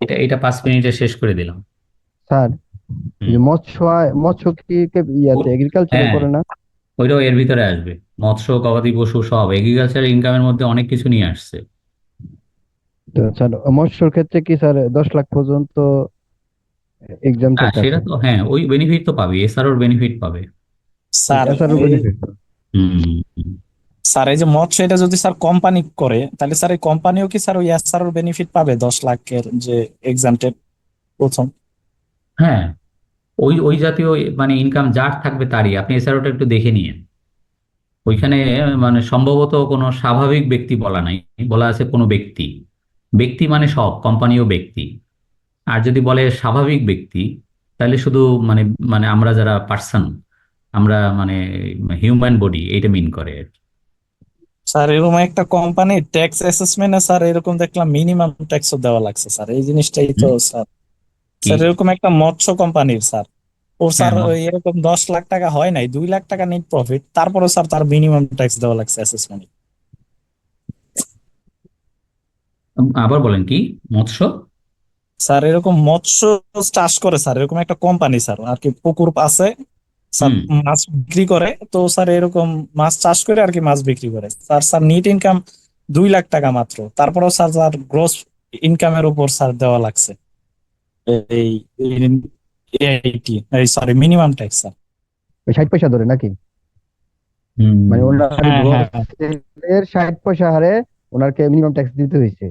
এটা এটা 5 মিনিটে শেষ করে দিলাম। স্যার এই যে হুম। মৎস্য কি ইয়াতে এগ্রিকালচারে হ্যাঁ, পড়ে না? ওইটাও এর ভিতরে আসবে। মৎস্য, গবাদি পশু সব এগ্রিকালচার ইনকামের মধ্যে অনেক কিছু নিয়ে আসছে। তো স্যার মৎস্যর ক্ষেত্রে কি স্যার 10 লাখ পর্যন্ত এক্সামটেড হ্যাঁ, সেটা আছে? তো হ্যাঁ, ওই বেনিফিট তো পাবে, এসআরওর বেনিফিট পাবে। স্যার এসআরও এই বেনিফিট? হুম। স্যার এই যে মৎস্য এটা যদি স্যার কোম্পানি করে তাহলে স্যার এই কোম্পানিও কি স্যার ওই এসআরওর বেনিফিট পাবে 10 লাখের যে এক্সামটেড প্রথম? হ্যাঁ, ওই ওই জাতীয় মানে ইনকাম যার থাকবে তারই। আপনি এসআরওটা একটু দেখে নিন। ওইখানে মানে সম্ভবত কোনো স্বাভাবিক ব্যক্তি বলা নাই, বলা আছে কোনো ব্যক্তি। ব্যক্তি মানে সব কোম্পানিও ব্যক্তি। আর যদি বলে স্বাভাবিক ব্যক্তি, তাহলে শুধু মানে মানে আমরা যারা পার্সন, আমরা মানে হিউম্যান বডি, এটা মিন করে আর কি। স্যার এরকম একটা কোম্পানি ট্যাক্স অ্যাসেসমেন্টে স্যার এরকম দেখলাম মিনিমাম ট্যাক্সও দেওয়া লাগছে স্যার, এই জিনিসটাই তো হুম? স্যার। কি? স্যার এরকম একটা মৎস্য কোম্পানির স্যার, ওর হ্যাঁ, স্যার ওই এরকম 10 লাখ টাকা হয় নাই, 2 লাখ টাকা নেট প্রফিট, তারপরে স্যার তার মিনিমাম ট্যাক্স দেওয়া লাগছে অ্যাসেসমেন্ট। আবার বলেন কি? মৎস্য? স্যার এরকম মৎস্য চাষ করে স্যার, এরকম একটা কোম্পানি স্যার আর কি, পুকুর আছে স্যার, হুম। মাছ বিক্রি করে, তো স্যার এরকম মাছ চাষ করে আর কি মাছ বিক্রি করে sir, sir NEET income 2 lakh টাকা মাত্র, তারপরেও স্যার তার গ্রোস ইনকামের উপর স্যার দেওয়া লাগছে এই এইটি এই সরি মিনিমাম ট্যাক্স স্যার। ওই 60 পয়সা ধরে নাকি? হুম। মানে ওনার হ্যাঁ গ্রোস হ্যাঁ এর 60 পয়সা হারে ওনাকে মিনিমাম ট্যাক্স দিতে হয়েছে।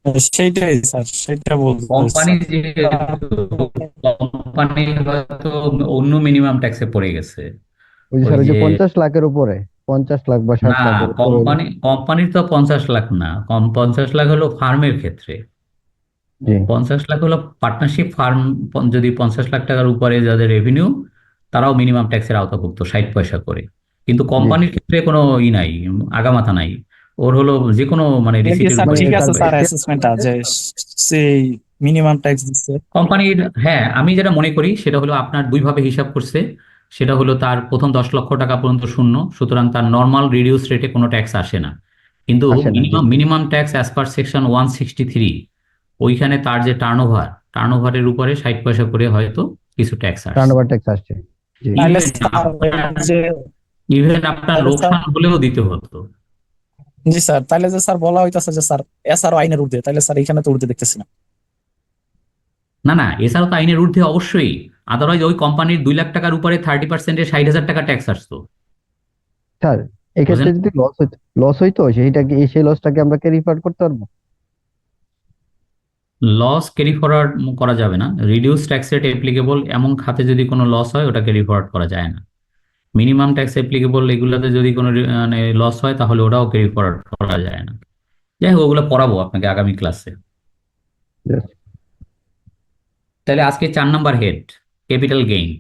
হ্যাঁ, সেইটাই স্যার, সেটা বলতে কোম্পানি স্যার। কোম্পানি হয়তো অন্য মিনিমাম ট্যাক্সে পড়ে গেছে। ওই যে ওই স্যার ওই যে যে 50 লাখের উপরে, 50 লাখ বা 60 না, লাখের উপরে হলে কোম্পানির তো 50 লাখ না, 50 লাখ হলো ফার্মের ক্ষেত্রে। জি 50 লাখ হলো পার্টনারশিপ ফার্ম। যদি 50 লাখ টাকার উপরে যাদের রেভিনিউ, তারাও মিনিমাম ট্যাক্সের আওতাভুক্ত 60 পয়সা করে। কিন্তু জি কোম্পানির ক্ষেত্রে কোনো ই নাই, আগামাথা নাই। ওর হলো যে কোনো মানে এটা কি রিসিটের স্যার উপরে ঠিক মানে আছে তার স্যার থাকবে। অ্যাসেসমেন্টটা যে সেই মিনিমাম ট্যাক্স দিচ্ছে? কোম্পানির, হ্যাঁ, আমি যেটা মনে করি সেটা হলো আপনার দুইভাবে হিসাব করছে। সেটা হলো তার প্রথম 10 লক্ষ টাকা পর্যন্ত শূন্য, সুতরাং তার নর্মাল রিডিউস রেটে কোনো ট্যাক্স আসে না। কিন্তু আসে না। জি minimum tax as per section 163, ওইখানে তার যে টার্নওভারের উপরে 60 পয়সা করে হয়তো কিছু ট্যাক্স আসছে। টার্নওভার ট্যাক্স আসছে। জি তাহলে ইভেন স্যার আপনার যে ইভেন আপনার তাহলে স্যার লোকসান হলেও দিতে হতো। জি স্যার, তাহলে যে স্যার বলা হইতাছে যে স্যার এসআরও আইনের ঊর্ধ্বে, তাহলে স্যার এখানে তো ঊর্ধ্বে দেখতেছি না। না না, এছাড়াও তো আইনের ঊর্ধ্বে অবশ্যই। আদারওয়াইজ ওই কোম্পানির 2 লাখ টাকার উপরে 30%-এ 60,000 টাকা ট্যাক্স আসতো। স্যার এক্ষেত্রে বুঝলেন? যদি লস হইতো সেই লসটাকে আমরা ক্যারি ফরওয়ার্ড করতে পারবো? লস ক্যারি ফরওয়ার্ড করা যাবে না। রিডিউস ট্যাক্স রেট অ্যাপ্লিকেবল এমন খাতে যদি কোনো লস হয়, ওটা ক্যারি ফরওয়ার্ড করা যায় না। মিনিমাম ট্যাক্স অ্যাপ্লিকেবল এগুলোতে যদি কোনো মানে লস হয়, তাহলে ওটাও ক্যারি ফরওয়ার্ড করা যায় না। যাই হোক, ওগুলো পড়াবো আপনাকে আগামী ক্লাসে। Yes. তাহলে আজকে 4 নম্বর হেড, ক্যাপিটাল গেইন।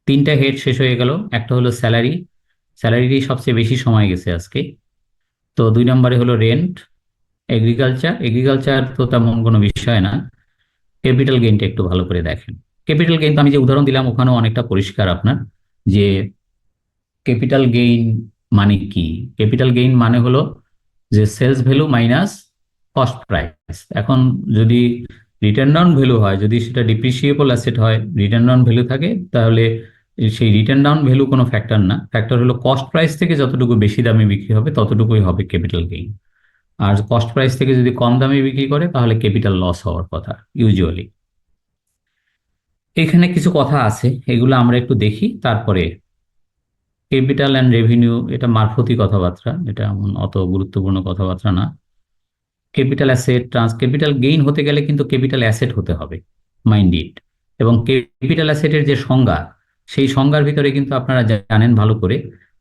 3টা হেড শেষ হয়ে গেল। একটা হলো স্যালারি, স্যালারিরই সবচেয়ে বেশি সময় গেছে আজকে। তো 2 নম্বরে হলো রেন্ট। এগ্রিকালচার তো তেমন কোনো বিষয় না। ক্যাপিটাল গেইনটা একটু ভালো করে দেখেন। ক্যাপিটাল গেইন তো আমি যে উদাহরণ দিলাম ওখানেও অনেকটা পরিষ্কার আপনার, যে ক্যাপিটাল গেইন মানে কি। ক্যাপিটাল গেইন মানে হলো যে sales value minus cost price. এখন যদি রিটার্ন ডাউন ভ্যালু হয়, যদি সেটা ডিপ্রিসিয়েবল অ্যাসেট হয়, রিটার্ন ডাউন ভ্যালু থাকে, তাহলে সেই রিটার্ন ডাউন ভ্যালু কোনো ফ্যাক্টর না। ফ্যাক্টর হলো কস্ট প্রাইস থেকে যতটুকু বেশি দামে বিক্রি হবে ততটুকুই হবে ক্যাপিটাল গেইন। আর কস্ট প্রাইস থেকে যদি কম দামে বিক্রি করে তাহলে ক্যাপিটাল লস হওয়ার কথা ইউজুয়ালি। এখানে কিছু কথা আছে, এগুলো আমরা একটু দেখি। তারপরে ক্যাপিটাল অ্যান্ড রেভিনিউ, এটা মারফতি কথাবার্তা, এটা এমন অত গুরুত্বপূর্ণ কথাবার্তা না। ক্যাপিটাল অ্যাসেট ক্যাপিটাল গেইন হতে গেলে কিন্তু ক্যাপিটাল অ্যাসেট হতে হবে, মাইন্ড ইট। এবং ক্যাপিটাল অ্যাসেটের যে সংজ্ঞা, সেই সংজ্ঞার ভিতরে কিন্তু আপনারা জানেন ভালো করে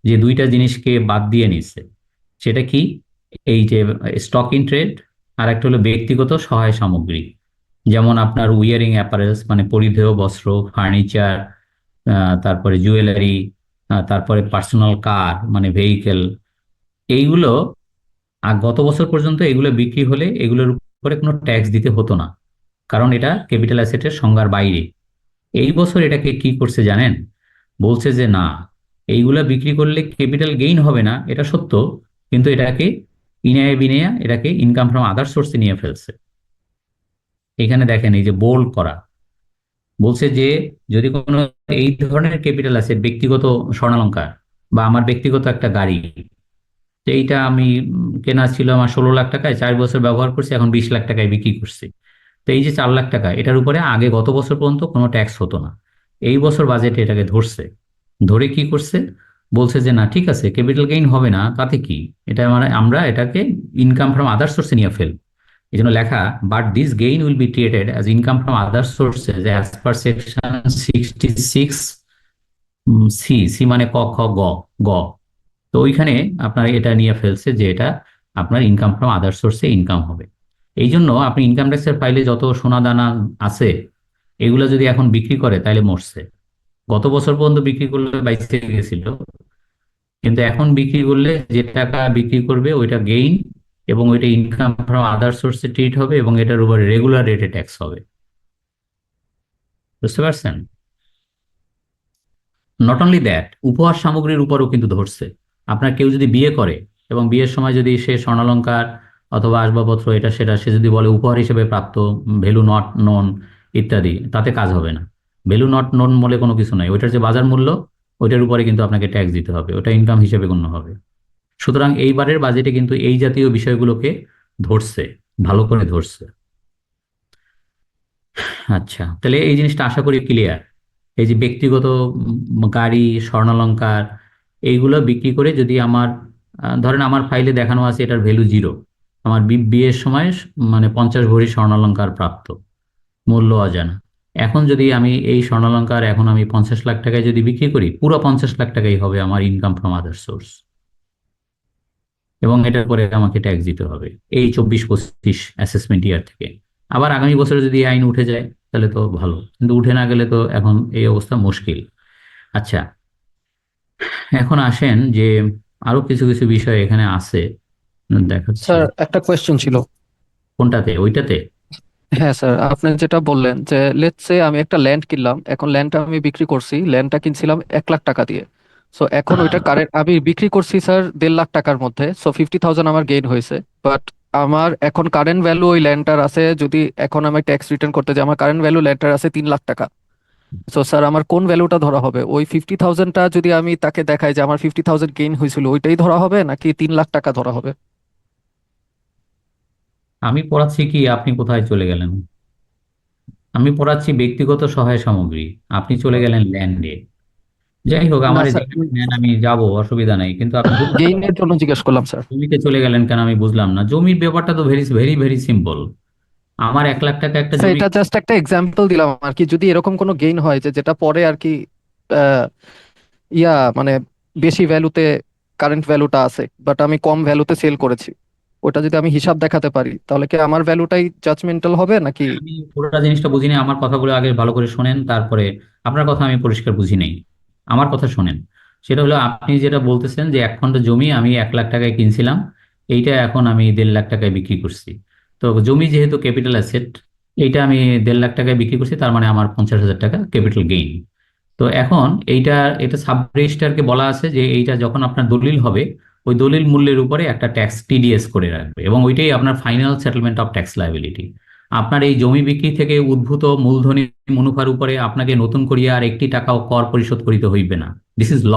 যে 2টা জিনিসকে বাদ দিয়ে নিচ্ছে। সেটা কি? এই যে স্টক ইন ট্রেড, আর একটা হলো ব্যক্তিগত সহায় সামগ্রী, যেমন আপনার উইয়ারিং অ্যাপারেলস মানে পরিধেয় বস্ত্র, ফার্নিচার, তারপরে জুয়েলারি, তারপরে পার্সোনাল কার মানে ভেহিকেল। এইগুলো গত বছর পর্যন্ত এগুলো বিক্রি হলে এগুলোর উপরে কোনো ট্যাক্স দিতে হতো না, কারণ এটা ক্যাপিটাল অ্যাসেটের সংজ্ঞার বাইরে। এই বছর এটাকে কি করছে জানেন? বলছে যে না, এইগুলা বিক্রি করলে ক্যাপিটাল গেইন হবে না, এটা সত্য, কিন্তু এটাকে ইনায়া বিনায়া এটাকে ইনকাম ফ্রম আদার সোর্সে নিয়ে ফেলছে। এখানে দেখেন এই যে বোল্ড করা, বলছে যে যদি কোনো এই ধরনের ক্যাপিটাল অ্যাসেট, ব্যক্তিগত স্বর্ণালংকার বা আমার ব্যক্তিগত একটা গাড়ি, তো এইটা আমি কেনা ছিল আমার 16 লাখ টাকায়, 4 বছর ব্যবহার করছি, এখন 20 লাখ টাকায় বিক্রি করছি। তো এই যে 4 লাখ টাকা, এটার উপরে আগে গত বছর পর্যন্ত কোনো ট্যাক্স হতো না। এই বছর বাজেটে এটাকে ধরছে, ধরে কি করছে, বলছে যে না ঠিক আছে, ক্যাপিটাল গেইন হবে না, তাতে কি, এটা মানে আমরা এটাকে ইনকাম ফ্রম আদার সোর্সে নিয়ে ফেল। এই জন্য লেখা, but this gain will be treated as income from other sources as per section 66 C, C মানে ক খ গ, গ। তো ওইখানে আপনার এটা নিয়ে ফেলছে যে এটা আপনার ইনকাম ফ্রম আদার সোর্সে ইনকাম হবে। এই জন্য আপনি ইনকাম ট্যাক্সের ফাইলে যত সোনা দানা আছে এগুলো যদি এখন বিক্রি করে তাহলে মরছে। গত বছর পর্যন্ত বিক্রি করলে বাইসে গেছিল, কিন্তু এখন বিক্রি করলে যে টাকা বিক্রি করবে ওইটা গেইন, এবং ওইটা ইনকাম ফ্রম আদার সোর্সে ট্রিট হবে, এবং এটার উপর রেগুলার রেটে ট্যাক্স হবে। বুঝতে পারছেন? নট অনলি দ্যাট, উপহার সামগ্রীর উপরও কিন্তু ধরছে। আপনার কেউ যদি বিয়ে করে এবং বিয়ের সময় যদি সে স্বর্ণালংকার অথবা আসবাবপত্র এটা সেটা সে যদি বলে উপহার হিসেবে প্রাপ্ত, ভ্যালু নট নন ইত্যাদি, তাতে কাজ হবে না। ভ্যালু নট নন বলে কোনো কিছু নাই, ওইটার যে বাজার মূল্য ওইটার উপরে কিন্তু আপনাকে ট্যাক্স দিতে হবে, ওটা ইনকাম হিসেবে গণ্য হবে। সুতরাং এইবারের বাজেটে কিন্তু এই জাতীয় বিষয়গুলোকে ধরছে, ভালো করে ধরছে। আচ্ছা, তাহলে এই জিনিসটা আশা করি ক্লিয়ার। এই যে ব্যক্তিগত গাড়ি, স্বর্ণালংকার, এইগুলো বিক্রি করে যদি আমার ধরেন আমার ফাইলে দেখানো আছে এটার ভ্যালু 0, আমার বিয়ের সময় মানে 50 ভরি স্বর্ণালংকার প্রাপ্ত, মূল্য অজানা। এখন যদি আমি এই স্বর্ণালংকার এখন আমি 50 লাখ টাকায় যদি বিক্রি করি, পুরো 50 লাখ টাকাই হবে আমার ইনকাম ফ্রম আদার সোর্স, এবং এটার পরে আমাকে ট্যাক্স দিতে হবে এই 24-25 অ্যাসেসমেন্ট ইয়ার থেকে। আবার আগামী বছরে যদি এই আইন উঠে যায় তাহলে তো ভালো, কিন্তু উঠে না গেলে তো এখন এই অবস্থা মুশকিল। আচ্ছা, এখন আসেন যে আরো কিছু কিছু বিষয় এখানে আছে, দেখাচ্ছি। স্যার একটা কোয়েশ্চেন ছিল। কোনটাতে? ওইটাতে? হ্যাঁ স্যার, আপনি যেটা বললেন যে লেটস সে আমি একটা ল্যান্ড কিনলাম, এখন ল্যান্ডটা আমি বিক্রি করছি, ল্যান্ডটা কিনছিলাম 1 লাখ টাকা দিয়ে। সো এখন ওইটা কারেন্ট আমি বিক্রি করছি স্যার 1.5 লাখ টাকার মধ্যে, সো 50,000 আমার গেইন হয়েছে। বাট আমার এখন কারেন্ট ভ্যালু ওই ল্যান্ডটার আছে, যদি এখন আমি ট্যাক্স রিটার্ন করতে যাই, আমার কারেন্ট ভ্যালু ল্যান্ডটার আছে 3 লাখ টাকা। সো স্যার আমার কোন ভ্যালুটা ধরা হবে? ওই 50,000টা যদি আমি তাকে দেখাই যে আমার 50,000 গেইন হয়েছিল, ওইটাই ধরা হবে নাকি 3 লাখ টাকা ধরা হবে? আমি পড়াচ্ছি কি, আপনি কোথায় চলে গেলেন? আমি পড়াচ্ছি ব্যক্তিগত সহায় সামগ্রী, আপনি চলে গেলেন ল্যান্ডে। যাই হোক, না আমার স্যার, নেন, আমি যাব, অসুবিধা নাই, কিন্তু আপনি গেইনের জন্য জিজ্ঞেস করলাম স্যার। জমিতে চলে গেলেন কেন আমি বুঝলাম না। জমির ব্যাপারটা তো ভেরি ভেরি ভেরি সিম্পল। আমার 1 লাখ টাকা একটা স্যার জমি। এটা জাস্ট একটা এক্সাম্পল দিলাম আর কি, যদি এরকম কোনো গেইন হয় যে যেটা পরে আর কি আহ, মানে বেশি ভ্যালুতে কারেন্ট ভ্যালুটা আছে বাট আমি কম ভ্যালুতে সেল করেছি, ওটা যদি আমি হিসাব দেখাতে পারি তাহলে কি আমার ভ্যালুটাই জাজমেন্টাল হবে নাকি? আমি পুরোটা জিনিসটা বুঝিনি, আমার কথাগুলো আগে ভালো করে শোনেন, তারপরে আপনার কথা আমি পরিষ্কার বুঝি নেই। আমার কথা শোনেন। সেটা হলো আপনি যেটা বলতেছেন যে 1 খণ্ড জমি আমি 1 লাখ টাকায় কিনছিলাম, এইটা এখন আমি 1.5 লাখ টাকায় বিক্রি করছি। তো জমি যেহেতু ক্যাপিটাল অ্যাসেট, এইটা আমি 1.5 লাখ টাকায় বিক্রি করছি, তার মানে আমার 50,000 টাকা ক্যাপিটাল গেইন। তো এখন এটা সাব রেজিস্ট্রারকে বলা আছে যে এইটা যখন আপনার দলিল হবে, ওই দলিল মূল্যের উপরে একটা ট্যাক্স টিডিএস করে রাখবে, এবং ওইটাই আপনার final settlement of tax liability. আপনার এই জমি বিক্রি থেকে উদ্ভূত মূলধনী মুনাফার উপরে আপনাকে নতুন করিয়া আর 1 টাকাও কর পরিশোধ করিতে হইবে না। This is law.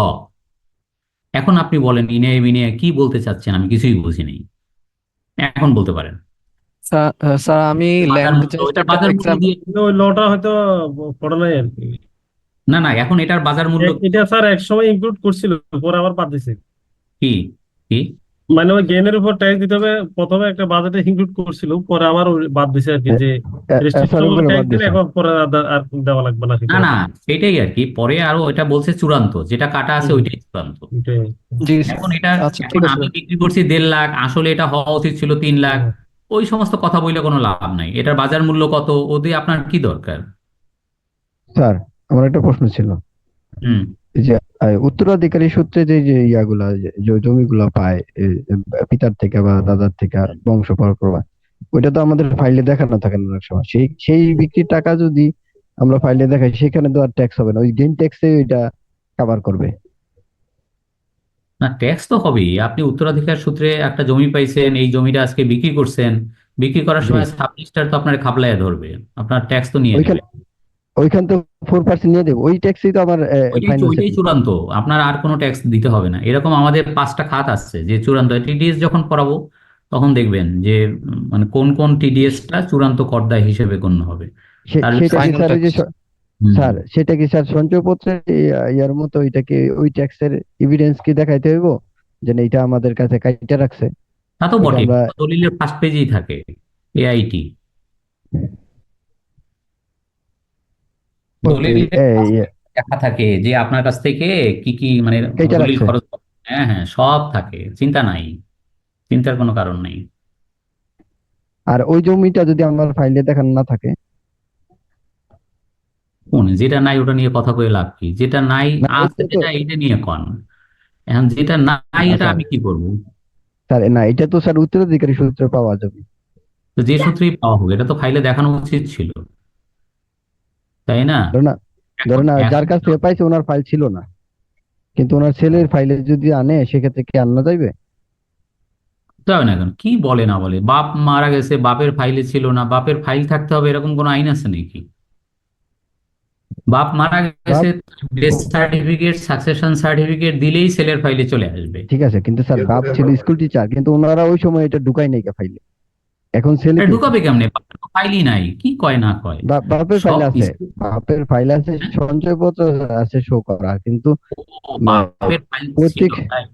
এখন আপনি বলেন ইনে বিনে কি বলতে চাচ্ছেন, আমি কিছুই বুঝিনি, এখন বলতে পারেন। স্যার আমি বাজার ল্যান্ড মূল্য, জাস্ট ওইটার একটা বাজার মূল্য এক্সাম্পল। দিয়ে, ওই লটা হয়তো পড়া নাই আর কি। না না, এখন এটার বাজার মূল্য এটা স্যার এক সময় ইনক্লুড করছিল, পরে আবার বাদ দিছে। কি কি মানে ওই গেইনের উপর ট্যাক্স দিতে হবে, প্রথমে একটা বাজেটে ইনক্লুড করছিল, পরে আবার ওই বাদ দিছে আর কি, যে রেস্ট্রিকশন ট্যাক্স দিলে এখন পরে আর দেওয়া লাগবে না না সেটা। না, সেটাই আর কি, পরে আরো এটা বলছে চূড়ান্ত, যেটা কাটা আছে ওইটাই চূড়ান্ত। জি এখন এটা, আচ্ছা এখন ঠিক আছে আমি বিক্রি করছি 1.5 লাখ, আসলে এটা হওয়া উচিত ছিল 3 লাখ। ওই সমস্ত কথা বললে কোনো লাভ নাই, এটার বাজার মূল্য কত ওদের আপনার কি দরকার? স্যার আমার একটা প্রশ্ন ছিল। হুম। এই যে উত্তরাধিকারী সূত্রে যে যে ইয়াগুলা যে জমিগুলা পায় পিতার থেকে বা দাদার থেকে বংশ পরম্পরা, ওইটা তো আমাদের ফাইলে দেখানো থাকে না অনেক সময়। সেই সেই বিক্রির টাকা যদি আমরা ফাইলে দেখাই, সেখানে তো আর ট্যাক্স হবে না, ওই গেইন ট্যাক্সে ওইটা কভার করবে। না, ট্যাক্স তো হবেই। আপনি উত্তরাধিকার সূত্রে একটা জমি পাইছেন, এই জমিটা আজকে বিক্রি করছেন, বিক্রি করার জি সময় সাব রেজিস্ট্রার তো আপনার খাবলায় ধরবে, আপনার ট্যাক্স তো নিয়ে ওইখানে নেবে। ওইখান তো 4% নিয়ে দেবো, ওই ট্যাক্সই তো আমার ফাইনাল ওইটাই সেটেলমেন্ট। চূড়ান্ত, আপনার আর কোনো ট্যাক্স দিতে হবে না। এরকম আমাদের 5টা খাত আছে যে চূড়ান্ত। টিডিএস যখন পড়াবো তখন দেখবেন যে মানে কোন কোন টিডিএসটা চূড়ান্ত করদায় হিসেবে গণ্য হবে। তার সেটা কি ফাইনাল স্যার ওই যে ট্যাক্স। হুম। স্যার সেটা কি স্যার সঞ্চয়পত্রে ইয়ার মতো ওইটাকে ওই ট্যাক্সের এভিডেন্স কি দেখাইতে হইব যে না, এটা আমাদের কাছে কাইটা রাখছে, তা তো ওইটা বটে, আমরা দলিলের ফার্স্ট পেজেই থাকে এআইটি ওই দলিলের এই লেখা থাকে যে আপনার কাছ থেকে কি কি মানে কাইটা দলিল রাখছে। খরচ। হ্যাঁ হ্যাঁ, সব থাকে, চিন্তা নাই, চিন্তার কোনো কারণ নেই। আর ওই জমিটা যদি আমার ফাইলে দেখানো না থাকে, কোন যেটা নাই ওটা নিয়ে কথা কয়ে লাভ কি? যেটা নাই না আছে, এটা তো যেটা এইটা নিয়ে কন। এখন যেটা নাই না এটা স্যার, আমি কি করব? স্যার না এটা তো স্যার উত্তরাধিকারী সূত্রে পাওয়া যাবে। তো যে সূত্রেই পাওয়া হোক, এটা তো ফাইলে দেখানো উচিত ছিল, তাই না? ধরো না ধরো এখন না যার এখন কাছ থেকে পাইছে ওনার ফাইল ছিল না, কিন্তু ওনার ছেলের ফাইলে যদি আনে সেক্ষেত্রে কি আনা যাইবে? তো হবে না। এখন কি বলে না বলে, বাপ মারা গেছে, বাপের ফাইলে ছিল না, বাপের ফাইল থাকতে হবে এরকম কোনো আইন আছে নাকি? বাপ মারা গেছে, বাপ ডেথ সার্টিফিকেট, সাকসেশন সার্টিফিকেট দিলেই ছেলের ফাইলে চলে আসবে। ঠিক আছে, কিন্তু স্যার বাপ ছিল স্কুল টিচার, কিন্তু ওনারা ওই সময় এটা ঢুকাই নাই ফাইলে। এখন ছেলে এটা কে? ঢুকাবে কেমনে? বাপের তো ফাইলই নাই, কি কয় না কয়। বাপের সব ফাইল আছে, স্কুল। বাপের ফাইল আছে, সঞ্চয়পত্র আছে শো করা, কিন্তু বাপের ফাইল ছিল, পৈতৃক তাই?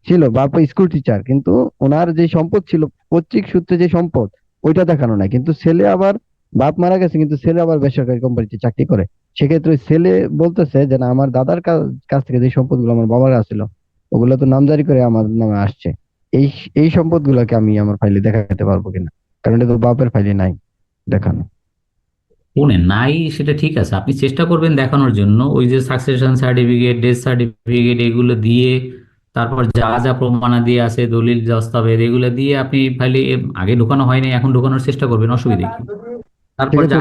ছিল, বাপ স্কুল টিচার, কিন্তু ওনার যে সম্পদ ছিল পৈতৃক সূত্রে যে সম্পদ ওইটা দেখানো নাই। কিন্তু ছেলে আবার, বাপ মারা গেছে কিন্তু ছেলে আবার বেসরকারি কোম্পানিতে চাকরি করে। সেক্ষেত্রে ওই ছেলে বলতেছে যে না, আমার দাদার কাছ থেকে যে সম্পদগুলো আমার বাবার কাছে ছিল ওগুলো তো নামজারি করে আমার নামে আসছে, এই এই সম্পদগুলোকে আমি আমার ফাইলে দেখাতে পারবো কিনা, কারণ এটা তো বাপের ফাইলে নাই দেখানো। শুনেন, নাই সেটা ঠিক আছে, আপনি চেষ্টা করবেন দেখানোর জন্য। ওই যে সাকসেশন সার্টিফিকেট, ডেথ সার্টিফিকেট, এগুলো দিয়ে, তারপর যা যা প্রমাণাদি আছে, দলিল দস্তাবেজ, এগুলো দিয়ে আপনি ফাইলে আগে ঢোকানো হয়নি, এখন ঢোকানোর চেষ্টা করবেন, অসুবিধা কি? তারপর সেক্ষেত্রে যা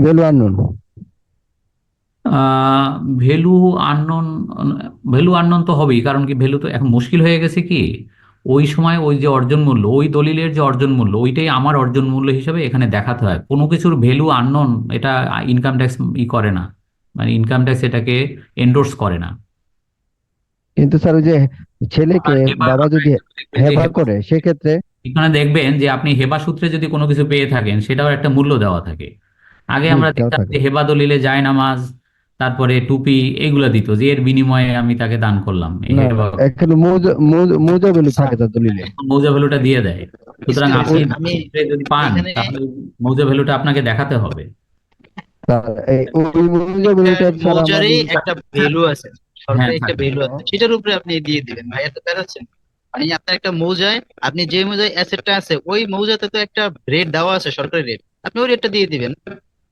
value unknown. Value unknown, value unknown তো হবেই। কারণ কি, ভ্যালু তো এখন মুশকিল হয়ে গেছে কি, ওই সময় ওই যে অর্জন মূল্য, ওই দলিলের যে অর্জন মূল্য, ওইটাই আমার অর্জন মূল্য হিসেবে এখানে দেখাতে হয়। কোনো কিছুর ভ্যালু আননোন এটা ইনকাম ট্যাক্স করে না, মানে ইনকাম ট্যাক্স এটাকে এন্ডোর্স করে না। কিন্তু স্যার ওই যে ছেলেকে বাবা যদি দেখবেন যে হেবা করে সেক্ষেত্রে এখানে দেখবেন যে আপনি হেবা সূত্রে যদি কোনো কিছু পেয়ে থাকেন, সেটাও একটা মূল্য দেওয়া থাকে। আগে আমরা দেওয়া দেখতাম থাকে। যে হেবা দলিলে জায়নামাজ, তারপরে টুপি, এগুলো দিত যে এর বিনিময়ে আমি তাকে দান করলাম, এই না, হেবা। এখানে মৌজা ভ্যালু থাকে তার দলিলে। এখন মৌজা ভ্যালুটা দিয়ে দেয়। সুতরাং আপনি ওই হেবা সূত্রে যদি পান, তাহলে মৌজা ভ্যালুটা আপনাকে দেখাতে হবে। ওই মৌজা ভ্যালুটা স্যার আমার মৌজারই একটা ভ্যালু আছে, হ্যাঁ সরকারি একটা থাকে। ভ্যালু আছে, সেটার উপরে আপনি দিয়ে দিবেন। ভাই এত বেড়াচ্ছেন মানে আপনার একটা মৌজায়, আপনি যে মৌজায় অ্যাসেটটা আছে ওই মৌজাতে তো একটা রেট দেওয়া আছে, সরকারি রেট, আপনি ওই রেটটা দিয়ে দিবেন।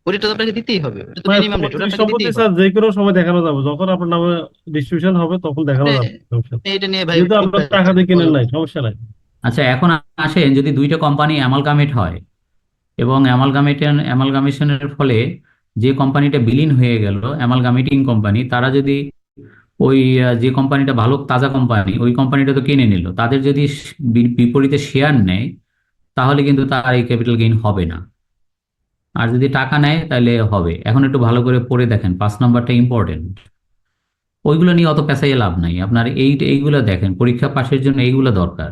ওই রেটটা তো আপনাকে দিতেই হবে, ওটা তো মানে মিনিমাম রেট, ওটা পৈতৃক আপনাকে সম্পত্তি দিতেই স্যার হবে। যে কোনো সময় দেখানো যাবে, যখন আপনার নামে ডিস্ট্রিবিউশন হবে তখন দেখানো যাবে, সমস্যা নেই। আপনি এটা নিয়ে ভাই যেহেতু আপনার টাকা দিয়ে কিনেন নাই, সমস্যা নাই। আচ্ছা, এখন আসেন, যদি দুইটা কোম্পানি অ্যামালগামেট হয় এবং অ্যামালগামেশনের ফলে যে কোম্পানিটা বিলীন হয়ে গেল, অ্যামালগামেটিং কোম্পানি, তারা যদি ওই যে কোম্পানিটা ভালো তাজা কোম্পানি, ওই কোম্পানিটা তো কিনে নিল, তাদের যদি বিপরীতে শেয়ার নেয়, তাহলে কিন্তু তার এই ক্যাপিটাল গেইন হবে না। আর যদি টাকা নেয় তাহলে হবে। এখন একটু ভালো করে পড়ে দেখেন, 5 নম্বরটা ইম্পর্টেন্ট। ওইগুলো নিয়ে অত পেঁচাইয়ে লাভ নাই, আপনার এইগুলো দেখেন, পরীক্ষা পাশের জন্য এইগুলো দরকার।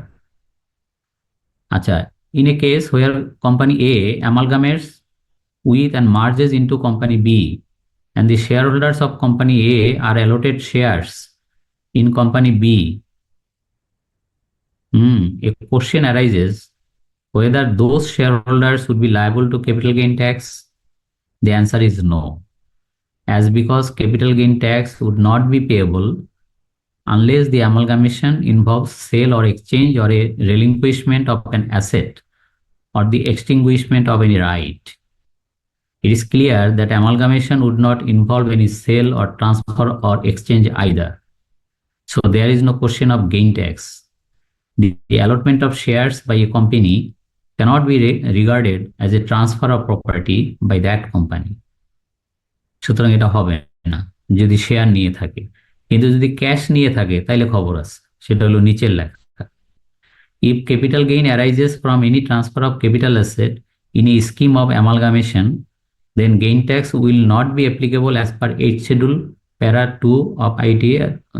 আচ্ছা, in a case where company A amalgamates with and merges into company B, and the shareholders of company A are allotted shares in company B, a question arises whether those shareholders would be liable to capital gain tax. The answer is no, as because capital gain tax would not be payable unless the amalgamation involves sale or exchange or a relinquishment of an asset or the extinguishment of any right. It is clear that amalgamation would not involve any sale or transfer or exchange either. So there is no question of gain tax. The allotment of shares by a company cannot be regarded as a transfer of property by that company. সুতরাং এটা হবে না যদি share নিয়ে থাকে। কিন্তু যদি cash নিয়ে থাকে তাহলে খবর আছে। সেটা হলো নিচের লেখা। If capital gain arises from any transfer of capital asset in a scheme of amalgamation, then gain tax will not be applicable as per 8th schedule para 2 of ITA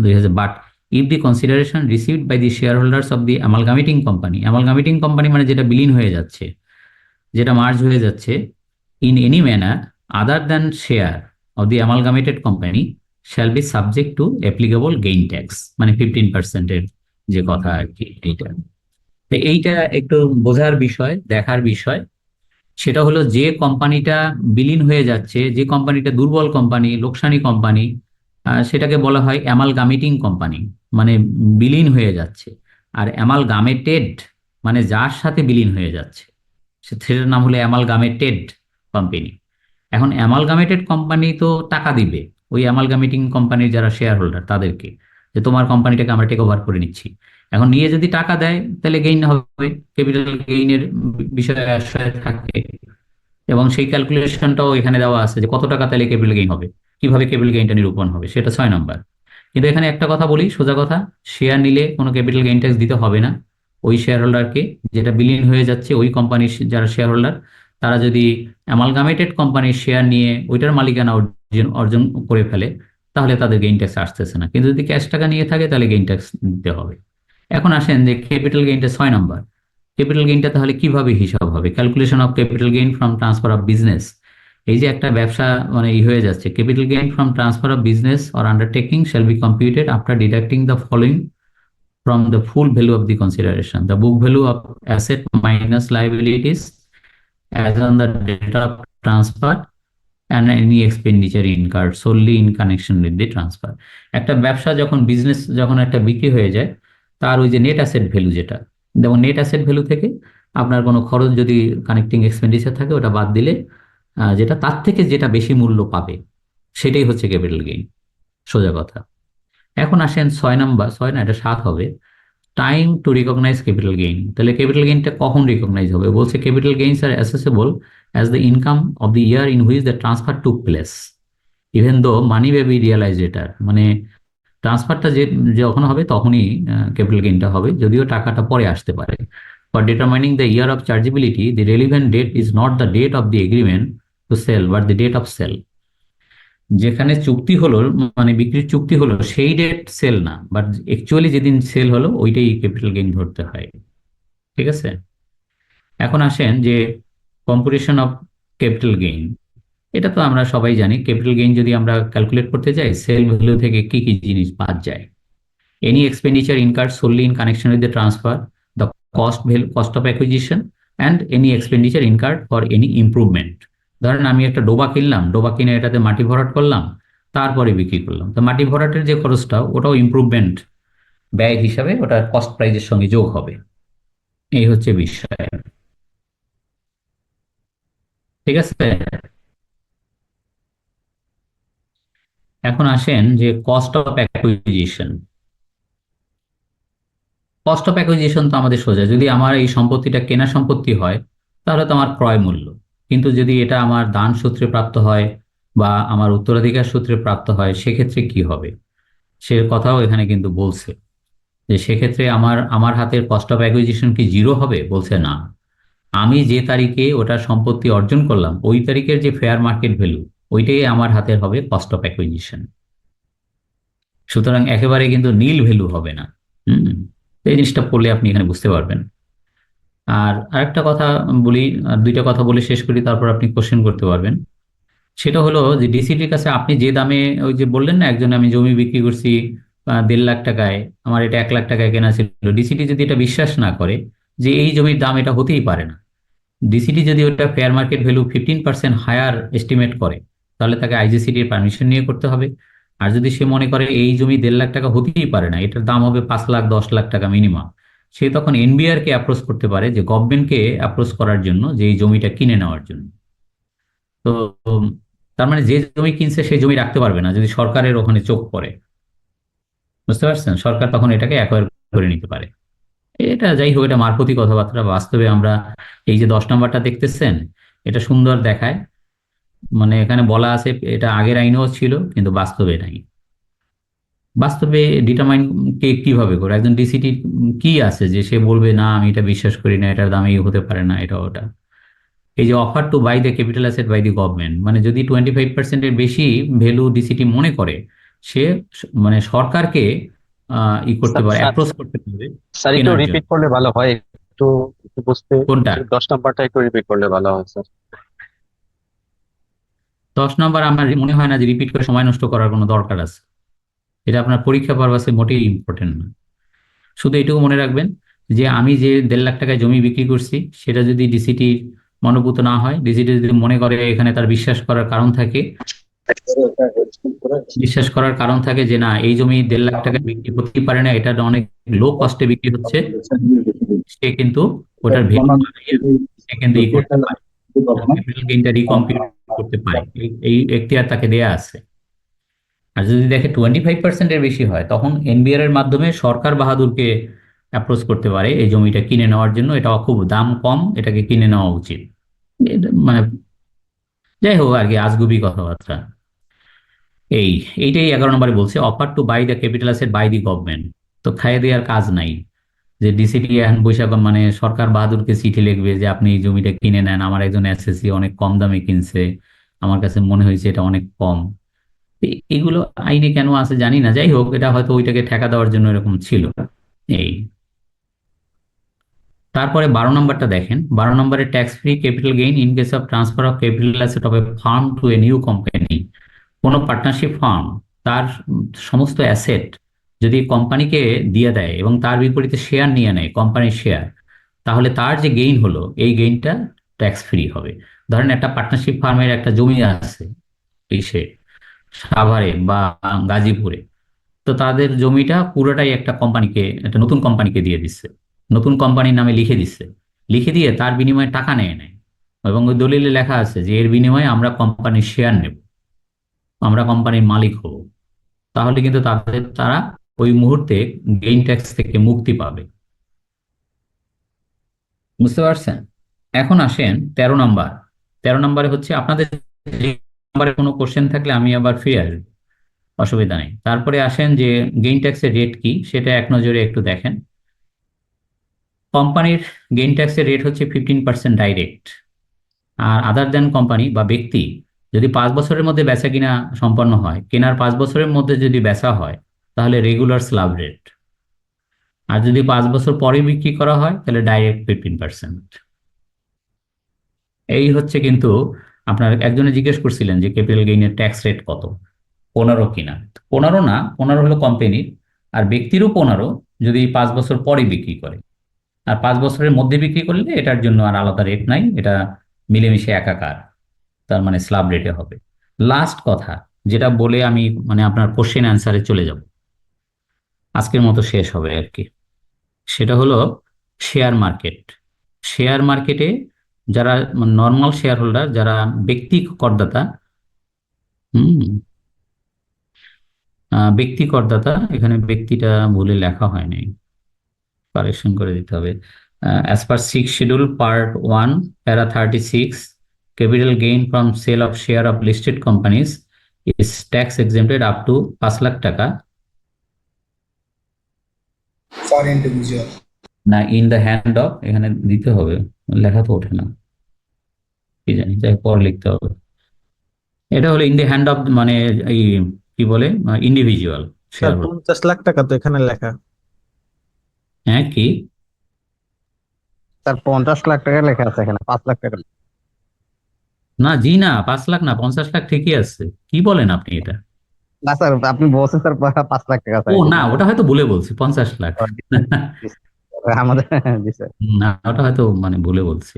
2000. But if the consideration received by the shareholders of the amalgamating company মানে যেটা বিলীন হয়ে যাচ্ছে, যেটা merge হয়ে যাচ্ছে, in any manner other than share of the amalgamated company shall be subject to applicable gain tax, মানে 15% এর যে কথা আর কি। এইটা তো এইটা একটু বোঝার বিষয়, দেখার বিষয়। সেটা হলো যে কোম্পানিটা বিলীন হয়ে যাচ্ছে, যে কোম্পানিটা দুর্বল কোম্পানি, লোকসানি কোম্পানি, সেটাকে বলা হয় অ্যামালগামেটিং কোম্পানি, মানে বিলীন হয়ে যাচ্ছে। আর অ্যামালগামেটেড মানে যার সাথে বিলীন হয়ে যাচ্ছে, সেটার নাম হলো অ্যামালগামেটেড কোম্পানি। এখন অ্যামালগামেটেড কোম্পানি তো টাকা দিবে ওই অ্যামালগামেটিং কোম্পানির যারা শেয়ার হোল্ডার তাদেরকে, যে তোমার কোম্পানিটাকে আমরা টেক ওভার করে নিচ্ছি। এখন নিয়ে যদি টাকা দেয় তাহলে গেইন হবে, ক্যাপিটাল গেইনের বিষয়ে আশ্রয় থাকে, এবং সেই ক্যালকুলেশনটাও এখানে দেওয়া আছে যে কত টাকা তাহলে ক্যাপিটাল গেইন হবে, কিভাবে ক্যাপিটাল গেইনটা নিরূপণ হবে, সেটা 6 নম্বর। কিন্তু এখানে একটা কথা বলি, সোজা কথা, শেয়ার নিলে কোনো ক্যাপিটাল গেইন ট্যাক্স দিতে হবে না ওই শেয়ার হোল্ডারকে, যেটা বিলীন হয়ে যাচ্ছে ওই কোম্পানির যারা শেয়ার হোল্ডার, তারা যদি অ্যামালগামেটেড কোম্পানির শেয়ার নিয়ে ওইটার মালিকানা অর্জন করে ফেলে তাহলে তাদের গেইন ট্যাক্স আসতেছে না। কিন্তু যদি ক্যাশ টাকা নিয়ে থাকে তাহলে গেইন ট্যাক্স দিতে হবে। এখন আসেন যে ক্যাপিটাল গেইনটা 6 নম্বর। ক্যাপিটাল গেইনটা তাহলে কিভাবে হিসাব হবে? Calculation of capital gain from transfer of business. এই যে একটা ব্যবসা মানে হয়ে যাচ্ছে, capital gain from transfer of business or undertaking shall be computed after deducting the following from the full value of the consideration: the book value of asset minus liabilities as on the date of transfer and any expenditure incurred solely in connection with the transfer. একটা ব্যবসা যখন business যখন একটা বিক্রি হয়ে যায়, তার ওই যে নেট অ্যাসেট ভ্যালু, যেটা যেমন নেট অ্যাসেট ভ্যালু থেকে আপনার কোনো খরচ যদি কানেক্টিং এক্সপেন্ডিচার থাকে ওটা বাদ দিলে যেটা তার থেকে যেটা বেশি মূল্য পাবে সেটাই হচ্ছে ক্যাপিটাল গেইন, সোজা কথা। এখন আসেন 6 নম্বর, 6 না এটা 7 হবে, time to recognize capital gain. তাহলে ক্যাপিটাল গেইনটা কখন রিকগনাইজ হবে? বলছে capital gains are assessable as the income of the year in which the transfer took place even though money may be realized later. মানে ট্রান্সফারটা যখন হবে তখনই ক্যাপিটাল গেইনটা হবে, যদিও টাকাটা পরে আসতে পারে। For determining the year of chargeability the relevant date is not the date of the agreement to sell but the date of sale. যেখানে চুক্তি হলো মানে বিক্রির চুক্তি হলো সেই ডেট সেল না, বাট অ্যাকচুয়ালি যেদিন সেল হলো ওইটাই ক্যাপিটাল গেইন ধরতে হয়। ঠিক আছে? এখন আসেন যে কম্পুটেশন অফ ক্যাপিটাল গেইন। এটা তো আমরা সবাই জানি, ক্যাপিটাল গেইন যদি আমরা ক্যালকুলেট করতে যাই সেল ভ্যালু থেকে কি কি জিনিস বাদ যায়। Any expenditure incurred solely in connection with the transfer, the cost of acquisition and any expenditure incurred for any improvement. ধরেন আমি একটা ডোবা কিনলাম, ডোবা কিনে এটাতে মাটি ভরাট করলাম, তারপরে বিক্রি করলাম, তো মাটি ভরাটের যে খরচটা ওটাও ইমপ্রুভমেন্ট ব্যয় হিসাবে ওটা কস্ট প্রাইজের সঙ্গে যোগ হবে। এই হচ্ছে বিষয়। ঠিক আছে? এখন আসেন যে cost of acquisition. Cost of acquisition তো আমাদের সোজা, যদি আমার এই সম্পত্তিটা কেনা সম্পত্তি হয় তাহলে তো আমার ক্রয় মূল্য, কিন্তু যদি এটা আমার দান সূত্রে প্রাপ্ত হয় বা আমার উত্তরাধিকার সূত্রে প্রাপ্ত হয় সেক্ষেত্রে কি হবে সে কথাও এখানে কিন্তু বলছে, যে সেক্ষেত্রে আমার হাতের কস্ট অফ অ্যাকুইজিশন কি 0 হবে? বলছে না, আমি যে তারিখে ওটা সম্পত্তি অর্জন করলাম ওই তারিখের যে ফেয়ার মার্কেট ভ্যালু ওইটাই আমার হাতের হবে কস্ট অফ অ্যাকুইজিশন। সুতরাং একেবারে কিন্তু নীল ভ্যালু হবে না। এই জিনিসটা পড়লে আপনি এখানে বুঝতে পারবেন। আর আরেকটা কথা বলি, দুইটা কথা বলে শেষ করি, তারপর আপনি কোশ্চেন করতে পারবেন। সেটা হলো যে ডিসিটির কাছে আপনি যে দামে, ওই যে বললেন না একজন আমি জমি বিক্রি করছি 1.5 লাখ টাকায়, আমার এটা 1 লাখ টাকায় কেনা ছিল, ডিসিটি যদি এটা বিশ্বাস না করে যে এই জমির দাম এটা হতেই পারে না, ডিসিটি যদি ওটা fair market value 15% higher estimate করে তাহলে তাকে আইজিসিটির পারমিশন নিয়ে করতে হবে। আর যদি সে মনে করে এই জমি 1.5 লাখ টাকা হতেই পারে না, এটার দাম হবে 5 লাখ 10 লাখ টাকা মিনিমাম, সে তখন এনবিআর কে অ্যাপ্রোচ করতে পারে, যে গভর্নমেন্টকে অ্যাপ্রোচ করার জন্য যে এই জমিটা কিনে নেওয়ার জন্য। তো তার মানে যে জমি কিনছে সেই জমি রাখতে পারবে না যদি সরকারের ওখানে চোখ পড়ে, বুঝতে পারছেন? সরকার তখন এটাকে অ্যাকোয়ার করে নিতে পারে। এটা যাই হোক, এটা মারফতি কথাবার্তা। বাস্তবে আমরা এই যে 10 নম্বরটা দেখতেছেন এটা সুন্দর দেখায়, মানে এখানে বলা আছে এটা আগের আইনেও ছিল কিন্তু বাস্তবে নাই। বাস্তবে ডিটারমাইন কে কিভাবে করে? একজন ডিসিটি কি আছে যে সে বলবে না আমি এটা বিশ্বাস করি না, এটার দাম এই হতে পারে না, এটা ওটা। এই যে offer to buy the capital asset by the government, মানে যদি 25%-এর বেশি ভ্যালু ডিসিটি মনে করে, সে মানে সরকারকে করতে পারে, অ্যাপ্রোচ করতে পারে স্যার একটু কেনার জন্য। রিপিট করলে ভালো হয়, একটু একটু বুঝতে, কোনটা? 10 নাম্বারটা একটু রিপিট করলে ভালো হয় স্যার। 10 নম্বর আমার মনে হয় না যে রিপিট করে সময় নষ্ট করার কোনো দরকার আছে। এটা আপনার পরীক্ষা পারপাসে মোটেই ইম্পর্টেন্ট না। শুধু এটুকু মনে রাখবেন যে আমি যে 1.5 লাখ টাকায় জমি বিক্রি করছি, সেটা যদি ডিসিটি মনোভূত না হয়, ডিসিটি যদি মনে করে এখানে তার বিশ্বাস করার কারণ থাকে, যে না এই জমি 1.5 লাখ টাকায় বিক্রি করতেই পারে না, এটা অনেক লো কস্টে বিক্রি হচ্ছে, সে কিন্তু ওটার ভ্যালু সে কিন্তু করতে পারে, ক্যাপিটাল গেইনটা রিকম্পিউট করতে পারে, এই এখতিয়ার তাকে দেয়া আছে। আর যদি দেখে 25%-এর বেশি হয়, তখন এনবিআর এর মাধ্যমে সরকার বাহাদুরকে অ্যাপ্রোচ করতে পারে এই জমিটা কিনে নেওয়ার জন্য। এটা খুব দাম কম, এটাকে কিনে নেওয়া উচিত। মানে যাই হোক আর কি, আজগুবি কথাবার্তা। এইটাই 11 নম্বরে বলছে, offer to buy the capital asset by the government. তো খাইয়ে দেওয়ার কাজ নাই যে ডিসিটি এখন বৈশাখ মানে সরকার বাহাদুরকে চিঠি লিখবে যে আপনি এই জমিটা কিনে নেন, আমার একজন এসএসসি অনেক কম দামে কিনছে, আমার কাছে মনে হয়েছে এটা অনেক কম। এগুলো আইনে কেন আছে জানি না, যাই হোক এটা হয়তো ওইটাকে ঠেকা দেওয়ার জন্য এরকম ছিল। তারপরে 12 নম্বরটা দেখেন। 12 নম্বরে tax free capital gain in case of transfer of capital asset of a firm to a new company. কোনো পার্টনারশিপ ফার্ম তার সমস্ত অ্যাসেট যদি কোম্পানিকে দিয়ে দেয় এবং তার বিপরীতে শেয়ার নিয়ে নেয়, কোম্পানির শেয়ার, তাহলে তার যে গেইন হলো এই গেইনটা ট্যাক্স ফ্রি হবে। ধরেন একটা পার্টনারশিপ ফার্মের একটা জমি আছে সাভারে বা গাজীপুরে, তো তাদের জমিটা পুরোটাই একটা নতুন কোম্পানিকে দিয়ে দিচ্ছে, নতুন কোম্পানির নামে লিখে দিচ্ছে, লিখে দিয়ে তার বিনিময়ে টাকা নেয় এবং ওই দলিলে লেখা আছে যে এর বিনিময়ে আমরা কোম্পানির শেয়ার নেব, আমরা কোম্পানির মালিক হব। তাহলে কিন্তু তারা ওই মুহূর্তে গেইন ট্যাক্স থেকে মুক্তি পাবে। বুঝতে পারছেন? এখন আসেন 13 নাম্বার। 13 নম্বরে হচ্ছে আপনাদের নাম্বারে কোনো কোশ্চেন থাকলে আমি আবার ফিরে আসবো, অসুবিধা নেই। তারপরে আসেন যে গেইন ট্যাক্সের রেট কি, সেটা এক নজরে একটু দেখেন। কোম্পানির গেইন ট্যাক্সের রেট হচ্ছে 15% ডাইরেক্ট। আর আদার দেন কোম্পানি বা ব্যক্তি যদি 5 বছরের মধ্যে বেচা কিনা সম্পন্ন হয়, কেনার 5 বছরের মধ্যে যদি বেচা হয়, তাহলে রেগুলার স্ল্যাব রেট। আর যদি 5 বছর পরে বিক্রি করা হয় তাহলে ডাইরেক্ট 15%। এই হচ্ছে কিন্তু আপনার একজনে জিজ্ঞেস করছিলেন যে ক্যাপিটাল গেইনের ট্যাক্স রেট কত, 15 কিনা। 15 না, 15 হলো কোম্পানির, আর ব্যক্তিরও 15 যদি 5 বছর পরে বিক্রি করে। আর 5 বছরের মধ্যে বিক্রি করলে এটার জন্য আর আলাদা রেট নাই, এটা মিলেমিশে একাকার, তার মানে স্ল্যাব রেটে হবে। লাস্ট কথা যেটা বলে আমি মানে আপনার কোশ্চেন অ্যান্সারে চলে যাব, আজকের মতো শেষ হবে আর কি, সেটা হলো শেয়ার মার্কেট। শেয়ার মার্কেটে যারা নর্মাল শেয়ার হোল্ডার, যারা ব্যক্তি করদাতা, ব্যক্তি করদাতা, এখানে ব্যক্তিটা ভুলে লেখা হয়নি, কারেকশন করে দিতে হবে। অ্যাজ পার 6 শিডিউল পার্ট 1 প্যারা 36, capital gain from sale of share of listed companies is tax exempted up to 5 lakh টাকা। ফর ইন্ডিভিজুয়াল না, ইন দ্য হ্যান্ড অফ, এখানে দিতে হবে, লেখা তো ওঠে না, কি জানি, যাই পর লিখতে হবে। এটা হলো ইন দ্য হ্যান্ড অফ, মানে এই কি বলে, ইন্ডিভিজুয়াল স্যার শেয়ার। 50 লাখ টাকা তো এখানে লেখা। হ্যাঁ কি স্যার 50 লাখ টাকা লেখা আছে এখানে, 5 লাখ টাকা না, জি না, 5 লাখ না, 50 লাখ ঠিকই আছে। কি বলেন আপনি এটা? না স্যার, আপনি বলছেন স্যার 5 লাখ টাকা ও না, ওটা হয়তো ভুলে বলছি, 50 লাখ। আমাদের জি স্যার। না, ওটা হয়তো মানে ভুলে বলছি।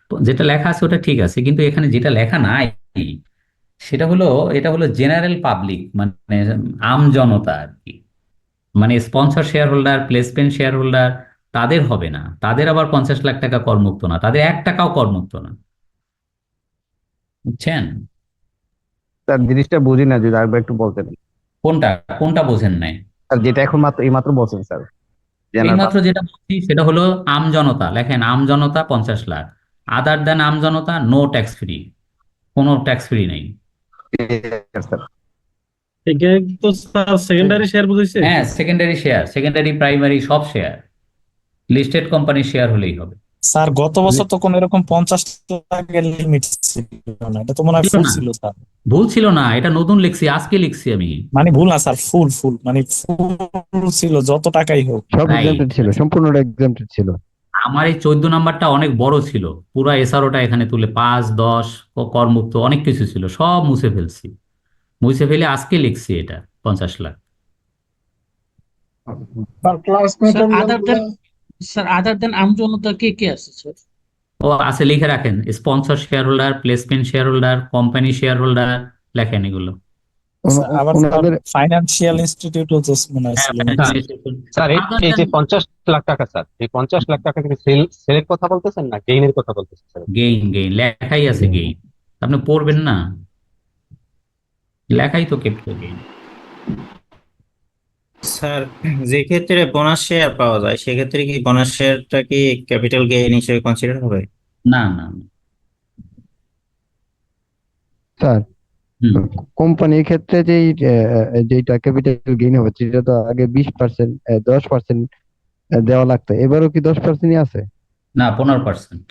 তো যেটা লেখা আছে ওটা ঠিক আছে, কিন্তু এখানে যেটা লেখা নাই সেটা হলো, এটা হলো জেনারেল পাবলিক, মানে আম জনতা আর কি, মানে sponsor share holder, placement share holder, তাদের হবে না, তাদের আবার 50 লাখ টাকা করমুক্ত না, তাদের 1 টাকাও করমুক্ত না। বুঝছেন? স্যার জিনিসটা বুঝি না, যদি আরেকবার একটু বলতেন। কোনটা কোনটা বোঝেন নাই? স্যার যেটা এখন এইমাত্র বলছেন স্যার, এইমাত্র যেটা বলছি সেটা হলো আম জনতা, লেখেন আম জনতা 50 লাখ, আদার দেন আম জনতা নো ট্যাক্স ফ্রি, কোনো ট্যাক্স ফ্রি নেই। এখানে তো স্যার সেকেন্ডারি শেয়ার বুঝেছে। হ্যাঁ, সেকেন্ডারি শেয়ার, সেকেন্ডারি প্রাইমারি সব শেয়ার, লিস্টেড কোম্পানির শেয়ার হলেই হবে। স্যার গত বছর তো কোন এরকম 50 লাখের লিমিট ছিল না, এটা তো মনে হয় ছিল ফুল না, ছিল স্যার। ভুল ছিল না, এটা নতুন লিখছি, আজকে লিখছি আমি। মানে ভুল না স্যার, ফুল ফুল মানে ফুল ছিল যত টাকাই হোক। সব তাই এক্সাম্পটেড ছিল, সম্পূর্ণটা এক্সাম্পটেড ছিল। আমার এই 14 নাম্বারটা অনেক বড় ছিল, পুরা এসআরওটা এখানে তুলে 5, 10 করমুক্ত অনেক কিছু ছিল, সব মুছে ফেলছি, মুছে ফেলে আজকে লিখছি এটা 50 লাখ। স্যার আদার দেন আমজনতা কে কে আছে স্যার? ও আছে, লিখে রাখেন, sponsor share holder, placement share holder, company share holder, লেখেন এগুলো। স্যার, আবার ওনাদের ফাইন্যান্সিয়াল ইনস্টিটিউটও তো মনে হয় ছিল নাকি? স্যার এই যে 50 লাখ টাকা, স্যার এই 50 লাখ টাকা কি সেলের কথা বলতেছেন না গেইনের কথা বলতেছেন স্যার? গেইন, গেইন লেখাই আছে গেইন, আপনি পড়বেন না, লেখাই তো ক্যাপিটাল গেইন। স্যার যে ক্ষেত্রে বোনাস শেয়ার পাওয়া যায় সেক্ষেত্রে কি বোনাস শেয়ারটা কি ক্যাপিটাল গেইন হিসেবে কনসিডার হবে? না না না। স্যার হুম। কোম্পানির ক্ষেত্রে যেটা ক্যাপিটাল গেইন হবে সেটা তো আগে 20%, 10% দেওয়া লাগতো, এবারও কি 10%ই আছে? না, 15%।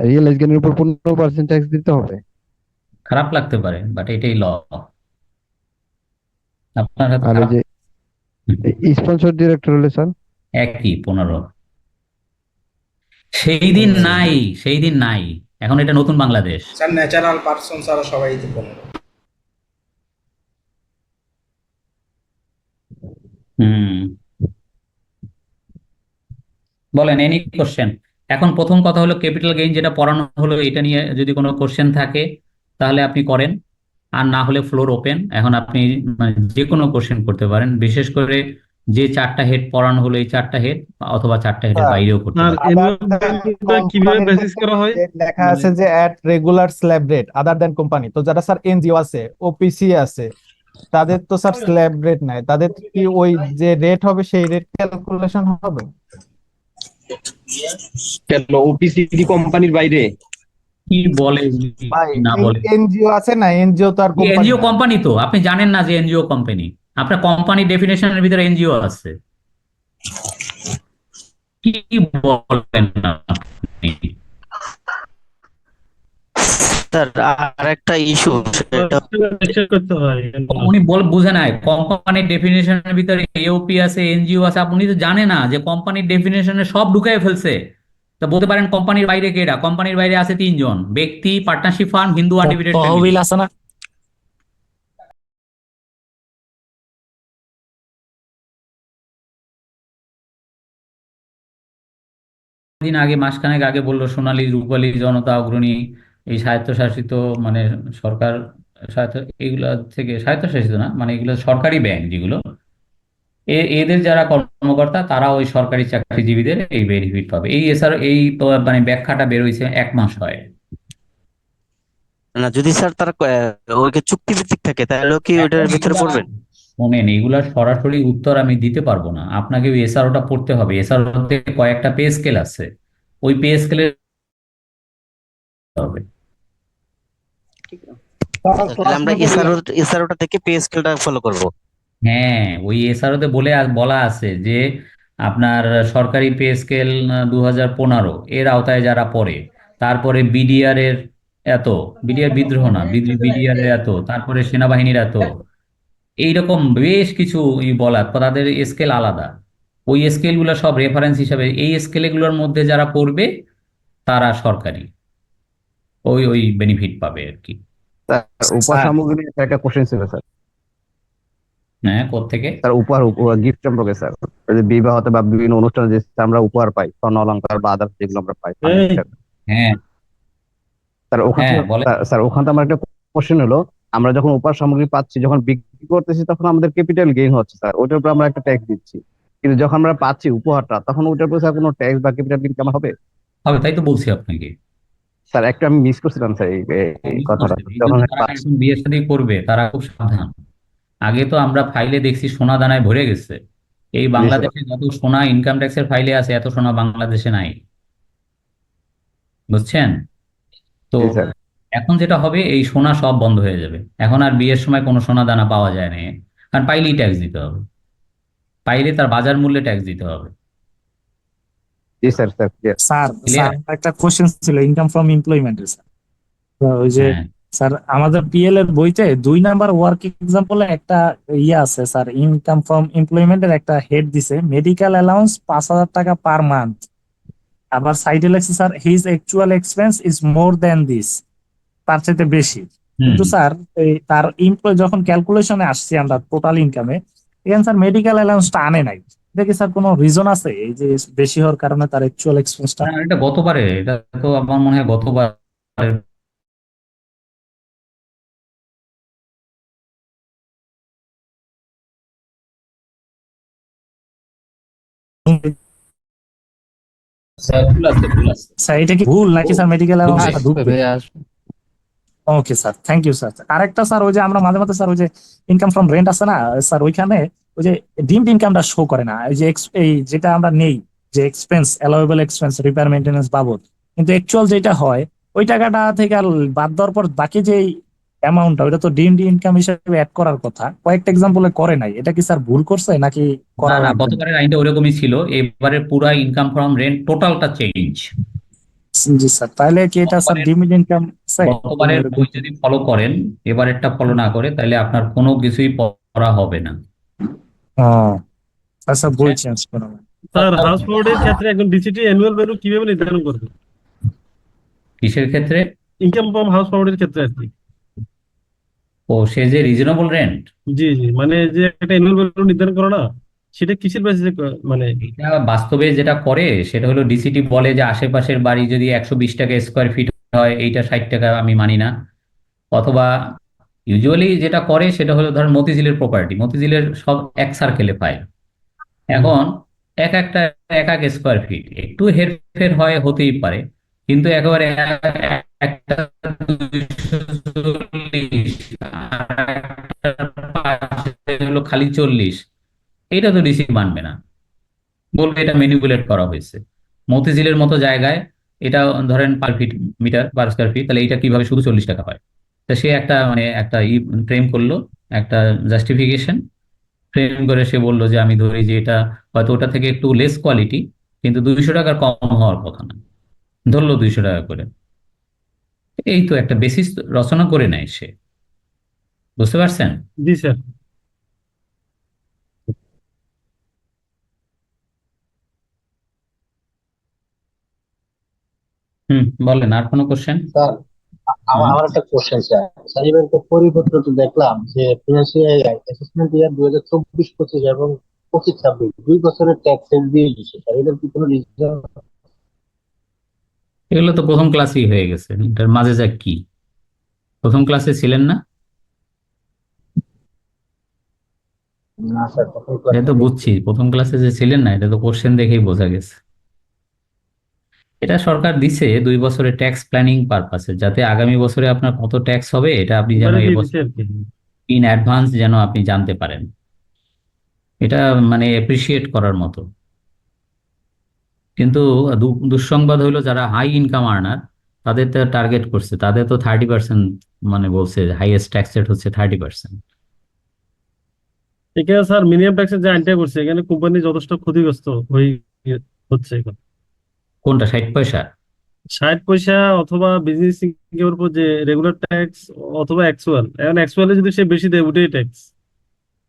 রিয়েলাইজ গেইনের উপর 15% ট্যাক্স দিতে হবে? খারাপ লাগতে পারে, বাট এটাই ল, আপনার হাতে আর ওই খারাপ। যে স্পন্সর ডিরেক্টর হলে স্যার? একই 15। সেই দিন নাই, সেই দিন নাই, এখন এটা নতুন বাংলাদেশ। স্যার ন্যাচারাল পারসন ছাড়া সবাই 15। হুম, বলেন এনি কোশ্চেন। এখন প্রথম কথা হলো ক্যাপিটাল গেইন যেটা পড়ানো হলো, এটা নিয়ে যদি কোনো কোশ্চেন থাকে তাহলে আপনি করেন, আর না হলে ফ্লোর ওপেন, এখন আপনি মানে যে কোনো কোশ্চেন করতে পারেন, বিশেষ করে যে 4টা হেড পড়ানো হলো, এই 4টা হেড অথবা 4টা হেডের বাইরেও করতে আর পারেন। অ্যানুয়াল বেনিফিটটা কিভাবে বেসিস করা হয়? লেখা মানে আছে যে at regular slab rate other than company, তো যারা স্যার এনজিও আছে, ওপিসি আছে, তাদের তো স্যার স্ল্যাব রেট নাই, তাদের কি ওই যে রেট হবে সেই রেট ক্যালকুলেশন হবে? কেন ওপিসিডি কোম্পানির বাইরে? কি বলে ভাই না বলে, এনজিও আছে না, এনজিও তো আর কোম্পানি এনজিও না। কোম্পানি তো আপনি জানেন না যে এনজিও কোম্পানি, আপনার কোম্পানি ডেফিনেশনের ভিতরে এনজিও আছে, কি বলেন না আপনি? স্যার আর একটা ইস্যু সেটা চেক করতে হয়। উনি বুঝে নাই, কোম্পানির ডেফিনেশনের ভিতরে এওপি আছে, এনজিও আছে, আপনি তো জানেন না যে কোম্পানির ডেফিনেশনে সব ঢুকাই ফেলছে। তা বলতে পারেন কোম্পানির বাইরে কেডা? কোম্পানির বাইরে আছে 3 জন ব্যক্তি, পার্টনারশিপ ফার্ম, হিন্দু আনডিভিডেড ফ্যামিলি। তহবিল আছে না? দিন আগে, মাসখানেক আগে বললো সোনালী, রূপালী, জনতা, অগ্রণী, এই স্বায়ত্তশাসিত মানে সরকার স্বায়ত্ত, এগুলা থেকে স্বায়ত্তশাসিত না, মানে এগুলো সরকারি ব্যাংক যেগুলো, এদের যারা কর্মকর্তা তারা ওই সরকারি চাকরিজীবীদের এই বেনিফিট পাবে। এই এছাড়া এই তো মানে ব্যাখ্যাটা বের হয়েছে 1 মাস হয়। না, যদি স্যার তার ওইকে চুক্তিভিত্তিক থাকে তাহলেও কি ওইটার এখন ভিতরে পড়বেন? শোনেন, এগুলার সরাসরি উত্তর আমি দিতে পারবো না, আপনাকে ওই এসআরওটা পড়তে হবে, এসআরওতে কয়েকটা পে স্কেল আছে, ওই পে স্কেলের হবে। তাহলে আমরা এসআরওটা থেকে পে স্কেলটা ফলো করব। হ্যাঁ, ওই এসআরওতে বলা আছে যে আপনার সরকারি পে স্কেল 2015 এর আওতায় যারা পড়ে, তারপরে বিডিআর এর এত, বিডিআর বিদ্রোহ না, বিডিআর এর এত, তারপরে সেনাবাহিনীর এত, এইরকম বেশ কিছু বলা, তাদের স্কেল আলাদা, ওই স্কেলগুলো সব রেফারেন্স হিসাবে, এই স্কেলগুলোর মধ্যে যারা পড়বে তারা সরকারি ওই ওই বেনিফিট পাবে আর কি। উপসামগ্রী একটা কোশ্চেন ছিল স্যার। হ্যাঁ, কোত্থেকে? স্যার উপহার গিফট সম্পর্কে স্যার, ওই যে বিবাহতে বা বিভিন্ন অনুষ্ঠানে যে আমরা উপহার পাই, স্বর্ণ অলংকার বা আদার্স যেগুলো আমরা পাই। হ্যাঁ স্যার ওখান থেকে স্যার ওখান থেকে আমার একটা কোশ্চেন হলো, আমরা যখন উপহার সামগ্রী পাচ্ছি, যখন বিক্রি করতেছি তখন আমাদের ক্যাপিটাল গেইন হচ্ছে স্যার, ওটার উপর আমরা একটা ট্যাক্স দিচ্ছি, কিন্তু যখন আমরা পাচ্ছি উপহারটা তখন ওটার উপর স্যার কোনো ট্যাক্স বা ক্যাপিটাল গেইন কেমন হবে? হবে, তাই তো বলছি আপনাকে। স্যার একটা আমি মিস করছিলাম স্যার এই কথাটা, যখন তারা এখন বিয়ে শাদী করবে তারা খুব সাবধান। আগে তো আমরা ফাইলে দেখছি সোনা দানায় ভরে গেছে, এই বাংলাদেশে যত সোনা ইনকাম ট্যাক্সের ফাইলে আছে এত সোনা বাংলাদেশে নাই, বুঝছেন তো? এখন যেটা হবে, এই সোনা সব বন্ধ হয়ে যাবে। এখন আর বিয়ের সময় কোনো সোনা দানা পাওয়া যায় না, কারণ পাইলেই ট্যাক্স দিতে হবে, পাইলে তার বাজার মূল্যে ট্যাক্স দিতে হবে। জি sir, sir clear. Sir clear? আমার একটা কোশ্চেন ছিল ইনকাম ফ্রম এমপ্লয়মেন্টের স্যার। তো ওই যে হ্যাঁ, স্যার আমাদের পিএল এর বইতে 2 নাম্বার ওয়ার্ক এক্সাম্পলে একটা ইয়ে আছে স্যার, ইনকাম ফ্রম এমপ্লয়মেন্টের একটা হেড দিছে মেডিকেল অ্যালাউন্স 5,000 টাকা পার মান্থ। আবার সাইডে লেখছে sir his actual expense is more than this, তার চাইতে বেশি। কিন্তু স্যার এই তার এমপ্লয় যখন ক্যালকুলেশনে আসছি আমরা টোটাল ইনকামে, এখানে স্যার মেডিকেল অ্যালাউন্সটা আনে নাই। এটা কি স্যার কোনো রিজন আছে এই যে বেশি হওয়ার কারণে তার অ্যাকচুয়াল এক্সপেন্সটা? না, এটা গতবারে, এটা তো আমার মনে হয় গতবার ভুল আছে, ভুল আছে। স্যার এটা কি ভুল নাকি স্যার মেডিকেল অ্যালাউন্সটা আসবে ঢুকবে? ভাইয়া আসবে। Okay sir, thank you sir. আরেকটা স্যার ওই যে আমরা মাঝে মাঝে স্যার ওই যে ইনকাম ফ্রম রেন্ট আছে না স্যার, ওইখানে ওই যে ডিমড ইনকামটা শো করে না, এই যে এই যেটা আমরা নেই যে expense allowable expense repair maintenance বাবদ, কিন্তু অ্যাকচুয়াল যেটা হয় ওই টাকাটা থেকে আর বাদ দেওয়ার পর বাকি যে অ্যামাউন্টটা ওইটা তো ডিমড ইনকাম হিসেবে অ্যাড করার কথা, কয়েকটা এক্সাম্পলে করে নাই। এটা কি স্যার ভুল করছে নাকি না করা না, লাগবে না? গতবারের আইনটা ওরকমই ছিল, এবারে পুরা ইনকাম ফ্রম রেন্ট টোটালটা চেঞ্জ। জি স্যার, তাহলে কি এটা স্যার ডিমড ইনকাম গতবারের বই যদি ফলো করেন, এবারেরটা ফলো না করে, তাহলে আপনার কোনো কিছুই পড়া হবে না। আচ্ছা বই চেঞ্জ করা হবে। স্যার হাউস বোর্ডের ক্ষেত্রে এখন ডিসিটি অ্যানুয়াল ভ্যালু কিভাবে নির্ধারণ করবে? কিসের ক্ষেত্রে? ইনকাম ফ্রম হাউস বোর্ডের ক্ষেত্রে আর কি। ও, সে যে রিজনেবল রেন্ট, জি জি, মানে যে একটা অ্যানুয়াল ভ্যালু নির্ধারণ করো না, সেটা কিসের বেসিসে মানে? এটা বাস্তবে যেটা করে সেটা হলো ডিসিটি বলে যে আশেপাশের বাড়ি যদি 120 টাকা স্কোয়ার ফিট হয়, এইটা 60 টাকা আমি মানি না। অথবা ইউজুয়ালি যেটা করে সেটা হলো ধর মতিঝিলের প্রপার্টি, মতিঝিলের সব এক সার্কেলে পায়। এখন এক একটা এক এক স্কোয়ার ফিট একটু হেরফের হয়, হতেই পারে, কিন্তু একেবারে একটা 240, আরেকটার পাশে হলো খালি 40, এটা তো ডিসি মানবে না, বলবে এটা ম্যানিপুলেট করা হয়েছে। মতিঝিলের মতো জায়গায় এটা ধরেন per feet meter per square feet, তাহলে এটা কিভাবে শুধু 40 টাকা হয়? তা সে একটা মানে একটা ফ্রেম করলো, একটা জাস্টিফিকেশন ফ্রেম করে সে বললো যে আমি ধরি যে এটা হয়তো ওটা থেকে একটু লেস কোয়ালিটি, কিন্তু 200 টাকার কম হওয়ার কথা না, ধরলো 200 টাকা করে। এই তো একটা বেসিস রচনা করে নেয় সে, বুঝতে পারছেন? জি স্যার। বলেন, আর কোনো কোশ্চেন? স্যার আমার একটা কোশ্চেন স্যার। স্যার এবার তো পরিপত্র তো দেখলাম যে ফিনান্সিয়াল অ্যাসেসমেন্ট ইয়ার 2024-25 এবং 25-26 2 বছরের ট্যাক্স দিয়ে দিচ্ছে স্যার, এটার কি কোনো রিজন? এগুলো তো প্রথম ক্লাসেই হয়ে গেছে, এটার মাঝে যা কি প্রথম ক্লাসে ছিলেন না? না স্যার, প্রথম এটা তো বুঝছি, প্রথম ক্লাসে যে ছিলেন না, এটা তো কোশ্চেন দেখেই বোঝা গেছে। এটা সরকার দিছে 2 বছরের ট্যাক্স প্ল্যানিং পারপাসে, যাতে আগামী বছরে আপনার কত ট্যাক্স হবে এটা আপনি যেন মানে দিয়ে এবছর দিচ্ছে আর কি। ইন অ্যাডভান্স যেন আপনি জানতে পারেন। এটা মানে অ্যাপ্রিসিয়েট করার মতো। কিন্তু দুঃসংবাদ হলো যারা হাই ইনকাম আর্নার তাদের তো টার্গেট করছে, তাদের তো 30%, মানে বলছে হাইয়েস্ট ট্যাক্স রেট হচ্ছে 30%। এখানে স্যার মিনিমাম ট্যাক্সের যে আইনটা করছে, এখানে কোম্পানি যথেষ্ট ক্ষতিগ্রস্ত হচ্ছে এখন। কোনটা 60 পয়সা? 60 পয়সা অথবা বিজনেস এর উপর যে রেগুলার ট্যাক্স অথবা অ্যাকচুয়াল, এখন অ্যাকচুয়ালি যদি সে বেশি দেয় ওটাই ট্যাক্স,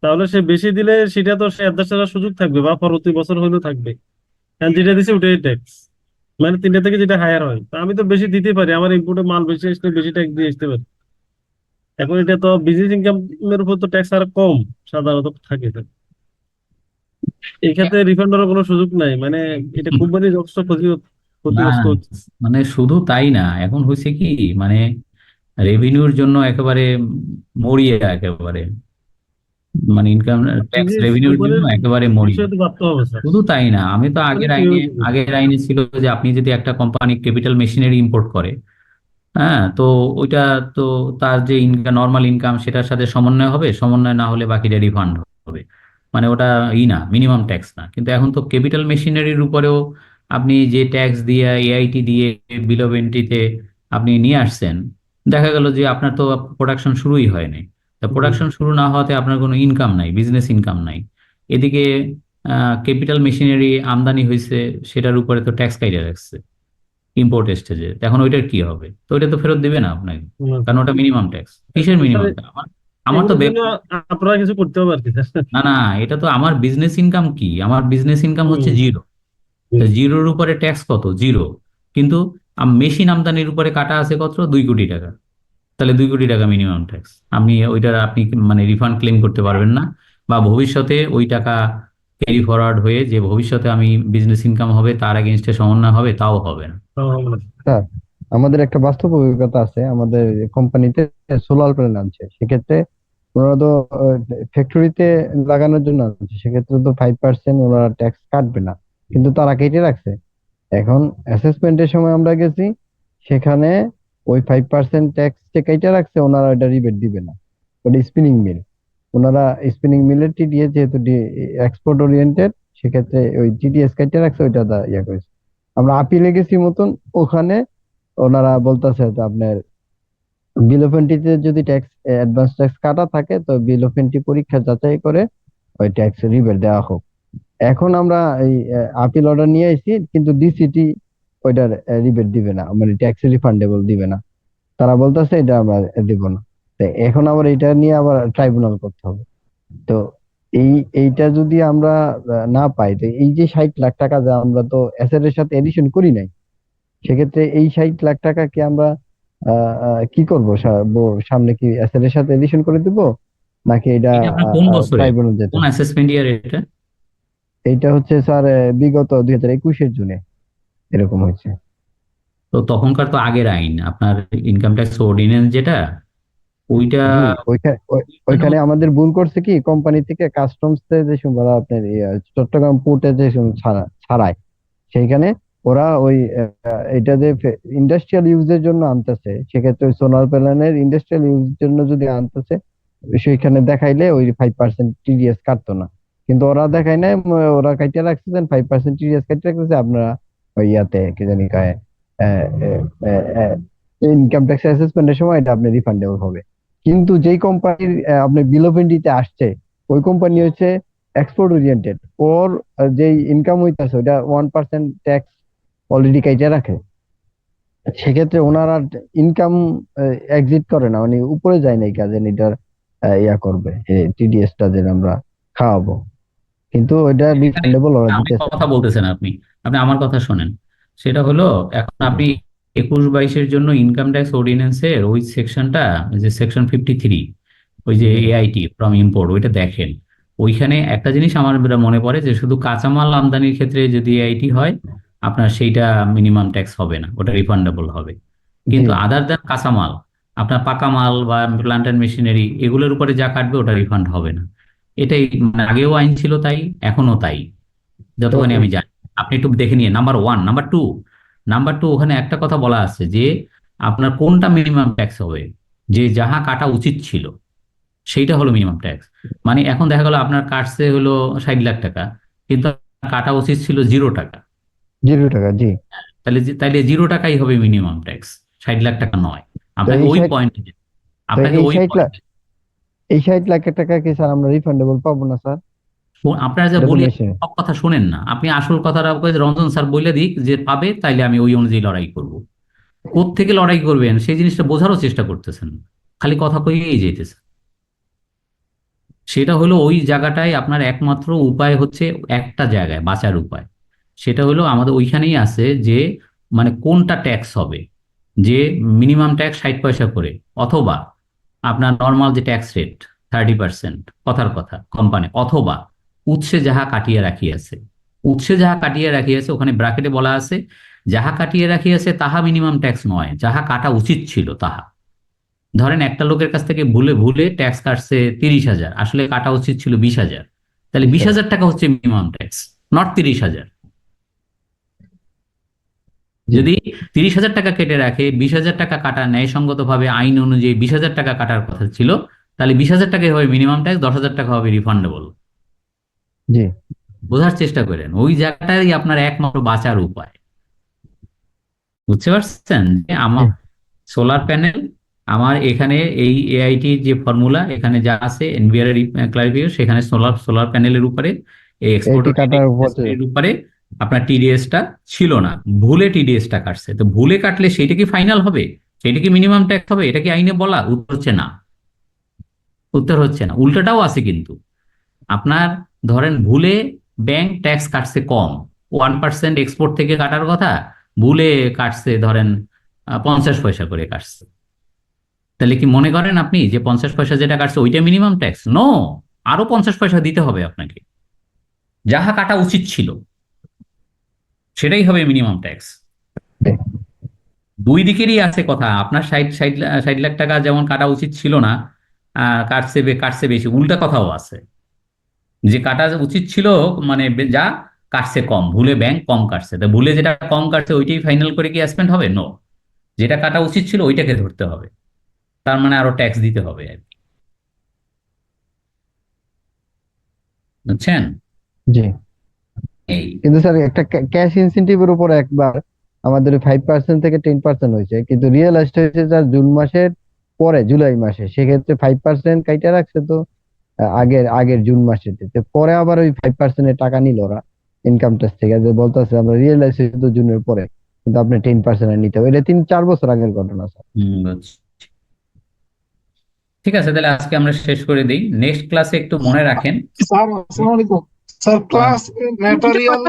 তাহলে সে বেশি দিলে সেটা তো সে অ্যাডজাস্ট করার সুযোগ থাকবে বা পরবর্তী বছর হলেও থাকবে। কারণ যেটা দিছে ওটাই ট্যাক্স, মানে 3টা থেকে যেটা হায়ার হয়। তা আমি তো বেশি দিতে পারি, আমার ইনপুটে মাল বেশি আসলে বেশি ট্যাক্স দিয়ে আসতে পারি। এখন এটা তো বিজনেস ইনকামের উপর তো ট্যাক্স আর কম সাধারণত থাকে। এই ক্ষেত্রে রিফান্ডের কোনো সুযোগ নাই, মানে এটা কোম্পানি যথেষ্ট না, ক্ষতিগ্রস্ত হচ্ছে। মানে শুধু তাই না, এখন হয়েছে কি মানে রেভিনিউর জন্য একেবারে মরিয়া, একেবারে মানে ইনকাম ট্যাক্স রেভিনিউর জন্য কোম্পানির একেবারে মরিয়া। বিষয়ে তো ভাবতে হবে স্যার। শুধু তাই না, আমি তো আগের আইনে ছিল যে আপনি যদি একটা কোম্পানি ক্যাপিটাল মেশিনারি ইম্পোর্ট করে, হ্যাঁ, তো ওইটা তো তার যে ইনকাম নর্মাল ইনকাম সেটার সাথে সমন্বয় হবে, সমন্বয় না হলে বাকিটা রিফান্ড হবে, মানে ওটা না মিনিমাম ট্যাক্স না। কিন্তু এখন তো ক্যাপিটাল মেশিনারির উপরেও আপনি যে ট্যাক্স দিয়ে এআইটি দিয়ে বিল অফ এন্ট্রিতে আপনি নিয়ে আসছেন, দেখা গেল যে আপনার তো প্রোডাকশন শুরুই হয়নি, তা প্রোডাকশন শুরু না হওয়াতে আপনার কোনো ইনকাম নাই, বিজনেস ইনকাম নাই। এদিকে ক্যাপিটাল মেশিনারি আমদানি হয়েছে, সেটার উপরে তো ট্যাক্স কাইটা রাখছে ইম্পোর্ট স্টেজে, এখন ওইটার কি হবে? তো ওইটা তো ফেরত দিবে না আপনাকে, কারণ ওটা মিনিমাম ট্যাক্স। কিসের মিনিমাম ট্যাক্স? আমার আমার তো এগুলোর জন্য আপনারা কিছু করতে হবে আর কি স্যার। না না, এটা তো আমার বিজনেস ইনকাম কি, আমার বিজনেস ইনকাম হচ্ছে জিরো। জিরোর উপরে ট্যাক্স কত? জিরো। কিন্তু মেশিন আমদানির উপরে কাটা আছে কত? 2 কোটি টাকা। তাহলে 2 কোটি টাকা মিনিমাম ট্যাক্স। ওইটা আপনি মানে রিফান্ড ক্লেম করতে পারবেন না, বা ভবিষ্যতে ওই টাকা ক্যারি ফরওয়ার্ড হয়ে যে ভবিষ্যতে আমি বিজনেস ইনকাম হবে তার এগেনস্টে সমন্বয় হবে, তাও হবে না। স্যার আমাদের একটা বাস্তব অভিজ্ঞতা আছে, আমাদের কোম্পানিতে সোলার প্যানেল আনছে, সেক্ষেত্রে ওনারা তো ফ্যাক্টরিতে লাগানোর জন্য আনছে, সেক্ষেত্রে তো 5% ওনারা ট্যাক্স কাটবে না, কিন্তু তারা কেটে রাখছে। এখন অ্যাসেসমেন্টের সময় আমরা গেছি, সেখানে ওই 5% ট্যাক্স যে কেটে রাখছে, ওনারা ওটা রিবেট দিবে না। ওটা স্পিনিং মিল, ওনারা স্পিনিং মিলের টিডিএস যেহেতু এক্সপোর্ট ওরিয়েন্টেড, সেক্ষেত্রে ওই টিডিএস কেটে রাখছে, ওইটা ইয়া করেছে। আমরা আপিলে গেছি মতন, ওখানে ওনারা বলতেছে যে আপনার বিল অফ এন্ট্রিতে যদি ট্যাক্স অ্যাডভান্স ট্যাক্স কাটা থাকে, তো বিল অফ এন্ট্রি পরীক্ষা যাচাই করে ওই ট্যাক্স রিবেট দেওয়া হোক। এখন আমরা এই আপিল অর্ডার নিয়ে এসেছি, কিন্তু ডিসিটি ওইটার রিবেট দিবে না, মানে ট্যাক্স রিফান্ডেবল দিবে না। তারা বলতেছে এটা আমরা দিব না। তো এখন আবার এটা নিয়ে আবার ট্রাইব্যুনাল করতে হবে। তো এইটা যদি আমরা না পাই, তো এই যে 60 লাখ টাকা যা আমরা তো অ্যাসেট এর সাথে এডিশন করি নাই, সেক্ষেত্রে এই 60 লাখ টাকা কি আমরা কি করব? সামনে কি অ্যাসেট এর সাথে এডিশন করে দিব, নাকি এটা এটা আপনার কোন বছরে, ট্রাইব্যুনাল যেতে কোন হবে? অ্যাসেসমেন্ট ইয়ার এটা? এইটা হচ্ছে স্যার বিগত 2021-এর জুনে এরকম হয়েছে। তো তখনকার তো আগের আইন, আপনার ইনকাম ট্যাক্স অর্ডিন্যান্স যেটা, ওইটা জি, ওইখানে আমাদের ভুল করছে কি, কোম্পানি থেকে কাস্টমস যে সময় আপনার চট্টগ্রাম পোর্টে যে সময় ছাড়ায়, সেইখানে ওরা ওই এটা যে ইন্ডাস্ট্রিয়াল ইউজের জন্য আনতেছে, সেক্ষেত্রে ওই সোলার প্যানেলের ইন্ডাস্ট্রিয়াল ইউজের জন্য যদি আনতেছে, সেইখানে দেখাইলে ওই 5% টিডিএস কাটতো না। কিন্তু ওরা দেখায় নাই, ওরা কাটিয়ে রাখছে 5% টিডিএস কাটিয়ে রাখছে। আপনারা ওই ইয়াতে কি জানি কয় ইনকাম ট্যাক্স অ্যাসেসমেন্টের সময় এটা আপনি রিফান্ডেবল হবে। কিন্তু যেই কোম্পানির আপনার বিল অফ এন্ট্রিতে আসছে, ওই কোম্পানি হচ্ছে এক্সপোর্ট ওরিয়েন্টেড, ওর যেই ইনকাম হইতাছে ওইটা 1% ট্যাক্স অলরেডি কাইটা রাখে। সেক্ষেত্রে ওনারা ইনকাম এক্সিট করে না, মানে উপরে যায় না এই কাজে, এটার ইয়া করবে টিডিএস টা যে আমরা খাওয়াবো, কিন্তু ওইটা রিফান্ডেবল ওরা আমি দিতেছে। কথা বলতেছেন আপনি, আপনি আমার কথা শোনেন। সেটা হলো, এখন আপনি 21-22-এর জন্য ইনকাম ট্যাক্স অর্ডিন্যান্সের ওই সেকশনটা, যে সেকশন 53, ওই যে এআইটি ফ্রম ইম্পোর্ট, ওইটা দেখেন। ওইখানে একটা জিনিস আমার যেটা মনে পড়ে, যে শুধু কাঁচামাল আমদানির ক্ষেত্রে যদি এআইটি হয়, আপনার সেইটা মিনিমাম ট্যাক্স হবে না, ওটা রিফান্ডেবল হবে। কিন্তু আদার দ্যান কাঁচামাল, আপনার পাকা মাল বা প্ল্যান্ট অ্যান্ড মেশিনারি, এগুলোর উপরে যা কাটবে ওটা রিফান্ড হবে না। এটাই মানে আগেও আইন ছিল তাই, এখনো তাই, যতখানি আমি জানি। আপনি একটু দেখে নিয়ে নাম্বার 1, নাম্বার টু ওখানে একটা কথা বলা আছে যে আপনার কোনটা মিনিমাম ট্যাক্স হবে, যে যাহা কাটা উচিত ছিল সেইটা হলো মিনিমাম ট্যাক্স। মানে এখন দেখা গেল আপনার কাটছে হলো 60 লাখ টাকা, কিন্তু কাটা উচিত ছিল 0 টাকা। 0 টাকা, জি। তাইলে 0 টাকাই হবে মিনিমাম ট্যাক্স, 60 লাখ টাকা নয়। তো আপনাকে এই ওই 60 পয়েন্টে, তো আপনাকে এই ওই 60 লাখ, এই 60 লাখ টাকা কি স্যার আমরা রিফান্ডেবল পাবো না স্যার? আপনারা যা এটা তো বলি মেশিন। সব কথা শোনেন না, আপনি আসল কথাটা রঞ্জন স্যার বলে দিক যে পাবে, তাইলে আমি ওই অনুযায়ী লড়াই করব। কোত্থেকে লড়াই করবেন সেই জিনিসটা বোঝারও চেষ্টা করতেছেন, খালি কথা কইয়েই যেতেছে। সেটা হলো ওই জায়গাটায় আপনার একমাত্র উপায় হচ্ছে একটা জায়গায় বাঁচার উপায়, সেটা হলো আমাদের ওইখানেই আছে যে মানে কোনটা ট্যাক্স হবে, যে মিনিমাম ট্যাক্স 60 পয়সা করে, অথবা আপনার নর্মাল যে ট্যাক্স রেট 30%, কথার কথা কোম্পানি, অথবা উৎসে যাহা কাটিয়ে রাখিয়াছে। উৎসে যাহা কাটিয়ে রাখিয়াছে ওখানে ব্র্যাকেটে বলা আছে, যাহা কাটিয়ে রাখিয়াছে তাহা মিনিমাম ট্যাক্স নয়, যাহা কাটা উচিত ছিল তাহা। ধরেন একটা লোকের কাছ থেকে ভুলে ভুলে ট্যাক্স কাটছে 30,000, আসলে কাটা উচিত ছিল 20,000, তাহলে 20,000 টাকা হচ্ছে মিনিমাম ট্যাক্স, নট 30,000। যদি 30,000 টাকা কেটে রাখে, 20,000 টাকা কাটা ন্যায়সঙ্গত ভাবে আইন অনুযায়ী 20,000 টাকা কাটার কথা ছিল, তাহলে 20,000 টাকাই হবে মিনিমাম ট্যাক্স, 10,000 টাকা হবে রিফান্ডেবল। জি, বোঝার চেষ্টা করেন, ওই জায়গাটাই আপনার একমাত্র বাঁচার উপায়। বুঝতে পারছেন যে আমার সোলার প্যানেল আমার এখানে এই এআইটির যে ফর্মুলা এখানে যা আছে এনভিআর ক্লারিফিকেশন, সেখানে সোলার প্যানেলের উপরে এই এক্সপোর্ট এটি কাটার উপর এর উপরে আপনার টিডিএসটা ছিল না, ভুলে টিডিএসটা কাটছে। তো ভুলে কাটলে সেটা কি ফাইনাল হবে, সেটা কি মিনিমাম ট্যাক্স হবে? এটা কি আইনে বলা? উত্তর হচ্ছে না, উত্তর হচ্ছে না। উল্টাটাও আছে কিন্তু, আপনার ধরেন ভুলে ব্যাংক ট্যাক্স কাটছে কম, 1% এক্সপোর্ট থেকে কাটার কথা, ভুলে কাটছে ধরেন 50 পয়সা করে কাটছে। তাহলে কি মনে করেন আপনি যে 50 পয়সা যেটা কাটছে ওইটা মিনিমাম ট্যাক্স? নো, আরো 50 পয়সা দিতে হবে আপনাকে, যাহা কাটা উচিত ছিল সেটাই হবে মিনিমাম ট্যাক্স। দুই দিকেরই আছে কথা। আপনার 60 লাখ টাকা যেমন কাটা উচিত ছিল না, কাটছে বেশি, উল্টা কথাও আছে যে কাটা উচিত ছিল মানে যা কাটছে কম, ভুলে ব্যাংক কম কাটছে। তা ভুলে যেটা কম কাটছে ওইটাই ফাইনাল করে কি অ্যাসপেন্ড হবে? নো, যেটা কাটা উচিত ছিল ওইটাকে ধরতে হবে, তার মানে আরো ট্যাক্স দিতে হবে আর কি। বুঝছেন? জি। এই কিন্তু স্যার একটা ক্যাশ ইনসেন্টিভের উপর একবার আমাদের 5% থেকে 10% হয়েছে, কিন্তু রিয়েলাইজড হয়েছে স্যার জুন মাসের পরে, জুলাই মাসে, সেক্ষেত্রে 5% কাইটা রাখছে তো আগের জুন মাসে, পরে আবার ওই 5% এর টাকা নিল ওরা ইনকাম ট্যাক্স থেকে, যে বলতেছে আমরা রিয়েলাইজ হয়েছে তো জুনের পরে, কিন্তু আপনি 10% নিতে হবে। এটা 3-4 বছর আগের ঘটনা স্যার। বুঝছি। ঠিক আছে, তাহলে আজকে আমরা শেষ করে দিই। নেক্সট ক্লাসে একটু মনে রাখেন। স্যার আসসালামু আলাইকুম স্যার, ক্লাস ম্যাটেরিয়াল